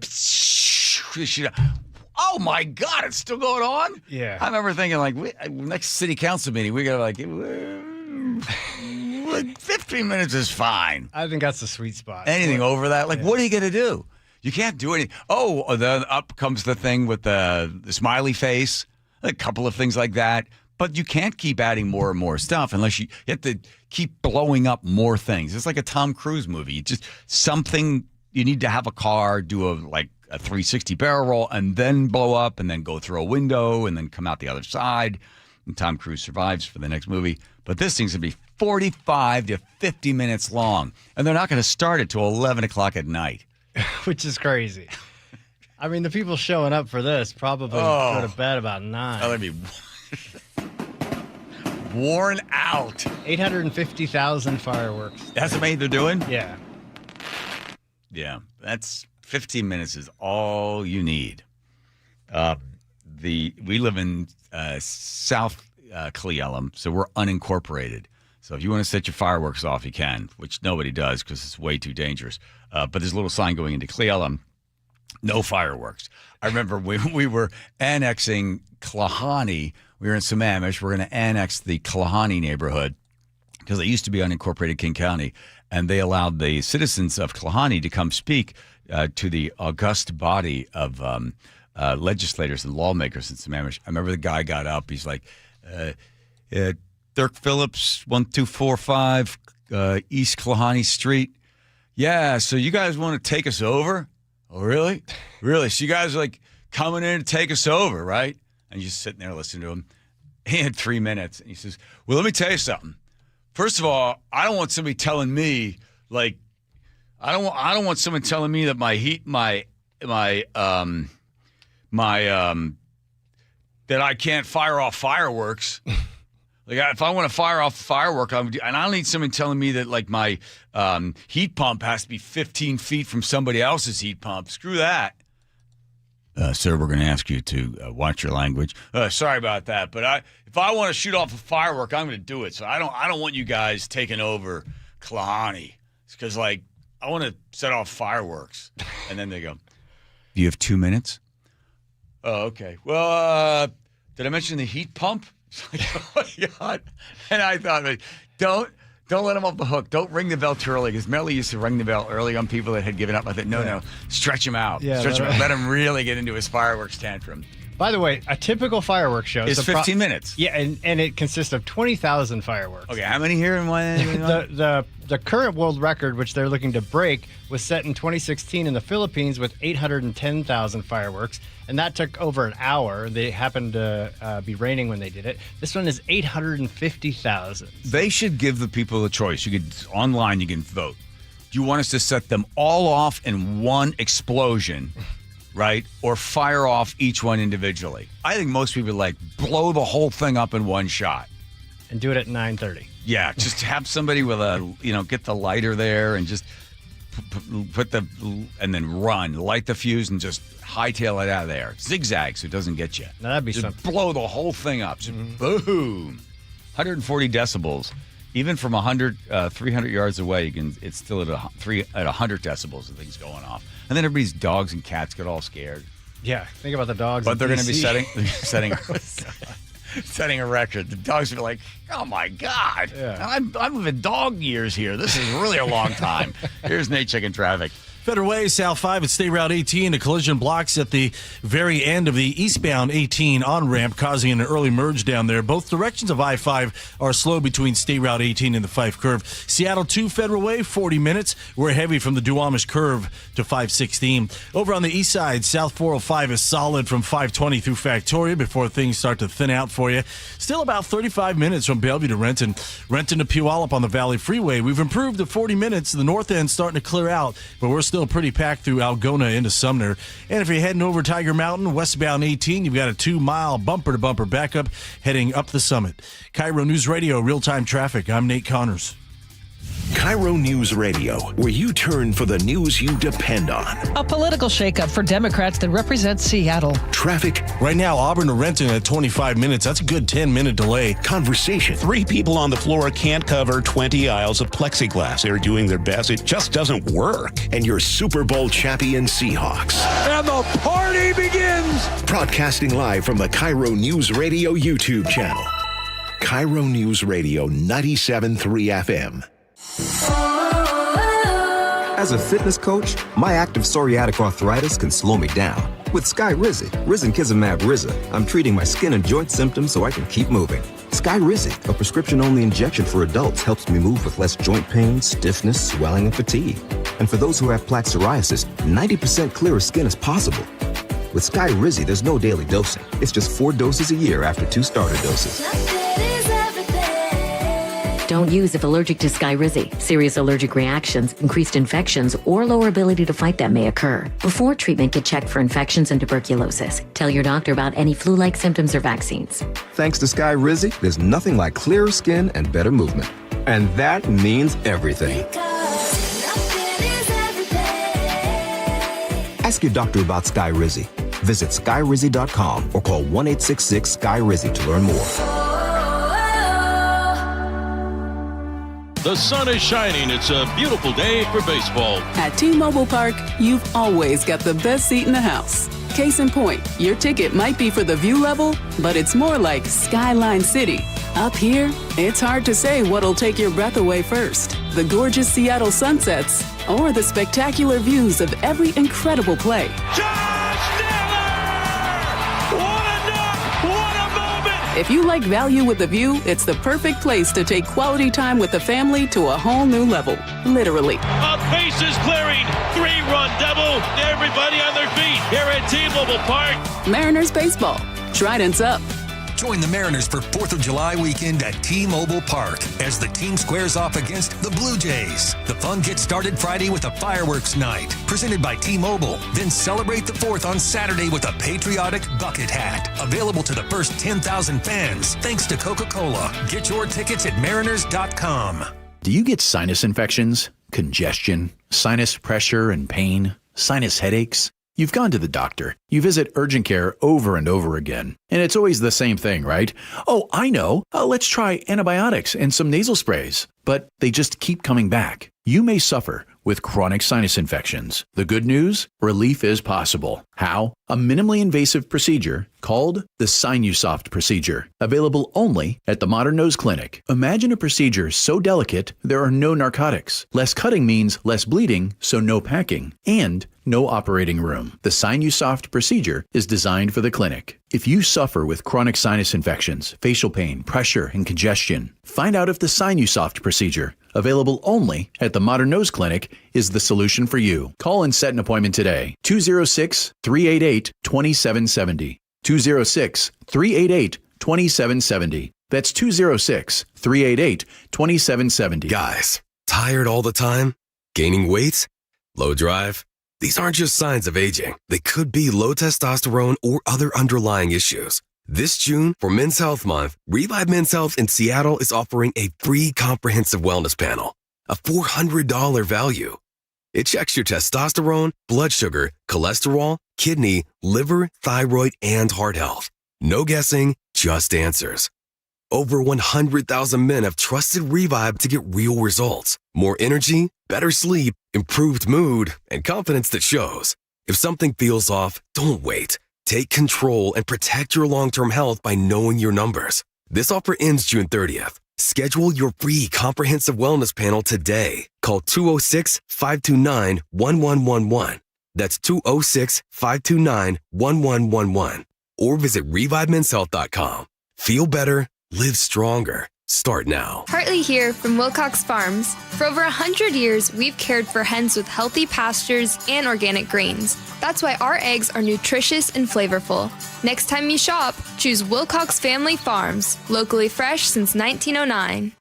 Oh, my God, it's still going on? Yeah. I remember thinking, like, next city council meeting, we got to, like 15 minutes is fine. I think that's the sweet spot. Anything over that, what are you going to do? You can't do anything. Oh, then up comes the thing with the smiley face, a couple of things like that. But you can't keep adding more and more stuff unless you have to keep blowing up more things. It's like a Tom Cruise movie. Just something, you need to have a car, do a 360 barrel roll, and then blow up, and then go through a window, and then come out the other side. And Tom Cruise survives for the next movie. But this thing's going to be 45 to 50 minutes long. And they're not going to start it till 11 o'clock at night. Which is crazy. I mean, the people showing up for this probably go to bed about 9. They'll be worn out. 850,000 fireworks. That's how many they're doing? Yeah. Yeah, that's 15 minutes is all you need. We live in South Cle Elum, so we're unincorporated. So if you want to set your fireworks off, you can, which nobody does because it's way too dangerous. But there's a little sign going into Cle Elum, no fireworks. I remember when we were annexing Klahani, we were in Sammamish. We're going to annex the Klahani neighborhood because it used to be unincorporated King County, and they allowed the citizens of Klahani to come speak to the august body of legislators and lawmakers in Sammamish. I remember the guy got up. He's like, Dirk Phillips, 1245 East Klahani Street. Yeah, so you guys want to take us over? Oh, really? Really? So you guys are like coming in to take us over, right? And you're just sitting there listening to him. He had 3 minutes. And he says, well, let me tell you something. First of all, I don't want somebody telling me, I don't want someone telling me that that I can't fire off fireworks. If I want to fire off a firework, and I don't need someone telling me that my heat pump has to be 15 feet from somebody else's heat pump. Screw that. Sir, we're going to ask you to watch your language. Sorry about that, but if I want to shoot off a firework, I'm going to do it. So I don't want you guys taking over Klahani. It's because I want to set off fireworks. And then they go, do you have 2 minutes? Oh, okay. Well, did I mention the heat pump? It's like, oh my God. And I thought, Don't let them off the hook. Don't ring the bell too early, because Melly used to ring the bell early on people that had given up. I thought, no, stretch him out. Yeah, Stretch him out. Let him really get into his fireworks tantrum. By the way, a typical fireworks show is 15 minutes. Yeah, and it consists of 20,000 fireworks. Okay, how many here in one? The current world record, which they're looking to break, was set in 2016 in the Philippines with 810,000 fireworks, and that took over an hour. They happened to be raining when they did it. This one is 850,000. They should give the people a choice. You could online, you can vote. Do you want us to set them all off in one explosion, right, or fire off each one individually? I think most people blow the whole thing up in one shot and do it at 9:30. Yeah, just have somebody with get the lighter there and just and then light the fuse and just hightail it out of there. Zigzag so it doesn't get you. Now that'd be just something. Blow the whole thing up. Just boom. 140 decibels. Even from 300 yards away, it's still at 100 decibels. The thing's going off, and then everybody's dogs and cats get all scared. Yeah, think about the dogs. But they're going to be setting a record. The dogs are like, oh my God, I'm in dog years here. This is really a long time. Here's Nate checking traffic. Federal Way, South 5 at State Route 18. A collision blocks at the very end of the eastbound 18 on-ramp, causing an early merge down there. Both directions of I-5 are slow between State Route 18 and the Fife Curve. Seattle 2 Federal Way, 40 minutes. We're heavy from the Duwamish Curve to 516. Over on the east side, South 405 is solid from 520 through Factoria before things start to thin out for you. Still about 35 minutes from Bellevue to Renton. Renton to Puyallup on the Valley Freeway. We've improved to 40 minutes. The north end's starting to clear out, but we're still pretty packed through Algona into Sumner. And if you're heading over Tiger Mountain, westbound 18, you've got a 2-mile bumper-to-bumper backup heading up the summit. KIRO News Radio, real-time traffic. I'm Nate Connors. KIRO News Radio, where you turn for the news you depend on. A political shakeup for Democrats that represent Seattle. Traffic. Right now, Auburn to Renton at 25 minutes. That's a good 10-minute delay. Conversation. 3 people on the floor can't cover 20 aisles of plexiglass. They're doing their best. It just doesn't work. And your Super Bowl champion Seahawks. And the party begins. Broadcasting live from the KIRO News Radio YouTube channel. KIRO News Radio 97.3 FM. As a fitness coach, my active psoriatic arthritis can slow me down. With Skyrizi, Risankizumab Riza, I'm treating my skin and joint symptoms so I can keep moving. Skyrizi, a prescription-only injection for adults, helps me move with less joint pain, stiffness, swelling, and fatigue. And for those who have plaque psoriasis, 90% clearer skin is possible. With Skyrizi, there's no daily dosing. It's just 4 doses a year after 2 starter doses. Don't use if allergic to Skyrizi. Serious allergic reactions, increased infections, or lower ability to fight them may occur. Before treatment, get checked for infections and tuberculosis. Tell your doctor about any flu-like symptoms or vaccines. Thanks to Skyrizi, there's nothing like clearer skin and better movement. And that means everything. Ask your doctor about Skyrizi. Visit Skyrizi.com or call 1-866-SKY-RIZI to learn more. The sun is shining. It's a beautiful day for baseball. At T-Mobile Park, you've always got the best seat in the house. Case in point, your ticket might be for the view level, but it's more like Skyline City. Up here, it's hard to say what'll take your breath away first. The gorgeous Seattle sunsets or the spectacular views of every incredible play. If you like value with a view, it's the perfect place to take quality time with the family to a whole new level. Literally. A bases clearing, 3-run double. Everybody on their feet here at T-Mobile Park. Mariners baseball. Trident's up. Join the Mariners for 4th of July weekend at T-Mobile Park as the team squares off against the Blue Jays. The fun gets started Friday with a fireworks night presented by T-Mobile. Then celebrate the 4th on Saturday with a patriotic bucket hat. Available to the first 10,000 fans thanks to Coca-Cola. Get your tickets at mariners.com. Do you get sinus infections, congestion, sinus pressure and pain, sinus headaches? You've gone to the doctor. You visit urgent care over and over again. And it's always the same thing, right? Oh, I know. Let's try antibiotics and some nasal sprays. But they just keep coming back. You may suffer with chronic sinus infections. The good news? Relief is possible. How? a minimally invasive procedure called the Sinusoft procedure, available only at the Modern Nose Clinic. Imagine a procedure so delicate there are no narcotics. Less cutting means less bleeding, so no packing, and no operating room. The Sinusoft procedure is designed for the clinic. If you suffer with chronic sinus infections, facial pain, pressure, and congestion, find out if the Sinusoft procedure, available only at the Modern Nose Clinic, is the solution for you. Call and set an appointment today. 206-388-2770. 206-388-2770. That's 206-388-2770. Guys, tired all the time? Gaining weight? Low drive? These aren't just signs of aging. They could be low testosterone or other underlying issues. This June, for Men's Health Month, Revive Men's Health in Seattle is offering a free comprehensive wellness panel, a $400 value. It checks your testosterone, blood sugar, cholesterol, kidney, liver, thyroid, and heart health. No guessing, just answers. Over 100,000 men have trusted Revive to get real results. More energy, better sleep, improved mood, and confidence that shows. If something feels off, don't wait. Take control and protect your long-term health by knowing your numbers. This offer ends June 30th. Schedule your free comprehensive wellness panel today. Call 206-529-1111. That's 206-529-1111. Or visit ReviveMen'sHealth.com. Feel better. Live stronger. Start now. Hartley here from Wilcox Farms. For over 100 years, we've cared for hens with healthy pastures and organic grains. That's why our eggs are nutritious and flavorful. Next time you shop, choose Wilcox Family Farms, locally fresh since 1909.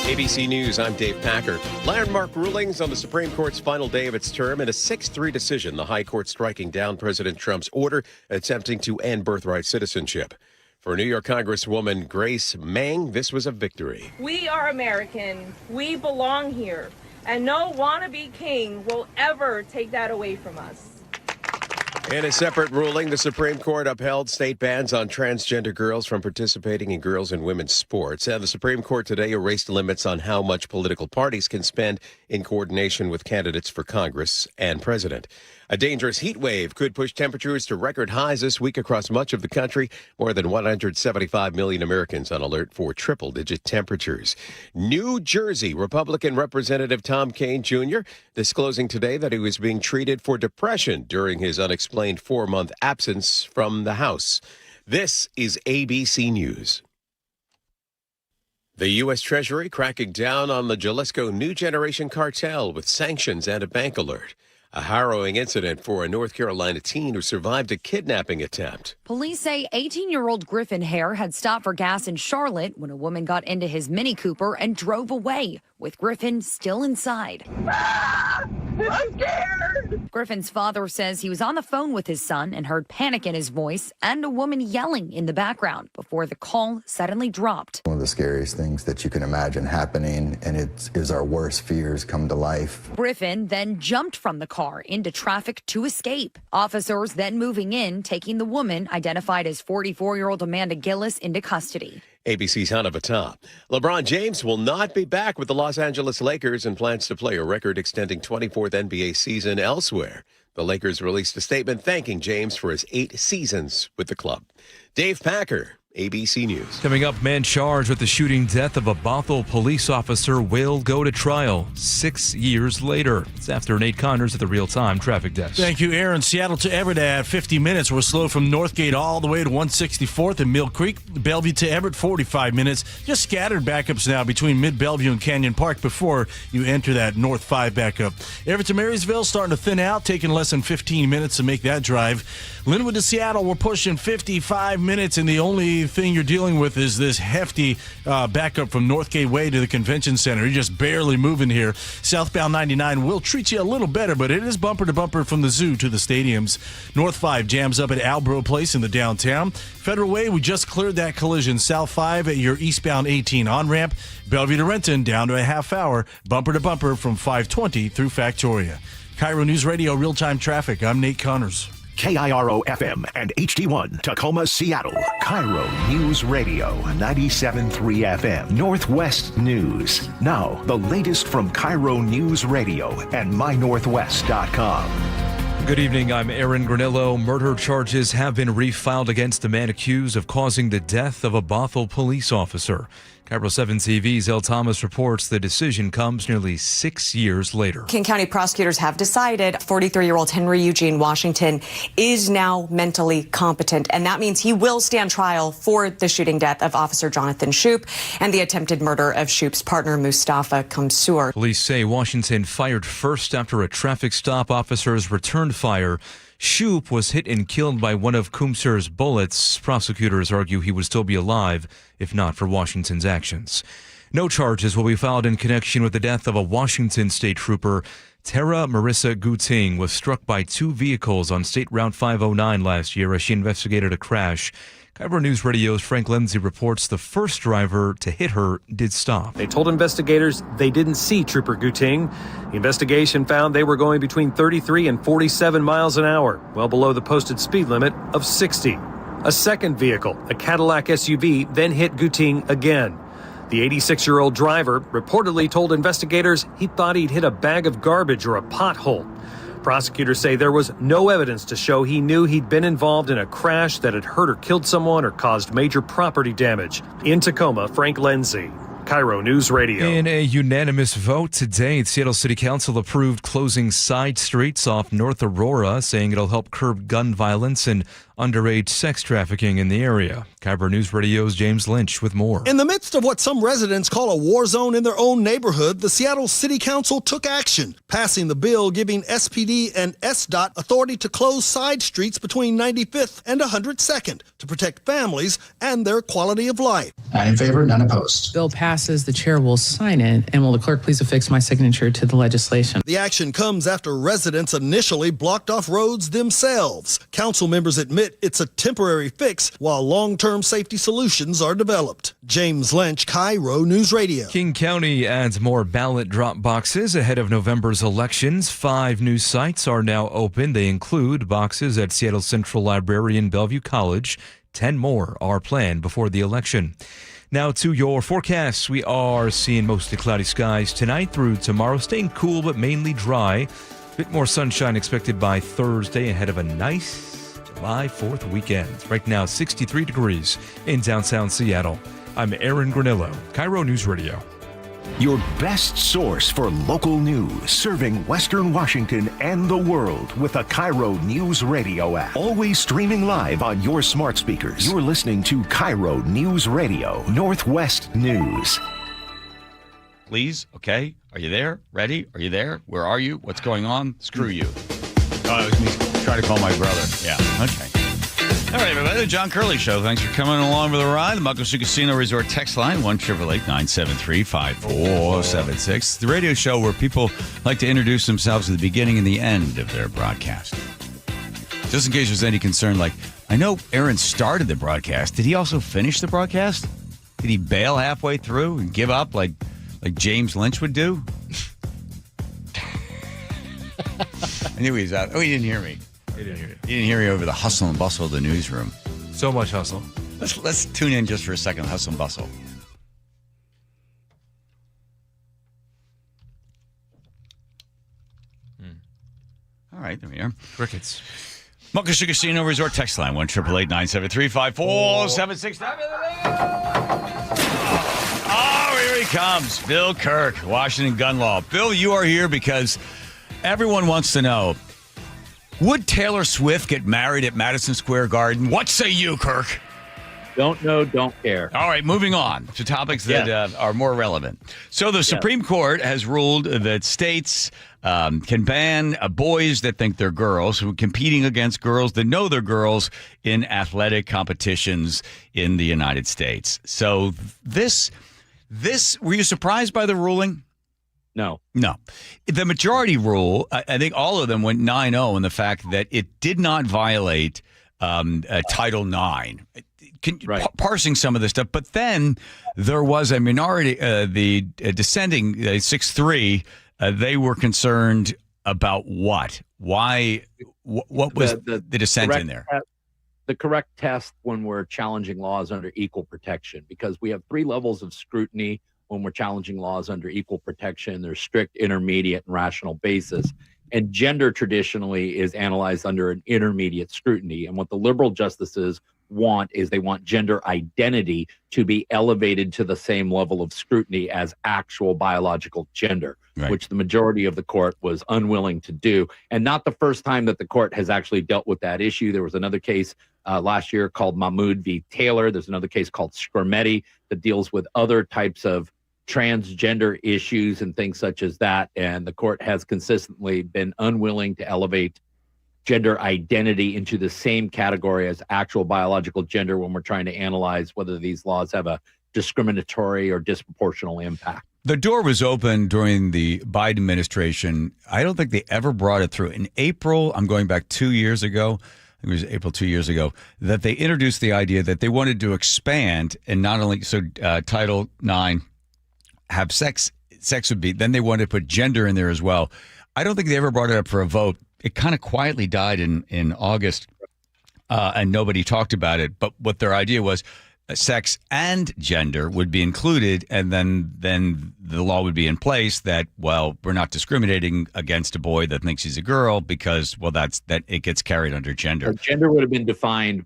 ABC News, I'm Dave Packer. Landmark rulings on the Supreme Court's final day of its term in a 6-3 decision, the High Court striking down President Trump's order attempting to end birthright citizenship. For New York Congresswoman Grace Meng, this was a victory. We are American. We belong here. And no wannabe king will ever take that away from us. In a separate ruling, the Supreme Court upheld state bans on transgender girls from participating in girls' and women's sports. And the Supreme Court today erased limits on how much political parties can spend in coordination with candidates for Congress and president. A dangerous heat wave could push temperatures to record highs this week across much of the country. More than 175 million Americans on alert for triple-digit temperatures. New Jersey Republican Representative Tom Kean Jr. disclosing today that he was being treated for depression during his unexplained 4-month absence from the House. This is ABC News. The U.S. Treasury cracking down on the Jalisco New Generation cartel with sanctions and a bank alert. A harrowing incident for a North Carolina teen who survived a kidnapping attempt. Police say 18-year-old Griffin Hare had stopped for gas in Charlotte when a woman got into his Mini Cooper and drove away, with Griffin still inside. I'm scared! Griffin's father says he was on the phone with his son and heard panic in his voice and a woman yelling in the background before the call suddenly dropped. One of the scariest things that you can imagine happening, and it is our worst fears come to life. Griffin then jumped from the car into traffic to escape. Officers then moving in, taking the woman, identified as 44-year-old Amanda Gillis, into custody. ABC's Hannah Vata. LeBron James will not be back with the Los Angeles Lakers and plans to play a record-extending 24th NBA season elsewhere. The Lakers released a statement thanking James for his 8 seasons with the club. Dave Packer, ABC News. Coming up, man charged with the shooting death of a Bothell police officer will go to trial 6 years later. It's after Nate Connors at the real-time traffic desk. Thank you, Aaron. Seattle to Everett at 50 minutes. We're slow from Northgate all the way to 164th and Mill Creek. Bellevue to Everett, 45 minutes. Just scattered backups now between Mid-Bellevue and Canyon Park before you enter that North 5 backup. Everett to Marysville starting to thin out, taking less than 15 minutes to make that drive. Linwood to Seattle, we're pushing 55 minutes, and the only thing you're dealing with is this hefty backup from Northgate Way to the Convention Center. You're just barely moving here. Southbound 99 will treat you a little better, but it is bumper to bumper from the zoo to the stadiums. North 5 jams up at Albro Place in the downtown. Federal Way, we just cleared that collision. South 5 at your eastbound 18 on-ramp. Bellevue to Renton down to a half hour. Bumper to bumper from 520 through Factoria. KIRO Newsradio real-time traffic. I'm Nate Connors. KIRO FM and HD1 Tacoma, Seattle. KIRO News Radio 97.3 FM. Northwest News. Now, the latest from KIRO News Radio and mynorthwest.com. Good evening. I'm Aaron Granillo. Murder charges have been refiled against the man accused of causing the death of a Bothell police officer. KIRO 7 TV's El Thomas reports the decision comes nearly 6 years later. King County prosecutors have decided 43-year-old Henry Eugene Washington is now mentally competent, and that means he will stand trial for the shooting death of Officer Jonathan Shoup and the attempted murder of Shoup's partner Mustafa Kamsour. Police say Washington fired first after a traffic stop. Officers returned fire. Shoup was hit and killed by one of Kumsur's bullets. Prosecutors argue he would still be alive if not for Washington's actions. No charges will be filed in connection with the death of a Washington state trooper. Tara Marissa Guting was struck by two vehicles on State Route 509 last year as she investigated a crash. KIRO News Radio's Frank Lindsay reports the first driver to hit her did stop. They told investigators they didn't see Trooper Guting. The investigation found they were going between 33 and 47 miles an hour, well below the posted speed limit of 60. A second vehicle, a Cadillac SUV, then hit Guting again. The 86-year-old driver reportedly told investigators he thought he'd hit a bag of garbage or a pothole. Prosecutors say there was no evidence to show he knew he'd been involved in a crash that had hurt or killed someone or caused major property damage. In Tacoma, Frank Lindsay, KIRO News Radio. In a unanimous vote today, the Seattle City Council approved closing side streets off North Aurora, saying it'll help curb gun violence and underage sex trafficking in the area. KIRO News Radio's James Lynch with more. In the midst of what some residents call a war zone in their own neighborhood, the Seattle City Council took action, passing the bill giving SPD and SDOT authority to close side streets between 95th and 102nd to protect families and their quality of life. 9 in favor, none opposed. Bill passes, the chair will sign it, and will the clerk please affix my signature to the legislation. The action comes after residents initially blocked off roads themselves. Council members admit it's a temporary fix while long-term safety solutions are developed. James Lynch, KIRO News Radio. King County adds more ballot drop boxes ahead of November's elections. 5 new sites are now open. They include boxes at Seattle Central Library and Bellevue College. 10 more are planned before the election. Now to your forecasts. We are seeing mostly cloudy skies tonight through tomorrow, staying cool but mainly dry. A bit more sunshine expected by Thursday ahead of a nice July 4th weekend. Right now, 63 degrees in downtown Seattle. I'm Aaron Granillo, KIRO News Radio. Your best source for local news, serving Western Washington and the world with a KIRO News Radio app. Always streaming live on your smart speakers. You're listening to KIRO News Radio, Northwest News. Please, okay? Are you there? Ready? Are you there? Where are you? What's going on? Screw you. Oh, it was me trying to call my brother. Yeah, okay. All right, everybody, the John Curley Show. Thanks for coming along for the ride. The Muckleshoot Casino Resort text line, 1-888-973-5476. The radio show where people like to introduce themselves at the beginning and the end of their broadcast. Just in case there's any concern, like, I know Aaron started the broadcast. Did he also finish the broadcast? Did he bail halfway through and give up like James Lynch would do? I knew he was out. Oh, he didn't hear me. He didn't hear me over the hustle and bustle of the newsroom. So much hustle. Let's tune in just for a second. Hustle and bustle. All right, there we are. Crickets. Muckleshoot Casino Resort text line, 1-888-973-5476. Oh, here he comes. Bill Kirk, Washington Gun Law. Bill, you are here because everyone wants to know, would Taylor Swift get married at Madison Square Garden? What say you, Kirk? Don't know, don't care. All right, moving on to topics that are more relevant. So the Supreme Court has ruled that states can ban boys that think they're girls who are competing against girls that know they're girls in athletic competitions in the United States. So this were you surprised by the ruling? No. The majority rule, I think all of them went 9-0 in the fact that it did not violate Title IX. Parsing some of this stuff. But then there was a minority, the dissenting 6-3, they were concerned about what? Why? What was the dissent in there? The correct test when we're challenging laws under equal protection, because we have 3 levels of scrutiny when we're challenging laws under equal protection. There's strict, intermediate, and rational basis. And gender traditionally is analyzed under an intermediate scrutiny. And what the liberal justices want is they want gender identity to be elevated to the same level of scrutiny as actual biological gender, which the majority of the court was unwilling to do. And not the first time that the court has actually dealt with that issue. There was another case last year called Mahmoud v. Taylor. There's another case called Skrmetti that deals with other types of transgender issues and things such as that. And the court has consistently been unwilling to elevate gender identity into the same category as actual biological gender when we're trying to analyze whether these laws have a discriminatory or disproportional impact. The door was open during the Biden administration. I don't think they ever brought it through. In April, I'm going back 2 years ago, it was April 2 years ago, that they introduced the idea that they wanted to expand and not only, Title IX, have sex would be, then they wanted to put gender in there as well. I don't think they ever brought it up for a vote. It kind of quietly died in August, and nobody talked about it. But what their idea was, sex and gender would be included, and then the law would be in place that, well, we're not discriminating against a boy that thinks he's a girl because, well, that it gets carried under gender. Gender would have been defined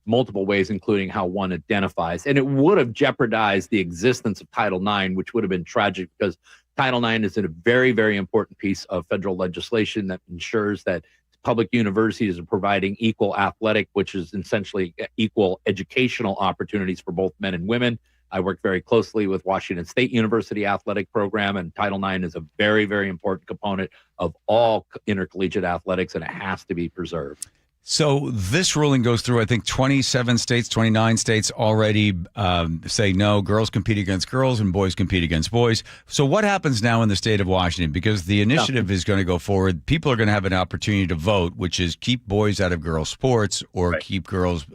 multiple ways, including how one identifies. And it would have jeopardized the existence of Title IX, which would have been tragic because Title IX is a very, very important piece of federal legislation that ensures that public universities are providing equal athletic, which is essentially equal educational opportunities for both men and women. I work very closely with Washington State University athletic program, and Title IX is a very, very important component of all intercollegiate athletics, and it has to be preserved. So this ruling goes through, I think, 27 states, 29 states already say no, girls compete against girls and boys compete against boys. So what happens now in the state of Washington? Because the initiative is going to go forward. People are going to have an opportunity to vote, which is keep boys out of girls' sports or keep girls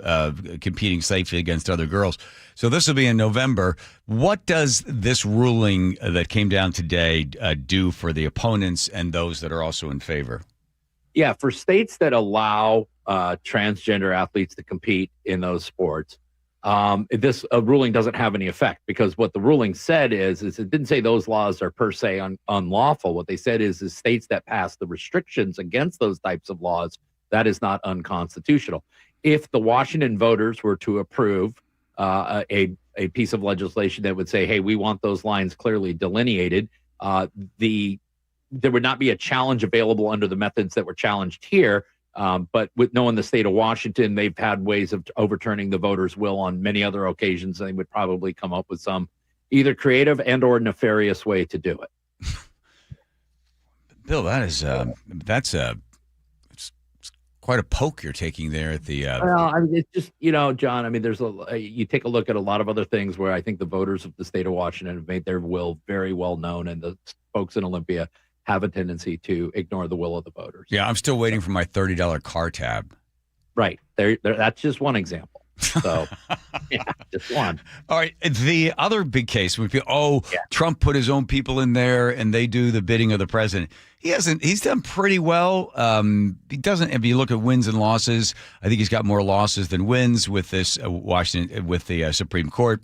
competing safely against other girls. So this will be in November. What does this ruling that came down today do for the opponents and those that are also in favor? Yeah, for states that allow transgender athletes to compete in those sports, this ruling doesn't have any effect, because what the ruling said is it didn't say those laws are per se unlawful. What they said is states that pass the restrictions against those types of laws, that is not unconstitutional. If the Washington voters were to approve a piece of legislation that would say, hey, we want those lines clearly delineated, there would not be a challenge available under the methods that were challenged here. But with knowing the state of Washington, they've had ways of overturning the voters' will on many other occasions. They would probably come up with some either creative and or nefarious way to do it. Bill, that's quite a poke you're taking there at the. Well, I mean, it's just, John. I mean, you take a look at a lot of other things where I think the voters of the state of Washington have made their will very well known, and the folks in Olympia have a tendency to ignore the will of the voters. Yeah, I'm still waiting for my $30 car tab. Right. That's just one example. So, yeah, just one. All right. The other big case would be, Trump put his own people in there and they do the bidding of the president. He's done pretty well. He doesn't, if you look at wins and losses, I think he's got more losses than wins with this with the Supreme Court.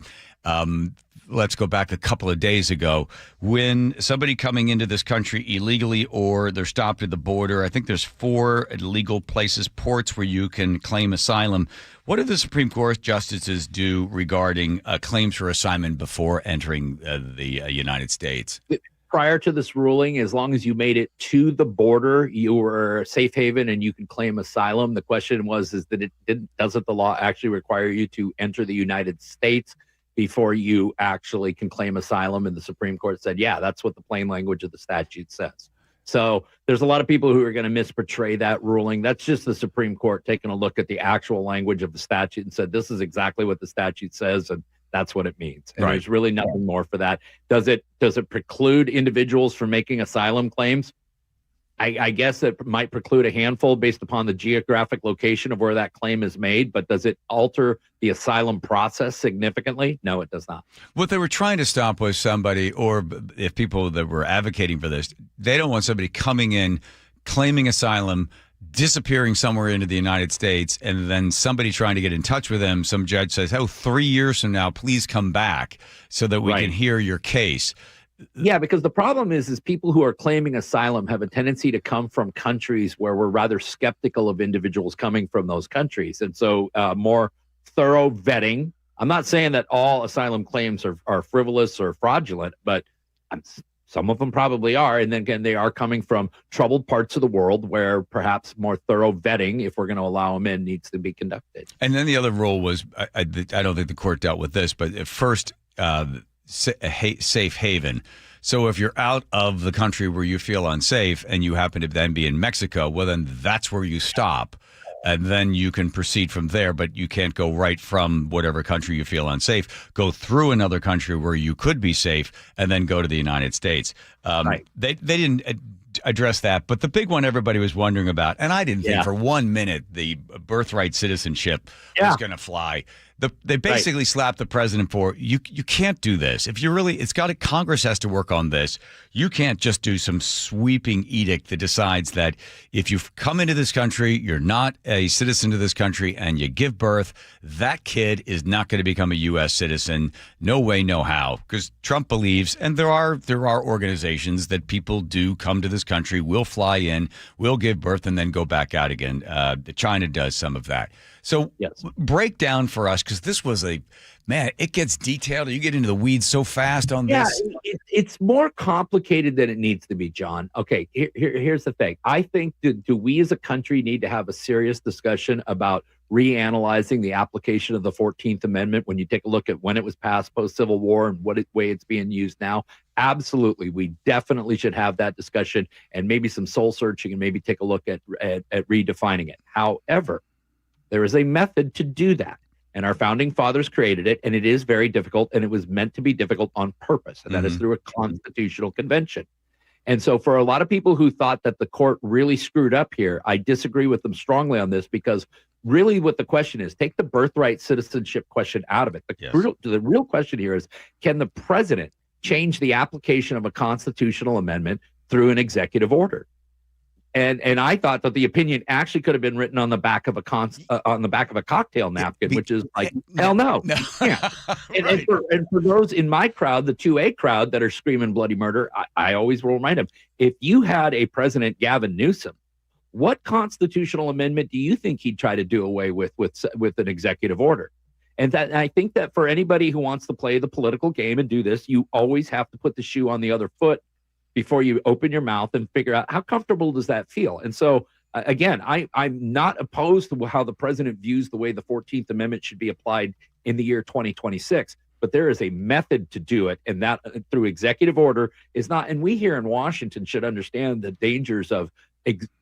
Let's go back a couple of days ago when somebody coming into this country illegally or they're stopped at the border. I think there's 4 illegal ports where you can claim asylum. What do the Supreme Court justices do regarding claims for asylum before entering the United States? Prior to this ruling, as long as you made it to the border, you were a safe haven and you could claim asylum. The question doesn't the law actually require you to enter the United States before you actually can claim asylum? And the Supreme Court said, yeah, that's what the plain language of the statute says. So there's a lot of people who are going to misportray that ruling. That's just the Supreme Court taking a look at the actual language of the statute and said, this is exactly what the statute says, and that's what it means. And there's really nothing more for that. Does it preclude individuals from making asylum claims? I guess it might preclude a handful based upon the geographic location of where that claim is made, but does it alter the asylum process significantly? No, it does not. What they were trying to stop was somebody, or if people that were advocating for this, they don't want somebody coming in, claiming asylum, disappearing somewhere into the United States, and then somebody trying to get in touch with them. Some judge says, 3 years from now, please come back so that we can hear your case. Yeah, because the problem is people who are claiming asylum have a tendency to come from countries where we're rather skeptical of individuals coming from those countries. And so more thorough vetting. I'm not saying that all asylum claims are frivolous or fraudulent, but some of them probably are. And then again, they are coming from troubled parts of the world where perhaps more thorough vetting, if we're going to allow them in, needs to be conducted. And then the other rule was, I don't think the court dealt with this, but at first, safe haven. So if you're out of the country where you feel unsafe and you happen to then be in Mexico, well, then that's where you stop. And then you can proceed from there, but you can't go right from whatever country you feel unsafe, go through another country where you could be safe, and then go to the United States. They didn't address that, but the big one everybody was wondering about, and I didn't think for 1 minute the birthright citizenship was going to fly. They basically slapped the president for, you can't do this. If you really, Congress has to work on this. You can't just do some sweeping edict that decides that if you've come into this country, you're not a citizen of this country, and you give birth, that kid is not going to become a U.S. citizen. No way, no how. Because Trump believes, and there are organizations that people do come to this country, will fly in, will give birth, and then go back out again. China does some of that. So break down for us, because this was it gets detailed. You get into the weeds so fast on this. Yeah, it's more complicated than it needs to be, John. Okay, here's the thing. I think, do we as a country need to have a serious discussion about reanalyzing the application of the 14th Amendment when you take a look at when it was passed post-Civil War and what way it's being used now? Absolutely. We definitely should have that discussion and maybe some soul searching and maybe take a look at redefining it. However, there is a method to do that, and our founding fathers created it, and it is very difficult, and it was meant to be difficult on purpose, and that is through a constitutional convention. And so for a lot of people who thought that the court really screwed up here, I disagree with them strongly on this, because really what the question is, take the birthright citizenship question out of it. The real question here is, can the president change the application of a constitutional amendment through an executive order? And I thought that the opinion actually could have been written on the back of a cocktail napkin, which is like, hell no. Yeah. And for those in my crowd, the 2A crowd that are screaming bloody murder, I always will remind them, if you had a President Gavin Newsom, what constitutional amendment do you think he'd try to do away with an executive order? And I think that for anybody who wants to play the political game and do this, you always have to put the shoe on the other foot before you open your mouth and figure out how comfortable does that feel. And so, again, I'm not opposed to how the president views the way the 14th Amendment should be applied in the year 2026, but there is a method to do it, and that through executive order is not. And we here in Washington should understand the dangers of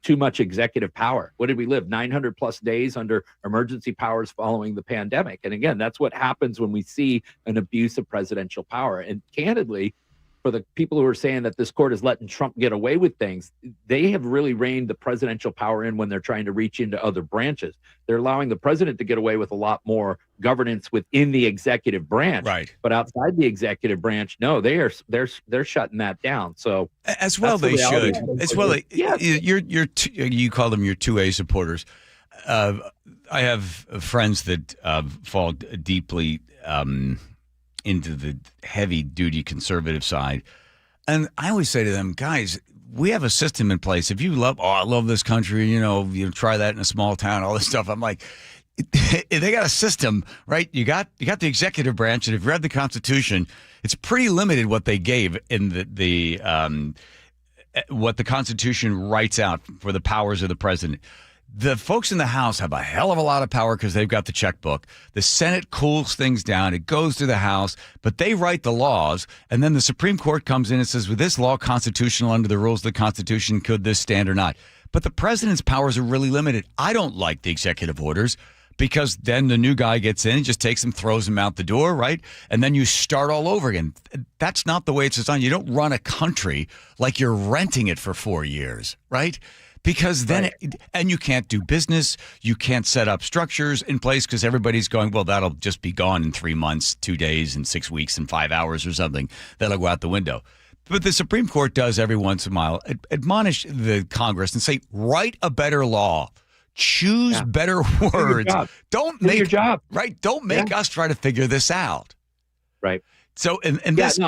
too much executive power. What did we live 900 plus days under emergency powers following the pandemic? And again, that's what happens when we see an abuse of presidential power. And candidly, for the people who are saying that this court is letting Trump get away with things, they have really reined the presidential power in when they're trying to reach into other branches. They're allowing the president to get away with a lot more governance within the executive branch. Right. But outside the executive branch, no, they're shutting that down. So as well they should. As well, you call them your 2A supporters. I have friends that fall deeply into the heavy-duty conservative side. And I always say to them, guys, we have a system in place. If you I love this country, you try that in a small town, all this stuff. I'm like, they got a system, right? You got the executive branch, and if you read the Constitution, it's pretty limited what they gave in what the Constitution writes out for the powers of the president. The folks in the House have a hell of a lot of power because they've got the checkbook. The Senate cools things down. It goes to the House, but they write the laws, and then the Supreme Court comes in and says, "With this law constitutional under the rules of the Constitution, could this stand or not?" But the president's powers are really limited. I don't like the executive orders because then the new guy gets in and just takes him, throws him out the door, right? And then you start all over again. That's not the way it's designed. You don't run a country like you're renting it for 4 years, right? Because then, and you can't do business. You can't set up structures in place because everybody's going, well, that'll just be gone in 3 months, 2 days, and 6 weeks, and 5 hours or something. That'll go out the window. But the Supreme Court does every once in a while admonish the Congress and say, write a better law. Choose better words. Don't make your job. Right. Don't make us try to figure this out. Right. So, and this.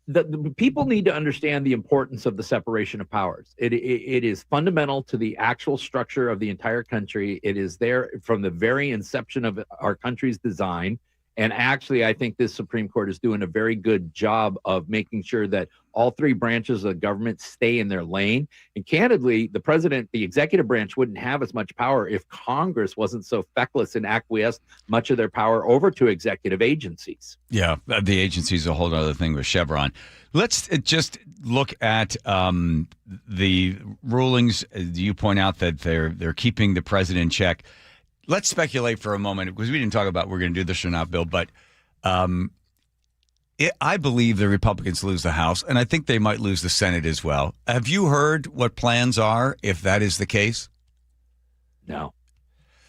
The people need to understand the importance of the separation of powers. It is fundamental to the actual structure of the entire country. It is there from the very inception of our country's design. And actually, I think this Supreme Court is doing a very good job of making sure that all three branches of the government stay in their lane. And candidly, the president, the executive branch wouldn't have as much power if Congress wasn't so feckless and acquiesced much of their power over to executive agencies. Yeah, the agency is a whole other thing with Chevron. Let's just look at the rulings. You point out that they're keeping the president in check. Let's speculate for a moment, because we didn't talk about we're going to do this or not, Bill, but I believe the Republicans lose the House, and I think they might lose the Senate as well. Have you heard what plans are if that is the case? No,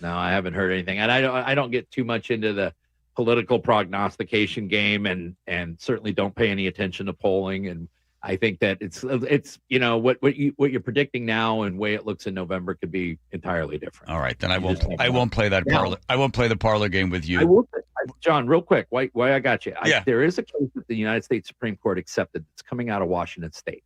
I haven't heard anything. And I don't get too much into the political prognostication game, and certainly don't pay any attention to polling. And I think that it's what you're predicting now and way it looks in November could be entirely different. All right, then I won't play that parlor. I won't play the parlor game with you. I will, John, real quick. Why I got you? There is a case that the United States Supreme Court accepted that's coming out of Washington State,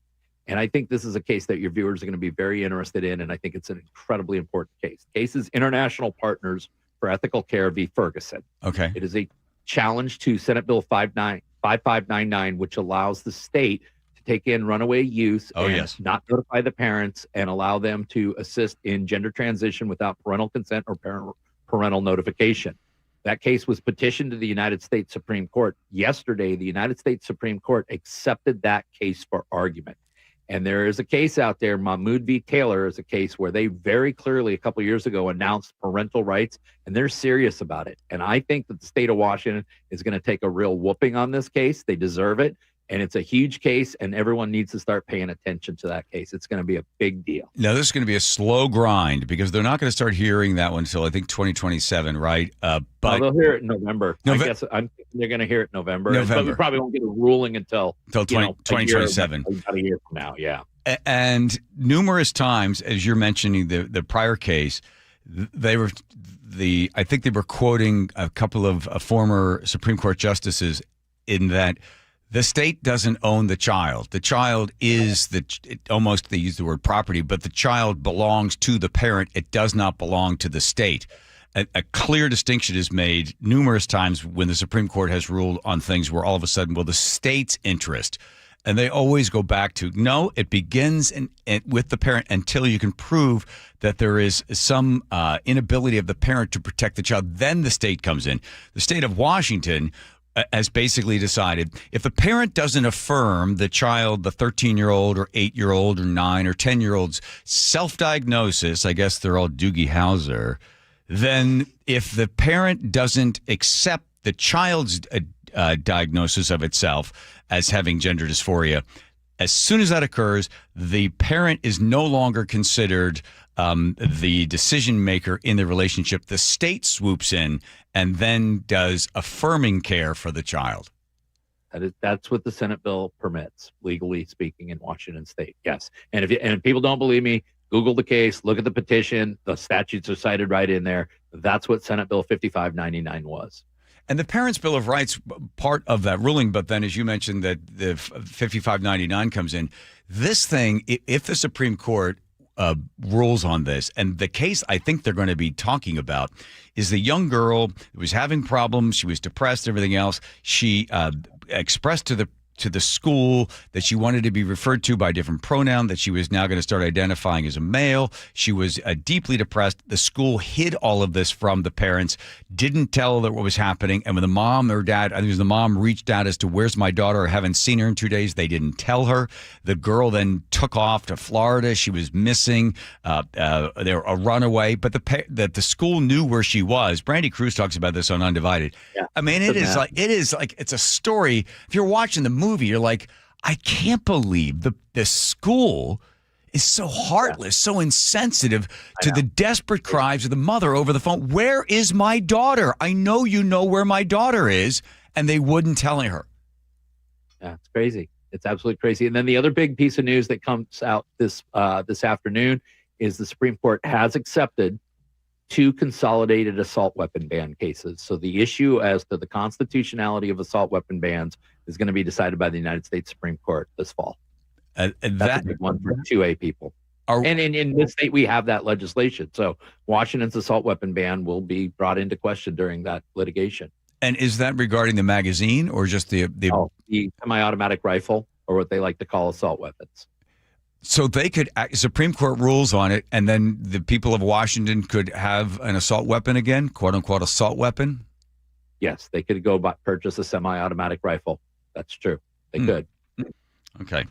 and I think this is a case that your viewers are going to be very interested in, and I think it's an incredibly important case. The case is International Partners for Ethical Care v. Ferguson. Okay, it is a challenge to Senate Bill 5599, which allows the state take in runaway youth not notify the parents and allow them to assist in gender transition without parental consent or parental notification. That case was petitioned to the United States Supreme Court. Yesterday, the United States Supreme Court accepted that case for argument. And there is a case out there, Mahmoud v. Taylor is a case where they very clearly a couple of years ago announced parental rights, and they're serious about it. And I think that the state of Washington is going to take a real whooping on this case. They deserve it. And it's a huge case, and everyone needs to start paying attention to that case. It's going to be a big deal. Now, this is going to be a slow grind because they're not going to start hearing that one until, I think, 2027, right? But they'll hear it in November. I guess I'm thinking they're going to hear it in November. But we probably won't get a ruling until 2027. About a year from now, yeah. And numerous times, as you're mentioning the prior case, I think they were quoting a couple of former Supreme Court justices in that the state doesn't own the child. The child is almost, they use the word property, but the child belongs to the parent. It does not belong to the state. A clear distinction is made numerous times when the Supreme Court has ruled on things where all of a sudden, well, the state's interest. And they always go back to, no, it begins with the parent until you can prove that there is some inability of the parent to protect the child. Then the state comes in. The state of Washington has basically decided if the parent doesn't affirm the child, the 13-year-old or 8-year-old or 9 or 10-year-old's self-diagnosis, I guess they're all Doogie Howser, then if the parent doesn't accept the child's diagnosis of itself as having gender dysphoria, as soon as that occurs, the parent is no longer considered the decision maker in the relationship. The state swoops in and then does affirming care for the child. That's what the Senate bill permits, legally speaking, in Washington State. Yes, and if people don't believe me, Google the case, look at the petition. The statutes are cited right in there. That's what Senate Bill 5599 was. And the Parents' Bill of Rights, part of that ruling, but then as you mentioned that the 5599 comes in, this thing, if the Supreme Court rules on this, and the case I think they're going to be talking about is the young girl who was having problems, she was depressed, everything else. She expressed to the to the school that she wanted to be referred to by a different pronoun, that she was now going to start identifying as a male. She was deeply depressed. The school hid all of this from the parents, didn't tell her what was happening. And when the mom or dad, I think it was the mom, reached out as to where's my daughter, I haven't seen her in 2 days, they didn't tell her. The girl then took off to Florida. She was missing. They were a runaway, but the school knew where she was. Brandy Cruz talks about this on Undivided. Yeah. I mean, it's a story. If you're watching the movie, you're like, I can't believe the school is so heartless, so insensitive to the desperate cries of the mother over the phone. Where is my daughter? I know you know where my daughter is, and they wouldn't tell her. Yeah, it's crazy. It's absolutely crazy. And then the other big piece of news that comes out this afternoon is the Supreme Court has accepted 2 consolidated assault weapon ban cases. So the issue as to the constitutionality of assault weapon bans is going to be decided by the United States Supreme Court this fall. That's a big one for 2A people. And in this state, we have that legislation. So Washington's assault weapon ban will be brought into question during that litigation. And is that regarding the magazine or just the semi-automatic rifle, or what they like to call assault weapons? So they could, Supreme Court rules on it, and then the people of Washington could have an assault weapon again, quote unquote assault weapon? Yes, they could go purchase a semi-automatic rifle. That's true. They could. Okay.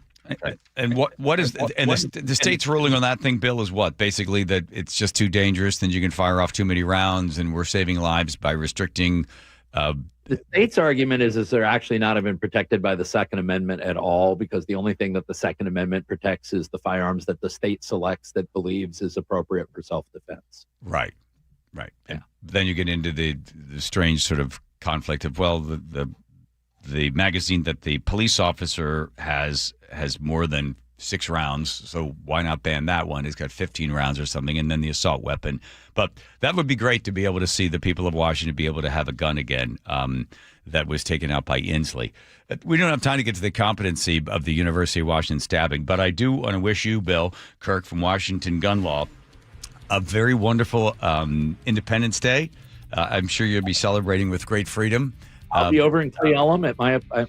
And what is and the state's ruling on that thing, Bill, is what? Basically that it's just too dangerous, then you can fire off too many rounds, and we're saving lives by restricting. The state's argument is they're actually not even protected by the Second Amendment at all, because the only thing that the Second Amendment protects is the firearms that the state selects that believes is appropriate for self-defense. Right. Yeah. And then you get into the strange sort of conflict of, well, the magazine that the police officer has more than 6 rounds, so why not ban that one? It's got 15 rounds or something, and then the assault weapon. But that would be great to be able to see the people of Washington be able to have a gun again that was taken out by Inslee. We don't have time to get to the competency of the University of Washington stabbing, but I do want to wish you, Bill Kirk from Washington Gun Law, a very wonderful Independence Day. I'm sure you'll be celebrating with great freedom. I'll be over in Cle Elum at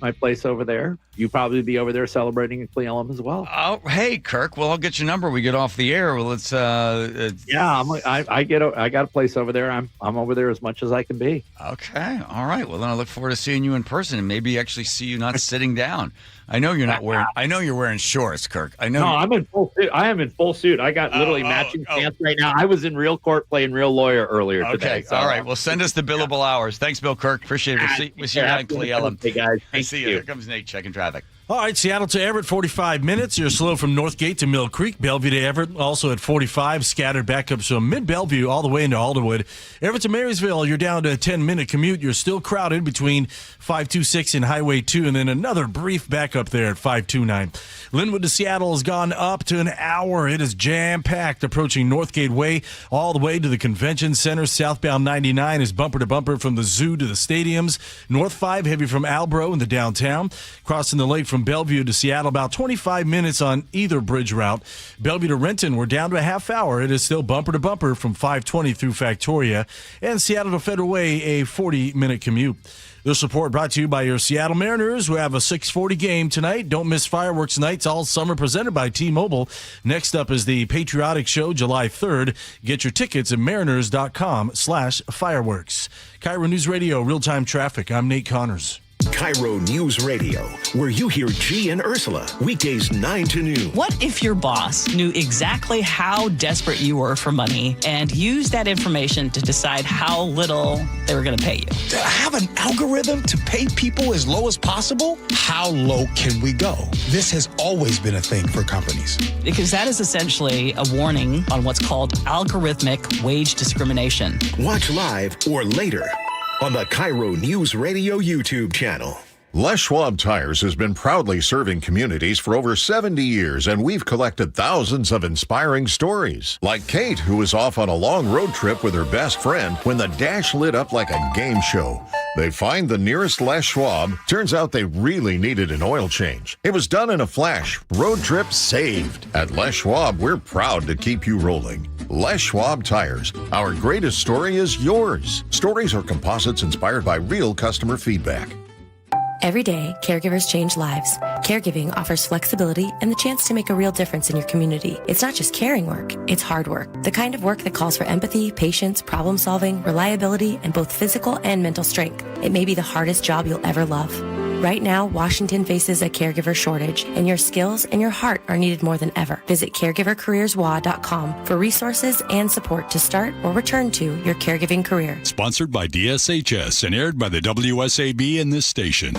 my place over there. You probably be over there celebrating in Cle Elum as well. Oh, hey, Kirk. Well, I'll get your number. We get off the air. Well, let's. Yeah, I got a place over there. I'm over there as much as I can be. Okay. All right. Well, then I look forward to seeing you in person and maybe actually see you not sitting down. I know you're not wearing. I know you're wearing shorts, Kirk. I know. No, I'm in full suit. I am in full suit. I got literally matching pants right now. I was in real court playing real lawyer earlier today. Okay. So. All right. Well, send us the billable hours. Thanks, Bill Kirk. Appreciate it. We'll see you down in Cle Elum. Hey guys. I see you. Here comes Nate checking traffic. All right, Seattle to Everett, 45 minutes. You're slow from Northgate to Mill Creek. Bellevue to Everett, also at 45. Scattered backups from mid-Bellevue all the way into Alderwood. Everett to Marysville, you're down to a 10-minute commute. You're still crowded between 526 and Highway 2, and then another brief backup there at 529. Linwood to Seattle has gone up to an hour. It is jam-packed approaching Northgate Way all the way to the Convention Center. Southbound 99 is bumper-to-bumper from the zoo to the stadiums. North 5 heavy from Albro in the downtown. Crossing the lake from Bellevue to Seattle, about 25 minutes on either bridge route. Bellevue to Renton, we're down to a half hour. It is still bumper to bumper from 520 through Factoria. And Seattle to Federal Way, a 40-minute commute. This report brought to you by your Seattle Mariners, who have a 6:40 game tonight. Don't miss fireworks nights all summer, presented by T-Mobile. Next up is the Patriotic Show, July 3rd. Get your tickets at mariners.com/fireworks. KIRO News Radio, real-time traffic. I'm Nate Connors. KIRO News Radio, where you hear G and Ursula, weekdays 9 to noon. What if your boss knew exactly how desperate you were for money and used that information to decide how little they were going to pay you? To have an algorithm to pay people as low as possible? How low can we go? This has always been a thing for companies. Because that is essentially a warning on what's called algorithmic wage discrimination. Watch live or later on the KIRO News Radio YouTube channel. Les Schwab Tires has been proudly serving communities for over 70 years, and we've collected thousands of inspiring stories. Like Kate, who was off on a long road trip with her best friend when the dash lit up like a game show. They find the nearest Les Schwab. Turns out they really needed an oil change. It was done in a flash. Road trip saved. At Les Schwab, we're proud to keep you rolling. Les Schwab Tires. Our greatest story is yours. Stories are composites inspired by real customer feedback. Every day, caregivers change lives. Caregiving offers flexibility and the chance to make a real difference in your community. It's not just caring work, it's hard work. The kind of work that calls for empathy, patience, problem solving, reliability, and both physical and mental strength. It may be the hardest job you'll ever love. Right now, Washington faces a caregiver shortage, and your skills and your heart are needed more than ever. Visit caregivercareerswa.com for resources and support to start or return to your caregiving career. Sponsored by DSHS and aired by the WSAB in this station.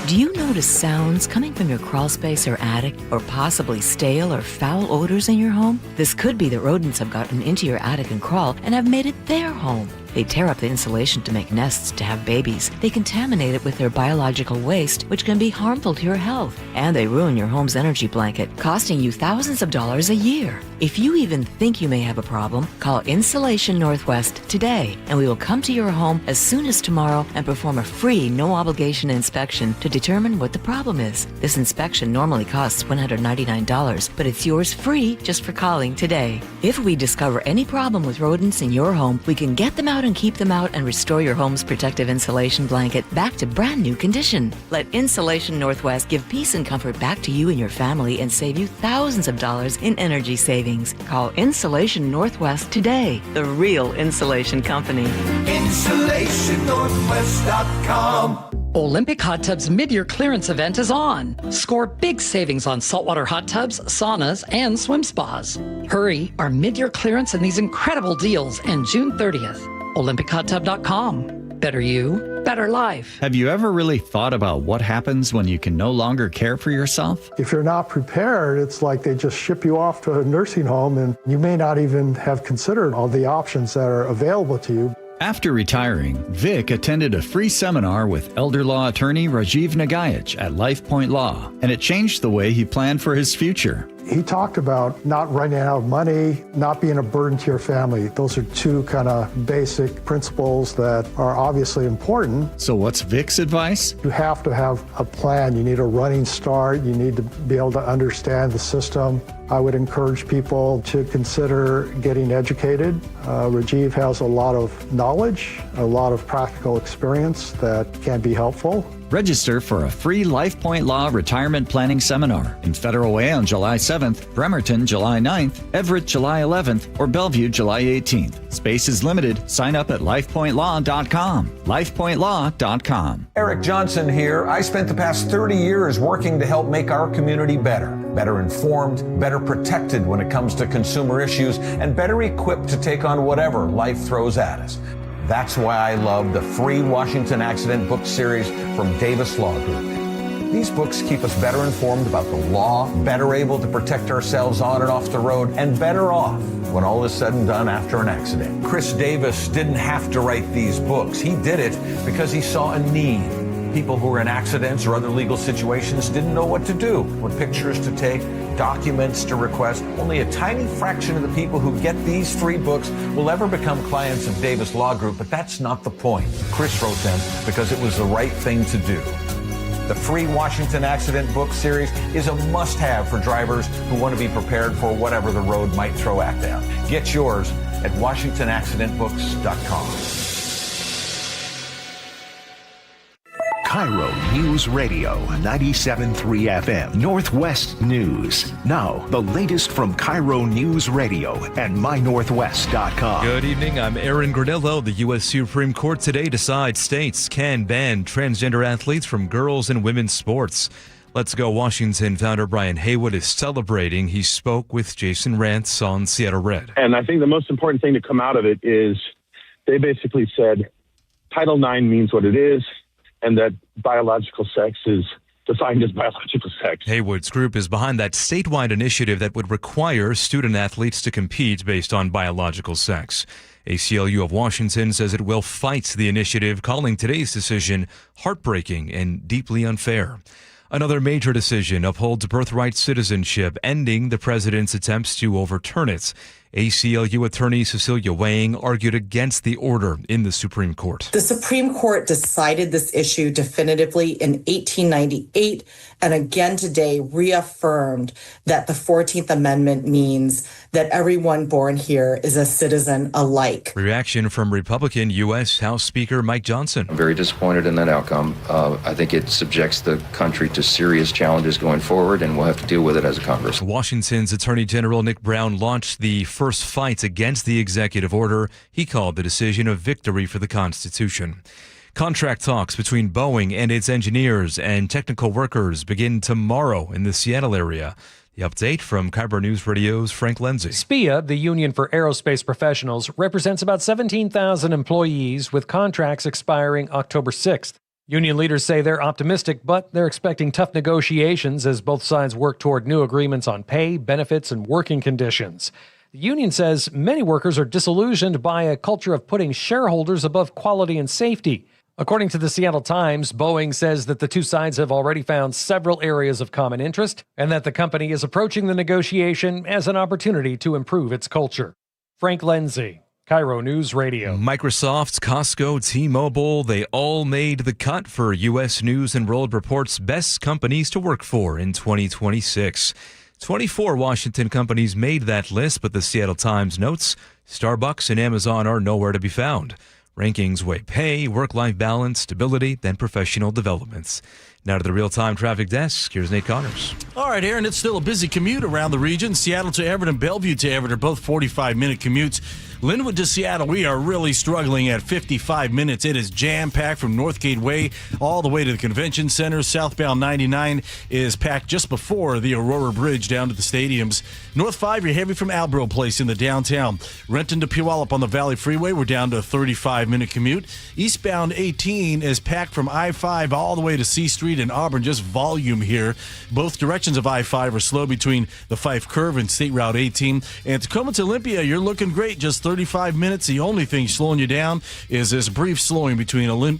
Do you notice sounds coming from your crawl space or attic, or possibly stale or foul odors in your home? This could be that rodents have gotten into your attic and crawl and have made it their home. They tear up the insulation to make nests to have babies. They contaminate it with their biological waste, which can be harmful to your health. And they ruin your home's energy blanket, costing you thousands of dollars a year. If you even think you may have a problem, call Insulation Northwest today, and we will come to your home as soon as tomorrow and perform a free, no-obligation inspection to determine what the problem is. This inspection normally costs $199, but it's yours free just for calling today. If we discover any problem with rodents in your home, we can get them out and keep them out and restore your home's protective insulation blanket back to brand new condition. Let Insulation Northwest give peace and comfort back to you and your family and save you thousands of dollars in energy savings. Call Insulation Northwest today, the real insulation company. InsulationNorthwest.com. Olympic Hot Tub's mid-year clearance event is on. Score big savings on saltwater hot tubs, saunas, and swim spas. Hurry, our mid-year clearance and these incredible deals end June 30th. OlympicHotTub.com. Better you, better life. Have you ever really thought about what happens when you can no longer care for yourself? If you're not prepared, it's like they just ship you off to a nursing home and you may not even have considered all the options that are available to you. After retiring, Vic attended a free seminar with elder law attorney Rajiv Nagayach at LifePoint Law, and it changed the way he planned for his future. He talked about not running out of money, not being a burden to your family. Those are two kind of basic principles that are obviously important. So what's Vic's advice? You have to have a plan. You need a running start. You need to be able to understand the system. I would encourage people to consider getting educated. Rajiv has a lot of knowledge, a lot of practical experience that can be helpful. Register for a free LifePoint Law retirement planning seminar in Federal Way on July 7th, Bremerton July 9th, Everett July 11th, or Bellevue July 18th. Space is limited. Sign up at lifepointlaw.com. lifepointlaw.com. Eric Johnson here. I spent the past 30 years working to help make our community better informed, better protected when it comes to consumer issues, and better equipped to take on whatever life throws at us. That's why I love the free Washington Accident book series from Davis Law Group. These books keep us better informed about the law, better able to protect ourselves on and off the road, and better off when all is said and done after an accident. Chris Davis didn't have to write these books. He did it because he saw a need. People who were in accidents or other legal situations didn't know what to do, what pictures to take, documents to request. Only a tiny fraction of the people who get these free books will ever become clients of Davis Law Group, but that's not the point. Chris wrote them because it was the right thing to do. The free Washington Accident book series is a must-have for drivers who want to be prepared for whatever the road might throw at them. Get yours at WashingtonAccidentBooks.com. KIRO News Radio 97.3 FM Northwest News. Now, the latest from KIRO News Radio and MyNorthwest.com. Good evening. I'm Aaron Granillo. The U.S. Supreme Court today decides states can ban transgender athletes from girls and women's sports. Let's Go Washington founder Brian Haywood is celebrating. He spoke with Jason Rantz on Seattle Red. And I think the most important thing to come out of it is they basically said Title IX means what it is, and that biological sex is defined as biological sex. Haywood's group is behind that statewide initiative that would require student athletes to compete based on biological sex. ACLU of Washington says it will fight the initiative, calling today's decision heartbreaking and deeply unfair. Another major decision upholds birthright citizenship, ending the president's attempts to overturn it. ACLU attorney Cecilia Wang argued against the order in the Supreme Court. The Supreme Court decided this issue definitively in 1898 and again today reaffirmed that the 14th Amendment means that everyone born here is a citizen alike. Reaction from Republican U.S. House Speaker Mike Johnson. I'm very disappointed in that outcome. I think it subjects the country to serious challenges going forward, and we'll have to deal with it as a Congress. Washington's Attorney General Nick Brown launched the first fight against the executive order. He called the decision a victory for the Constitution. Contract talks between Boeing and its engineers and technical workers begin tomorrow in the Seattle area. The update from KIRO Newsradio's Frank Lindsay. SPIA, the Union for Aerospace Professionals, represents about 17,000 employees with contracts expiring October 6th. Union leaders say they're optimistic, but they're expecting tough negotiations as both sides work toward new agreements on pay, benefits, and working conditions. The union says many workers are disillusioned by a culture of putting shareholders above quality and safety. According to the Seattle Times, Boeing says that the two sides have already found several areas of common interest and that the company is approaching the negotiation as an opportunity to improve its culture. Frank Lindsay, KIRO News Radio. Microsoft, Costco, T-Mobile, they all made the cut for U.S. News and World Report's best companies to work for in 2026. 24 Washington companies made that list, but the Seattle Times notes Starbucks and Amazon are nowhere to be found. Rankings weigh pay, work-life balance, stability, then professional developments. Now to the real-time traffic desk. Here's Nate Connors. All right, Aaron, it's still a busy commute around the region. Seattle to Everett and Bellevue to Everett are both 45-minute commutes. Linwood to Seattle, we are really struggling at 55 minutes. It is jam-packed from Northgate Way all the way to the Convention Center. Southbound 99 is packed just before the Aurora Bridge down to the stadiums. North 5, you're heavy from Albro Place in the downtown. Renton to Puyallup on the Valley Freeway, we're down to a 35-minute commute. Eastbound 18 is packed from I-5 all the way to C Street in Auburn. Just volume here. Both directions of I-5 are slow between the Fife Curve and State Route 18. And Tacoma to Olympia, you're looking great. Just 35 minutes. The only thing slowing you down is this brief slowing between Lacey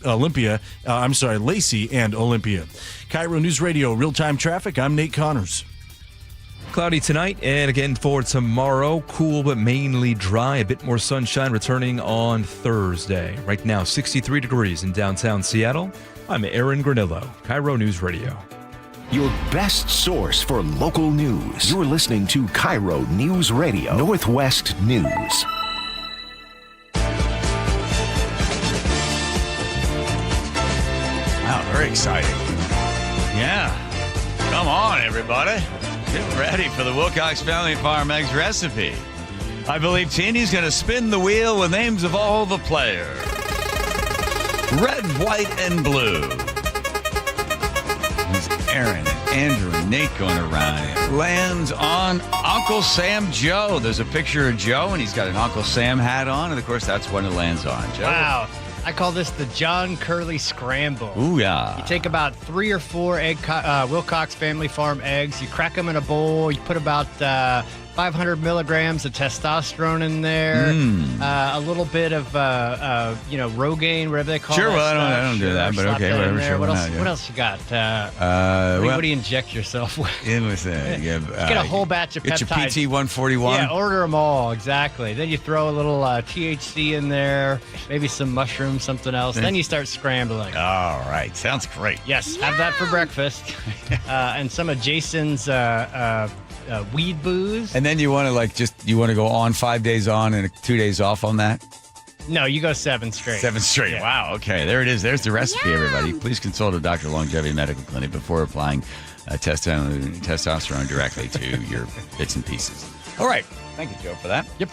and Olympia. KIRO News Radio, real-time traffic. I'm Nate Connors. Cloudy tonight and again for tomorrow. Cool but mainly dry. A bit more sunshine returning on Thursday. Right now, 63 degrees in downtown Seattle. I'm Aaron Granillo, KIRO News Radio. Your best source for local news. You're listening to KIRO News Radio, Northwest News. Wow, very exciting. Yeah. Come on, everybody. Get ready for the Wilcox Family Farm Eggs recipe. I believe Teeny's going to spin the wheel with names of all the players. Red, white, and blue. There's Aaron and Andrew and Nate going around. It lands on Uncle Sam Joe. There's a picture of Joe, and he's got an Uncle Sam hat on, and of course, that's when it lands on. Joe. Wow. I call this the John Curley Scramble. Ooh, yeah. You take about 3 or 4 Wilcox Family Farm eggs. You crack them in a bowl. You put about 500 milligrams of testosterone in there. A little bit of, Rogaine, whatever they call it. Sure, well, I don't do that, but okay, whatever. Sure, what else you got? What do you inject yourself with? Get a whole batch of peptides. Get your PT-141. Yeah, order them all, exactly. Then you throw a little THC in there, maybe some mushrooms, something else. Then you start scrambling. All right, sounds great. Yes, have that for breakfast. And some of Jason's weed booze. And then you want to go on 5 days on and 2 days off on that? No, you go 7 straight. 7 straight. Yeah. Wow. Okay. There it is. There's the recipe, everybody. Please consult a Dr. Longevity Medical Clinic before applying testosterone directly to your bits and pieces. All right. Thank you, Joe, for that. Yep.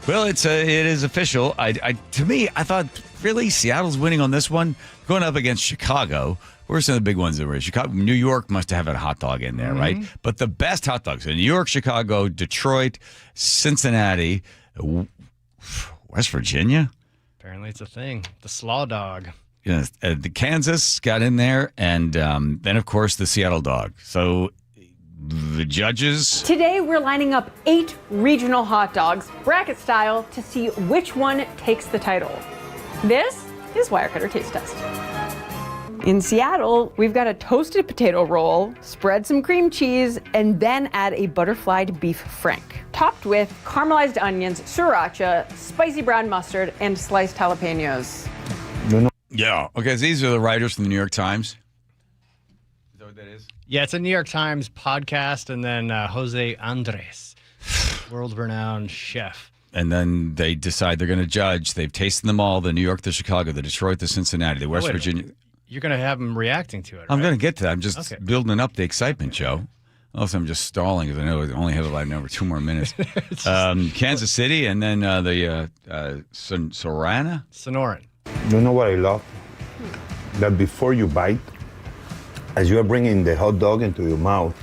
Well, it is official. To me, I thought, really, Seattle's winning on this one, going up against Chicago. What are some of the big ones that were in Chicago? New York must have a hot dog in there, right? But the best hot dogs in New York, Chicago, Detroit, Cincinnati, West Virginia. Apparently it's a thing. The slaw dog. Yes, the Kansas got in there, and then, of course, the Seattle dog. So the judges. Today, we're lining up 8 regional hot dogs, bracket style, to see which one takes the title. This is Wirecutter Taste Test. In Seattle, we've got a toasted potato roll, spread some cream cheese, and then add a butterflied beef frank. topped with caramelized onions, sriracha, spicy brown mustard, and sliced jalapenos. Yeah. Okay, so these are the writers from the New York Times. Is that what that is? Yeah, it's a New York Times podcast, and then Jose Andres, world-renowned chef. And then they decide they're going to judge. They've tasted them all, the New York, the Chicago, the Detroit, the Cincinnati, the West Virginia. You're going to have them reacting to it, right? I'm going to get to that. I'm just building up the excitement, Joe. Also, I'm just stalling because I know I only have over 2 more minutes. Kansas City and then the Sonoran. You know what I love? That before you bite, as you are bringing the hot dog into your mouth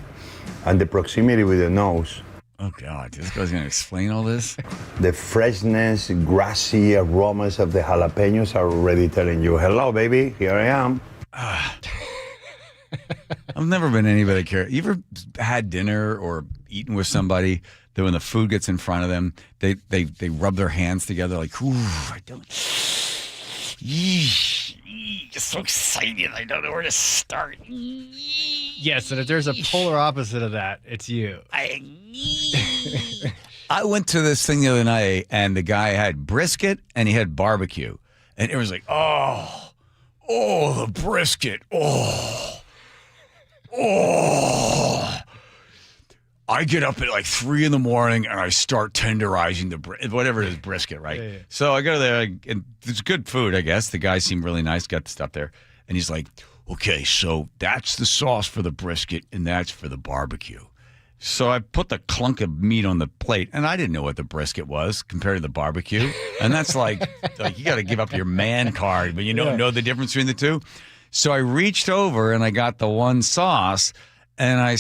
and the proximity with the nose. Oh, God. This guy's going to explain all this? The freshness, grassy aromas of the jalapenos are already telling you, hello, baby, here I am. I've never been anybody care. You ever had dinner or eaten with somebody that when the food gets in front of them, they rub their hands together like, ooh, I don't. Just so excited. I don't know where to start. Yes, and if there's a polar opposite of that, it's you. I went to this thing the other night, and the guy had brisket and he had barbecue, and it was like, oh, the brisket, oh. I get up at like 3 a.m. and I start tenderizing whatever it is, brisket, right? Yeah. So I go there, and it's good food, I guess. The guy seemed really nice, got the stuff there. And he's like, okay, so that's the sauce for the brisket, and that's for the barbecue. So I put the clunk of meat on the plate, and I didn't know what the brisket was compared to the barbecue. And that's like you got to give up your man card, but you don't know the difference between the two. So I reached over, and I got the one sauce. And I'm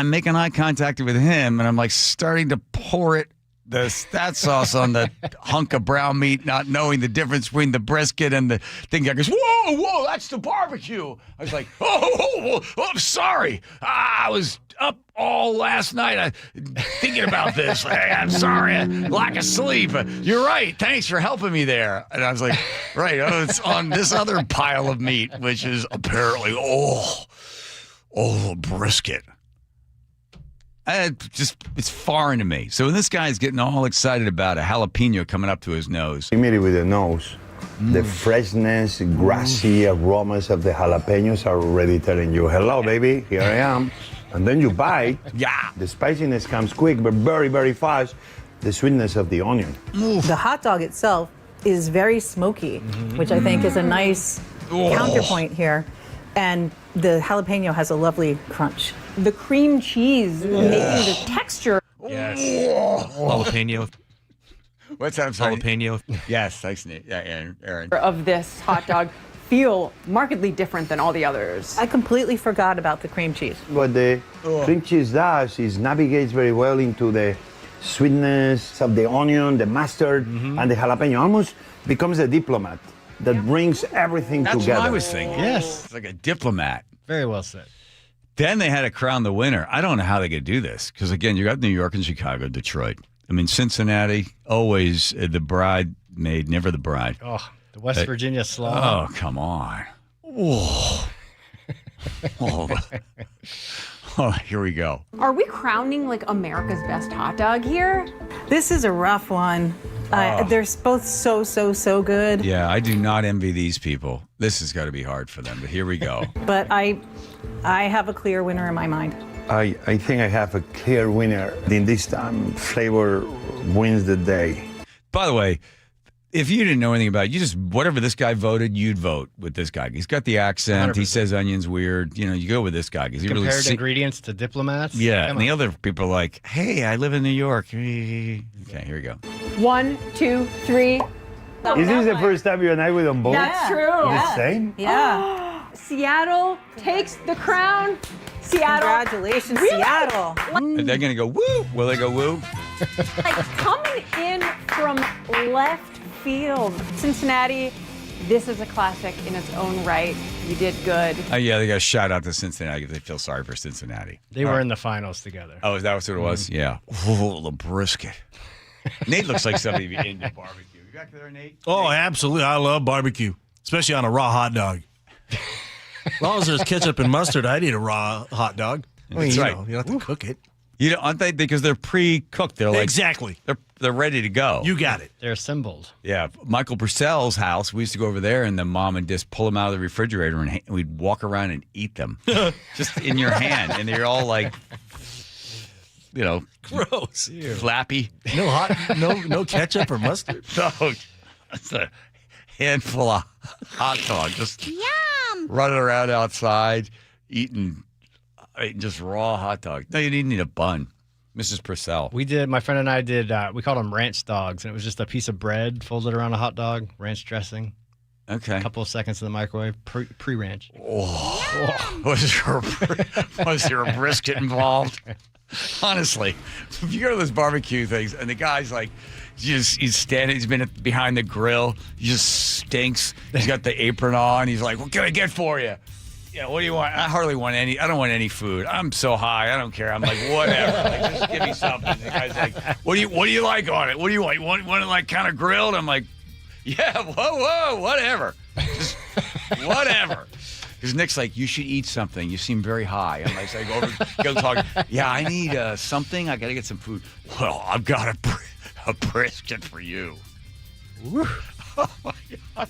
making eye contact with him, and I'm like starting to pour that sauce on the hunk of brown meat, not knowing the difference between the brisket and the thing. Guy goes, whoa, that's the barbecue. I was like, oh, I'm sorry. I was up all last night thinking about this. I'm sorry, lack of sleep. You're right. Thanks for helping me there. And I was like, right, it's on this other pile of meat, which is apparently, brisket. It's foreign to me. So when this guy's getting all excited about a jalapeno coming up to his nose. Proximity with the nose. The freshness, grassy aromas of the jalapenos are already telling you, hello, baby, here I am. And then you bite. Yeah. The spiciness comes quick, but very, very fast. The sweetness of the onion. The hot dog itself is very smoky, which I think is a nice counterpoint here. And the jalapeno has a lovely crunch. The cream cheese making the texture. Yes. Jalapeno. What's that? I'm sorry. Jalapeno. Yes, thanks, Nate. Yeah, Aaron. Of this hot dog feel markedly different than all the others. I completely forgot about the cream cheese. What the cream cheese does is navigates very well into the sweetness of the onion, the mustard, and the jalapeno. Almost becomes a diplomat that brings everything That's together. That's what I was thinking. Yes. It's like a diplomat. Very well said. Then they had to crown the winner. I don't know how they could do this because, again, you got New York and Chicago, Detroit. I mean, Cincinnati, always the bridesmaid, never the bride. Oh, the West Virginia slaw. Oh, come on. Oh, here we go. Are we crowning like America's best hot dog here? This is a rough one. They're both so good. Yeah, I do not envy these people. This has got to be hard for them, but here we go. But I have a clear winner in my mind. I think I have a clear winner. In this time, flavor wins the day. By the way, if you didn't know anything about it, you just, whatever this guy voted, you'd vote with this guy. He's got the accent. 100%. He says onion's weird. You know, you go with this guy. He Compared ingredients to diplomats? Yeah, and the other people are like, hey, I live in New York. Okay, here we go. 1, 2, 3. Is this the first time you and I were on board? That's true. The same? Yeah. Seattle takes the crown. Seattle. Congratulations, Seattle. Are they going to go woo? Will they go woo? Like coming in from left field. Cincinnati, this is a classic in its own right. You did good. Yeah, they got a shout out to Cincinnati because they feel sorry for Cincinnati. They were in the finals together. Oh, is that what it was? Yeah. Oh, the brisket. Nate looks like somebody into barbecue. You back there, Nate? Oh, absolutely. I love barbecue, especially on a raw hot dog. As long as there's ketchup and mustard, I'd eat a raw hot dog. That's right. You don't have to cook it. Aren't they? Because they're pre-cooked. They're like exactly. They're ready to go. You got it. They're assembled. Yeah, Michael Purcell's house. We used to go over there, and the mom would just pull them out of the refrigerator, and we'd walk around and eat them, just in your hand, and they're all like, gross, flappy. No ketchup or mustard. No, it's a handful of hot dog, just running around outside eating just raw hot dog. No, you didn't need a bun. Mrs. Purcell. My friend and I did, we called them ranch dogs, and it was just a piece of bread folded around a hot dog, ranch dressing. Okay. A couple of seconds in the microwave, pre-ranch. Oh. Was there a brisket involved? Honestly, if you go to those barbecue things, and the guy's like, he's standing, he's been behind the grill, he just stinks. He's got the apron on. He's like, what can I get for you? Yeah, what do you want? I hardly want any. I don't want any food. I'm so high. I don't care. I'm like, whatever. Like, just give me something. The guy's like, what do you like on it? What do you want? You want it like kind of grilled? I'm like, yeah, whoa, whatever. Just whatever. Because Nick's like, you should eat something. You seem very high. I'm like, so I go talk. Yeah, I need something. I got to get some food. Well, I've got a brisket for you. Oh my God.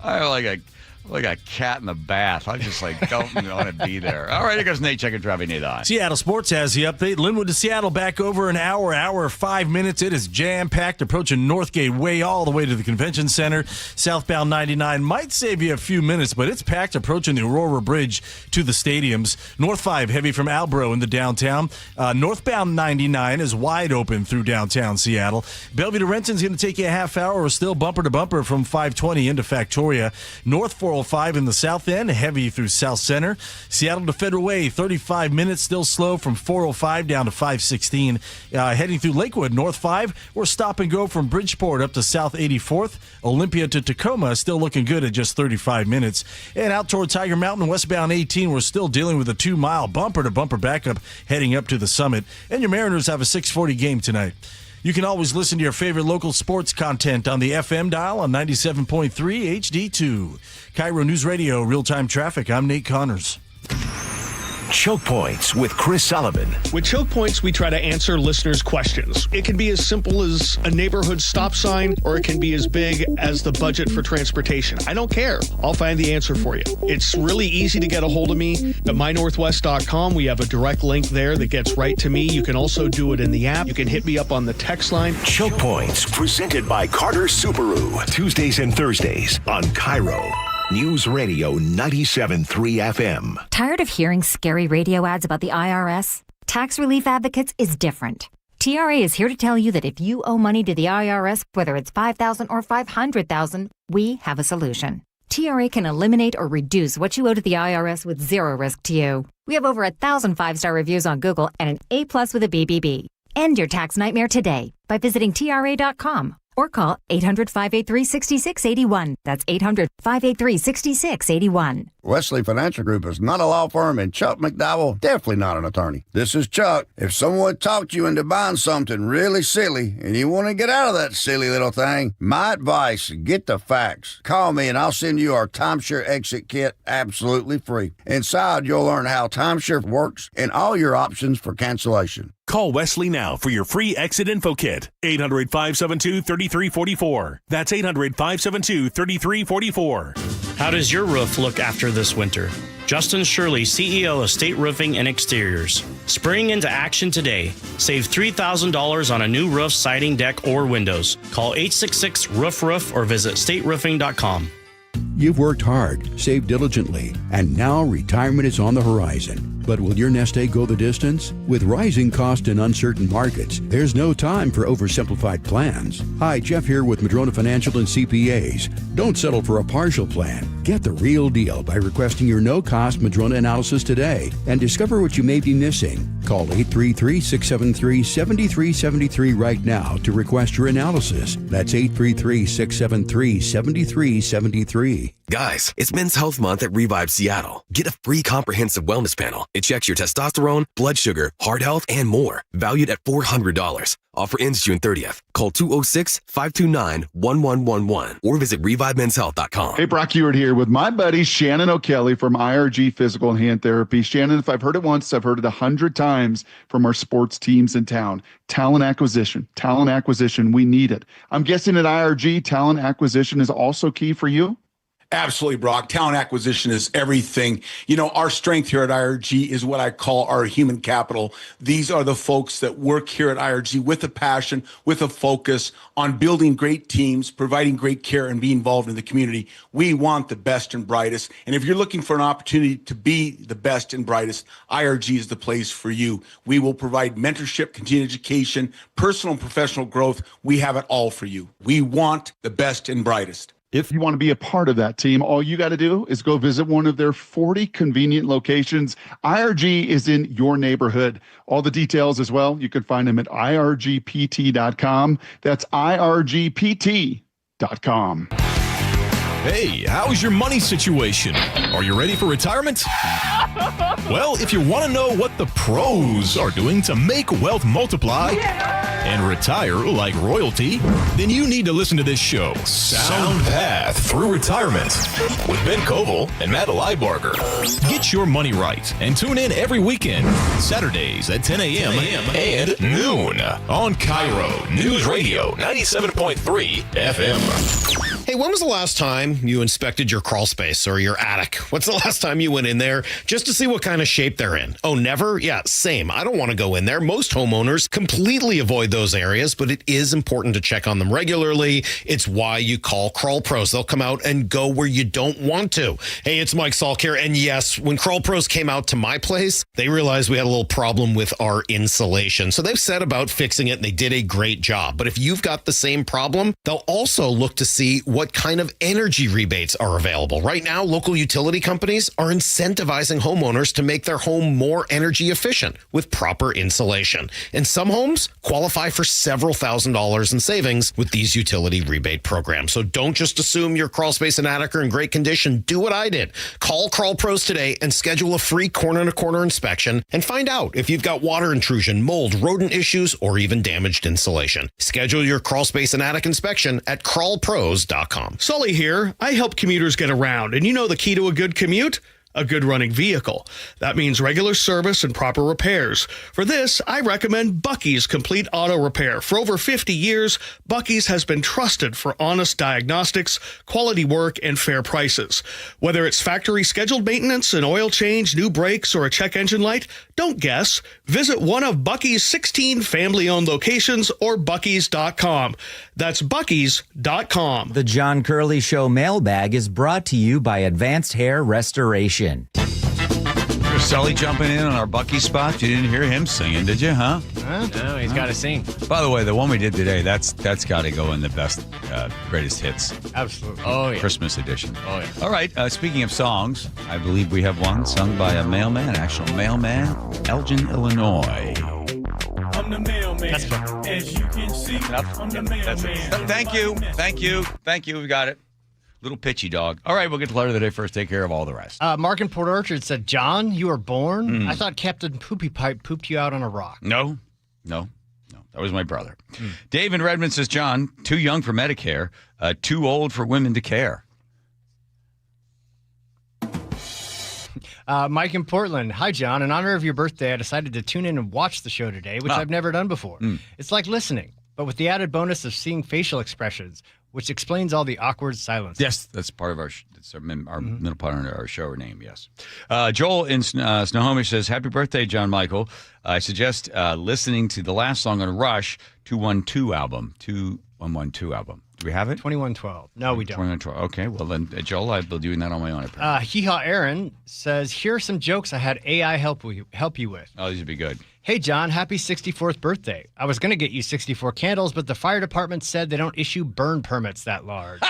I'm like a cat in the bath. I just don't want to be there. All right, here goes Nate checking traffic. Seattle Sports has the update. Linwood to Seattle back over an hour 5 minutes. It is jam-packed, approaching Northgate Way all the way to the convention center. Southbound 99 might save you a few minutes, but it's packed approaching the Aurora Bridge to the stadiums. North 5 heavy from Albro into downtown. Northbound 99 is wide open through downtown Seattle. Bellevue to Renton's going to take you a half hour. We're still bumper to bumper from 520 into Factoria. North 405 in the south end, heavy through South Center. Seattle to Federal Way, 35 minutes, still slow from 405 down to 516. Heading through Lakewood, North 5, we're stop and go from Bridgeport up to South 84th. Olympia to Tacoma, still looking good at just 35 minutes. And out toward Tiger Mountain, westbound 18, we're still dealing with a 2-mile bumper-to-bumper backup heading up to the summit. And your Mariners have a 6:40 game tonight. You can always listen to your favorite local sports content on the FM dial on 97.3 HD2. KIRO Newsradio, real-time traffic. I'm Nate Connors. Choke Points with Chris Sullivan. With Choke Points, we try to answer listeners' questions. It can be as simple as a neighborhood stop sign, or it can be as big as the budget for transportation. I don't care. I'll find the answer for you. It's really easy to get a hold of me at mynorthwest.com. We have a direct link there that gets right to me. You can also do it in the app. You can hit me up on the text line. Choke Points, presented by Carter Subaru. Tuesdays and Thursdays on KIRO News Radio 97.3 FM. Tired of hearing scary radio ads about the IRS? Tax Relief Advocates is different. TRA is here to tell you that if you owe money to the IRS, whether it's $5,000 or $500,000, we have a solution. TRA can eliminate or reduce what you owe to the IRS with zero risk to you. We have over 1,000 5-star reviews on Google and an A+ with a BBB. End your tax nightmare today by visiting TRA.com. Or call 800-583-6681. That's 800-583-6681. Wesley Financial Group is not a law firm, and Chuck McDowell definitely not an attorney. This is Chuck. If someone talked you into buying something really silly and you want to get out of that silly little thing, my advice, get the facts. Call me and I'll send you our timeshare exit kit absolutely free. Inside, you'll learn how timeshare works and all your options for cancellation. Call Wesley now for your free exit info kit. 800-572-3344. That's 800-572-3344. How does your roof look after this winter? Justin Shirley, CEO of State Roofing and Exteriors. Spring into action today. Save $3,000 on a new roof, siding, deck, or windows. Call 866-ROOF-ROOF or visit stateroofing.com. You've worked hard, saved diligently, and now retirement is on the horizon. But will your nest egg go the distance? With rising cost and uncertain markets, there's no time for oversimplified plans. Hi, Jeff here with Madrona Financial and CPAs. Don't settle for a partial plan. Get the real deal by requesting your no-cost Madrona analysis today and discover what you may be missing. Call 833-673-7373 right now to request your analysis. That's 833-673-7373. Guys, it's Men's Health Month at Revive Seattle. Get a free comprehensive wellness panel. It checks your testosterone, blood sugar, heart health, and more. Valued at $400. Offer ends June 30th. Call 206-529-1111 or visit revivemenshealth.com. Hey, Brock Ewart here with my buddy Shannon O'Kelly from IRG Physical and Hand Therapy. Shannon, if I've heard it once, I've heard it 100 times from our sports teams in town. Talent acquisition, we need it. I'm guessing at IRG, talent acquisition is also key for you? Absolutely, Brock. Talent acquisition is everything. You know, our strength here at IRG is what I call our human capital. These are the folks that work here at IRG with a passion, with a focus on building great teams, providing great care, and being involved in the community. We want the best and brightest. And if you're looking for an opportunity to be the best and brightest, IRG is the place for you. We will provide mentorship, continuing education, personal and professional growth. We have it all for you. We want the best and brightest. If you want to be a part of that team, all you got to do is go visit one of their 40 convenient locations. IRG is in your neighborhood. All the details as well, you can find them at irgpt.com. That's irgpt.com. Hey, how's your money situation? Are you ready for retirement? Well, if you want to know what the pros are doing to make wealth multiply and retire like royalty, then you need to listen to this show, Sound Path Through Retirement, with Ben Koval and Matt Leibarger. Get your money right and tune in every weekend, Saturdays at 10 a.m. and noon on KIRO Newsradio 97.3 FM. Hey, when was the last time you inspected your crawl space or your attic? What's the last time you went in there just to see what kind of shape they're in? Oh, never? Yeah, same. I don't want to go in there. Most homeowners completely avoid those areas, but it is important to check on them regularly. It's why you call Crawl Pros. They'll come out and go where you don't want to. Hey, it's Mike Salk here. And yes, when Crawl Pros came out to my place, they realized we had a little problem with our insulation. So they've set about fixing it, and they did a great job. But if you've got the same problem, they'll also look to see what kind of energy rebates are available. Right now, local utility companies are incentivizing homeowners to make their home more energy efficient with proper insulation. And some homes qualify for several $1,000s in savings with these utility rebate programs. So don't just assume your crawl space and attic are in great condition. Do what I did. Call Crawl Pros today and schedule a free corner-to-corner inspection and find out if you've got water intrusion, mold, rodent issues, or even damaged insulation. Schedule your crawl space and attic inspection at crawlpros.com. Sully here. I help commuters get around, and you know the key to a good commute? A good running vehicle. That means regular service and proper repairs. For this, I recommend Bucky's Complete Auto Repair. For over 50 years, Bucky's has been trusted for honest diagnostics, quality work, and fair prices. Whether it's factory scheduled maintenance, an oil change, new brakes, or a check engine light, don't guess. Visit one of Bucky's 16 family-owned locations or buckys.com. That's buckys.com. The John Curley Show mailbag is brought to you by Advanced Hair Restoration. There's Sully jumping in on our Bucky spot. You didn't hear him singing, did you, huh? No, he's got to sing. By the way, the one we did today, that's got to go in the best, greatest hits. Absolutely. Oh, yeah. Christmas edition. Oh, yeah. All right, speaking of songs, I believe we have one sung by a mailman, actual mailman, Elgin, Illinois. I'm the mailman. As you can see, I'm the mailman. Thank you. We got it. Little pitchy dog. All right, we'll get to letter of the day first. Take care of all the rest. Mark in Port Orchard said, John, you were born? I thought Captain Poopy Pipe pooped you out on a rock. No. That was my brother. Dave in Redmond says, John, too young for Medicare, too old for women to care. Mike in Portland. Hi, John. In honor of your birthday, I decided to tune in and watch the show today, which I've never done before. It's like listening, but with the added bonus of seeing facial expressions, which explains all the awkward silence. Yes, that's part of our middle part of our show name, yes. Joel in Snohomish says, happy birthday, John Michael. I suggest listening to the last song on Rush, 212 album. Do we have it? 2112. No, we don't. 2112. Okay, well then, Joel, I'll be doing that on my own. Hee-Haw Aaron says, here are some jokes I had AI help you with. Oh, these would be good. Hey, John, happy 64th birthday. I was going to get you 64 candles, but the fire department said they don't issue burn permits that large.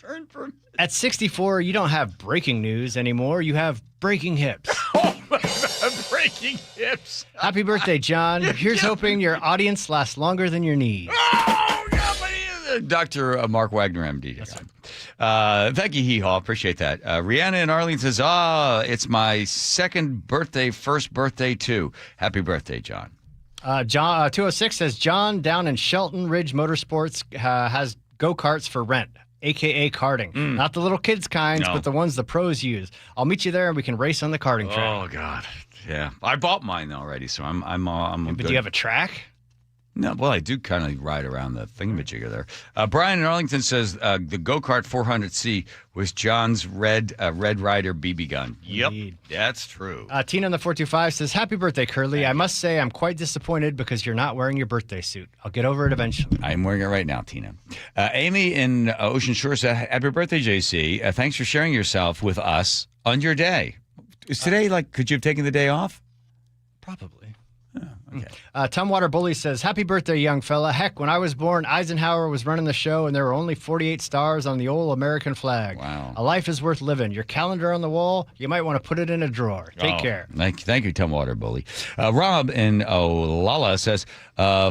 Burn permit. At 64, you don't have breaking news anymore. You have breaking hips. Breaking hips. Happy birthday, John. Here's hoping your audience lasts longer than your needs. Dr. Mark Wagner, MD. Yes, thank you, Hee-Haw. Appreciate that. Rihanna in Arlene says, it's my second birthday, first birthday, too. Happy birthday, John. John 206 says John down in Shelton Ridge Motorsports has go-karts for rent, a.k.a. karting. Not the little kids kinds, but the ones the pros use. I'll meet you there and we can race on the karting track. Oh, God. Yeah. I bought mine already, so I'm But good. do you have a track? No, well, I do kind of ride around the thingamajigger there. Brian in Arlington says the go-kart 400C was John's Red Ryder BB gun. Yep, that's true. Tina in the 425 says, happy birthday, Curly. I must say I'm quite disappointed because you're not wearing your birthday suit. I'll get over it eventually. I'm wearing it right now, Tina. Amy in Ocean Shore said, happy birthday, JC. Thanks for sharing yourself with us on your day. Is today, could you have taken the day off? Probably. Okay. Tumwater Bully says, happy birthday, young fella. Heck, when I was born, Eisenhower was running the show, and there were only 48 stars on the old American flag. Wow. A life is worth living. Your calendar on the wall, you might want to put it in a drawer. Take care. Thank you, Tumwater Bully. Rob in Olala says,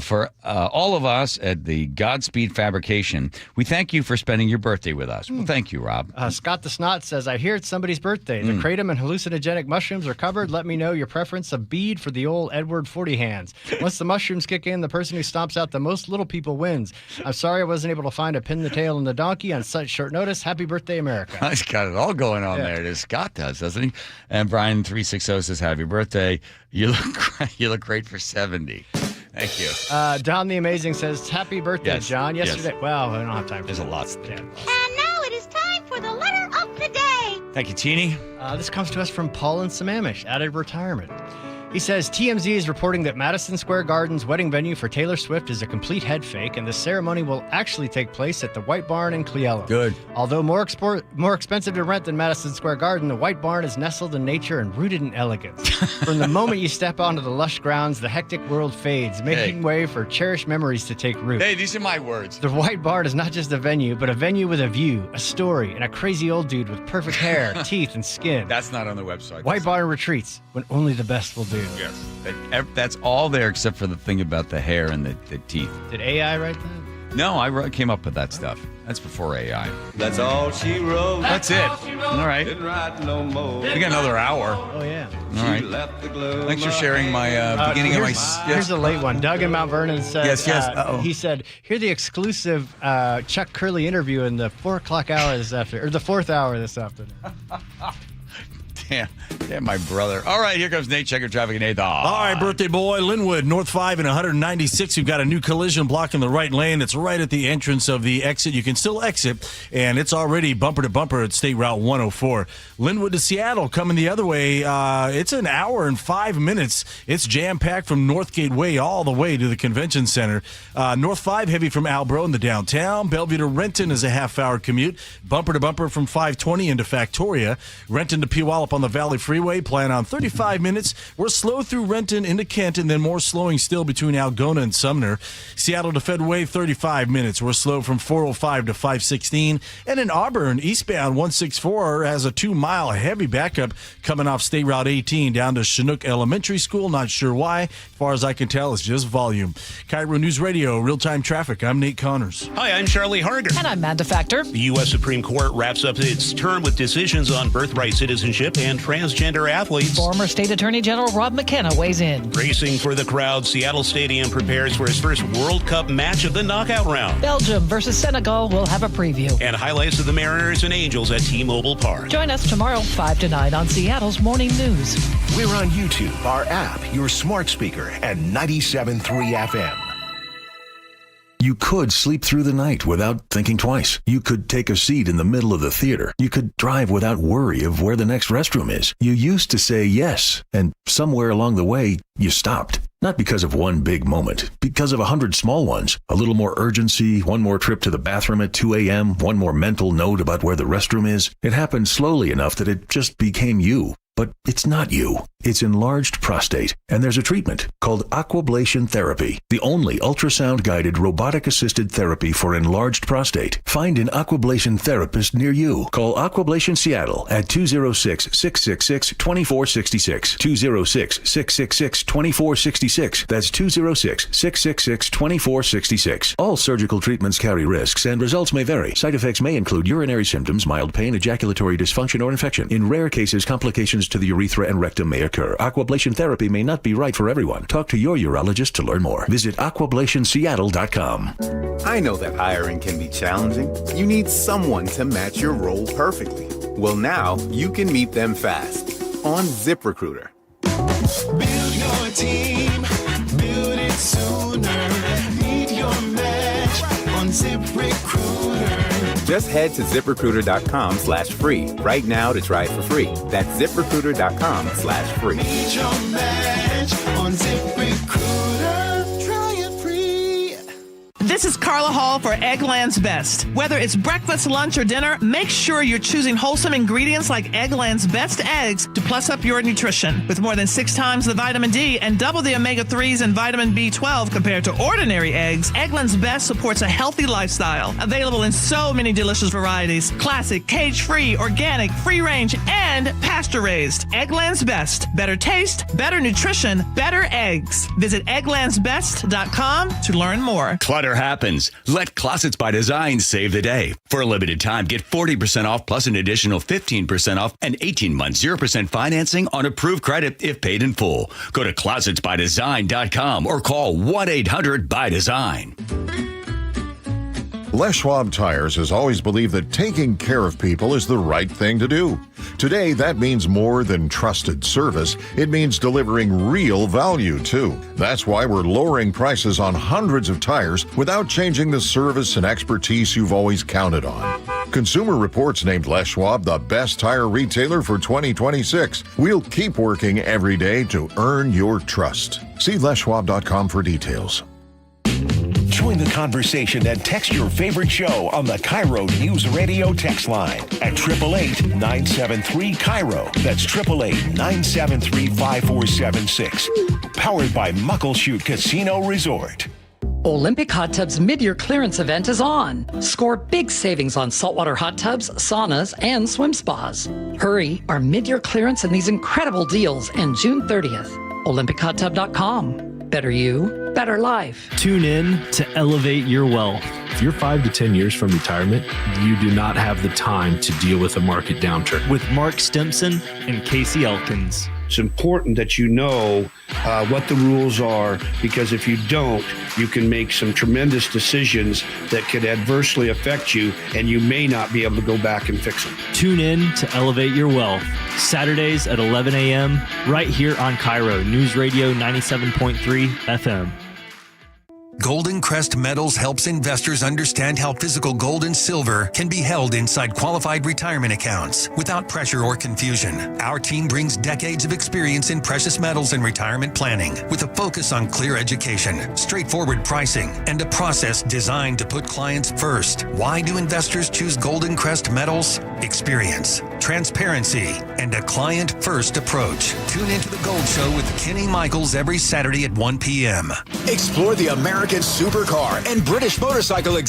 for all of us at the Godspeed Fabrication, we thank you for spending your birthday with us. Well, thank you, Rob. Scott the Snot says, I hear it's somebody's birthday. The kratom and hallucinogenic mushrooms are covered. Let me know your preference of bead for the old Edward 40 hands. Once the mushrooms kick in, the person who stomps out the most little people wins. I'm sorry I wasn't able to find a pin the tail on the donkey on such short notice. Happy birthday, America. He's got it all going on there. This Scott does, doesn't he? And Brian 360 says, happy birthday. You look great for 70. Thank you. Don the Amazing says, happy birthday, John. Yesterday. Well, I don't have time for There's that. a lot to do. And now it is time for the letter of the day. Thank you, Teeny. This comes to us from Paul in Sammamish, out of retirement. He says, TMZ is reporting that Madison Square Garden's wedding venue for Taylor Swift is a complete head fake, and the ceremony will actually take place at the White Barn in Cleelum. Good. Although more expensive to rent than Madison Square Garden, the White Barn is nestled in nature and rooted in elegance. From the moment you step onto the lush grounds, the hectic world fades, making way for cherished memories to take root. Hey, these are my words. The White Barn is not just a venue, but a venue with a view, a story, and a crazy old dude with perfect hair, teeth, and skin. That's not on the website. White Barn retreats when only the best will do. Yes. That's all there except for the thing about the hair and the teeth. Did AI write that? No, I came up with that stuff. That's before AI. That's all she wrote. That's it. All right. Didn't write no more. We got another hour. Oh, yeah. All right. Thanks for sharing my beginning of my... Here's a late one. Doug in Mount Vernon said... Yes. He said, hear the exclusive Chuck Curley interview in the 4 o'clock hour this afternoon, or the 4th hour this afternoon. Damn, my brother. All right, here comes Nate. Check your traffic, Nate. All right, birthday boy, Linwood, North 5 and 196. You've got a new collision blocking the right lane. It's right at the entrance of the exit. You can still exit, and it's already bumper to bumper at State Route 104. Linwood to Seattle coming the other way. It's an hour and 5 minutes. It's jam-packed from Northgate Way all the way to the convention center. North 5 heavy from Albro in the downtown. Bellevue to Renton is a half-hour commute. Bumper to bumper from 520 into Factoria. Renton to Puyallup on the Valley Freeway, plan on 35 minutes. We're slow through Renton into Kent, and then more slowing still between Algona and Sumner. Seattle to Fedway, 35 minutes. We're slow from 405 to 516. And in Auburn, eastbound 164 has a 2-mile heavy backup coming off State Route 18 down to Chinook Elementary School. Not sure why. As far as I can tell, it's just volume. KIRO News Radio, real-time traffic. I'm Nate Connors. Hi, I'm Charlie Harger. And I'm Amanda Factor. The U.S. Supreme Court wraps up its term with decisions on birthright citizenship and transgender athletes. Former State Attorney General Rob McKenna weighs in. Racing for the crowd, Seattle Stadium prepares for its first World Cup match of the knockout round. Belgium versus Senegal will have a preview. And highlights of the Mariners and Angels at T-Mobile Park. Join us tomorrow, 5 to 9 on Seattle's Morning News. We're on YouTube, our app, your smart speaker, and 97.3 FM. You could sleep through the night without thinking twice. You could take a seat in the middle of the theater. You could drive without worry of where the next restroom is. You used to say yes, and somewhere along the way, you stopped. Not because of one big moment, because of 100 small ones. A little more urgency, one more trip to the bathroom at 2 a.m., one more mental note about where the restroom is. It happened slowly enough that it just became you. But it's not you. It's enlarged prostate, and there's a treatment called aquablation therapy, the only ultrasound-guided robotic-assisted therapy for enlarged prostate. Find an aquablation therapist near you. Call Aquablation Seattle at 206-666-2466. 206-666-2466. That's 206-666-2466. All surgical treatments carry risks, and results may vary. Side effects may include urinary symptoms, mild pain, ejaculatory dysfunction, or infection. In rare cases, complications damage to the urethra and rectum may occur. Aquablation therapy may not be right for everyone. Talk to your urologist to learn more. Visit aquablationseattle.com. I know that hiring can be challenging. You need someone to match your role perfectly. Well, now you can meet them fast on ZipRecruiter. Build your team, build it sooner. Meet your match on ZipRecruiter. Just head to ZipRecruiter.com/free right now to try it for free. That's ZipRecruiter.com/free. Meet your match on ZipRecruiter. Try it free. This is Carla Hall for Eggland's Best. Whether it's breakfast, lunch, or dinner, make sure you're choosing wholesome ingredients like Eggland's Best eggs to plus up your nutrition. With more than 6 times the vitamin D and double the omega-3s and vitamin B12 compared to ordinary eggs, Eggland's Best supports a healthy lifestyle. Available in so many delicious varieties: classic, cage-free, organic, free-range, and pasture-raised. Eggland's Best. Better taste, better nutrition, better eggs. Visit egglandsbest.com to learn more. Clutter happens. Let Closets by Design save the day. For a limited time, get 40% off plus an additional 15% off and 18 months 0% financing on approved credit if paid in full. Go to closetsbydesign.com or call 1-800-BY-DESIGN. Les Schwab Tires has always believed that taking care of people is the right thing to do. Today, that means more than trusted service. It means delivering real value, too. That's why we're lowering prices on hundreds of tires without changing the service and expertise you've always counted on. Consumer Reports named Les Schwab the best tire retailer for 2026. We'll keep working every day to earn your trust. See leschwab.com for details. Join the conversation and text your favorite show on the KIRO News Radio text line at 888-973-KIRO. That's 888-973-5476. Powered by Muckleshoot Casino Resort. Olympic Hot Tub's mid-year clearance event is on. Score big savings on saltwater hot tubs, saunas, and swim spas. Hurry, our mid-year clearance and these incredible deals end June 30th. OlympicHotTub.com. Better you, better life. Tune in to Elevate Your Wealth. If you're 5 to 10 years from retirement, you do not have the time to deal with a market downturn. With Mark Stimson and Casey Elkins. It's important that you know what the rules are, because if you don't, you can make some tremendous decisions that could adversely affect you, and you may not be able to go back and fix them. Tune in to Elevate Your Wealth, Saturdays at 11 a.m. right here on KIRO Newsradio 97.3 FM. Golden Crest Metals helps investors understand how physical gold and silver can be held inside qualified retirement accounts without pressure or confusion. Our team brings decades of experience in precious metals and retirement planning with a focus on clear education, straightforward pricing, and a process designed to put clients first. Why do investors choose Golden Crest Metals? Experience, transparency, and a client-first approach. Tune into The Gold Show with Kenny Michaels every Saturday at 1 p.m. Explore the American supercar and British motorcycle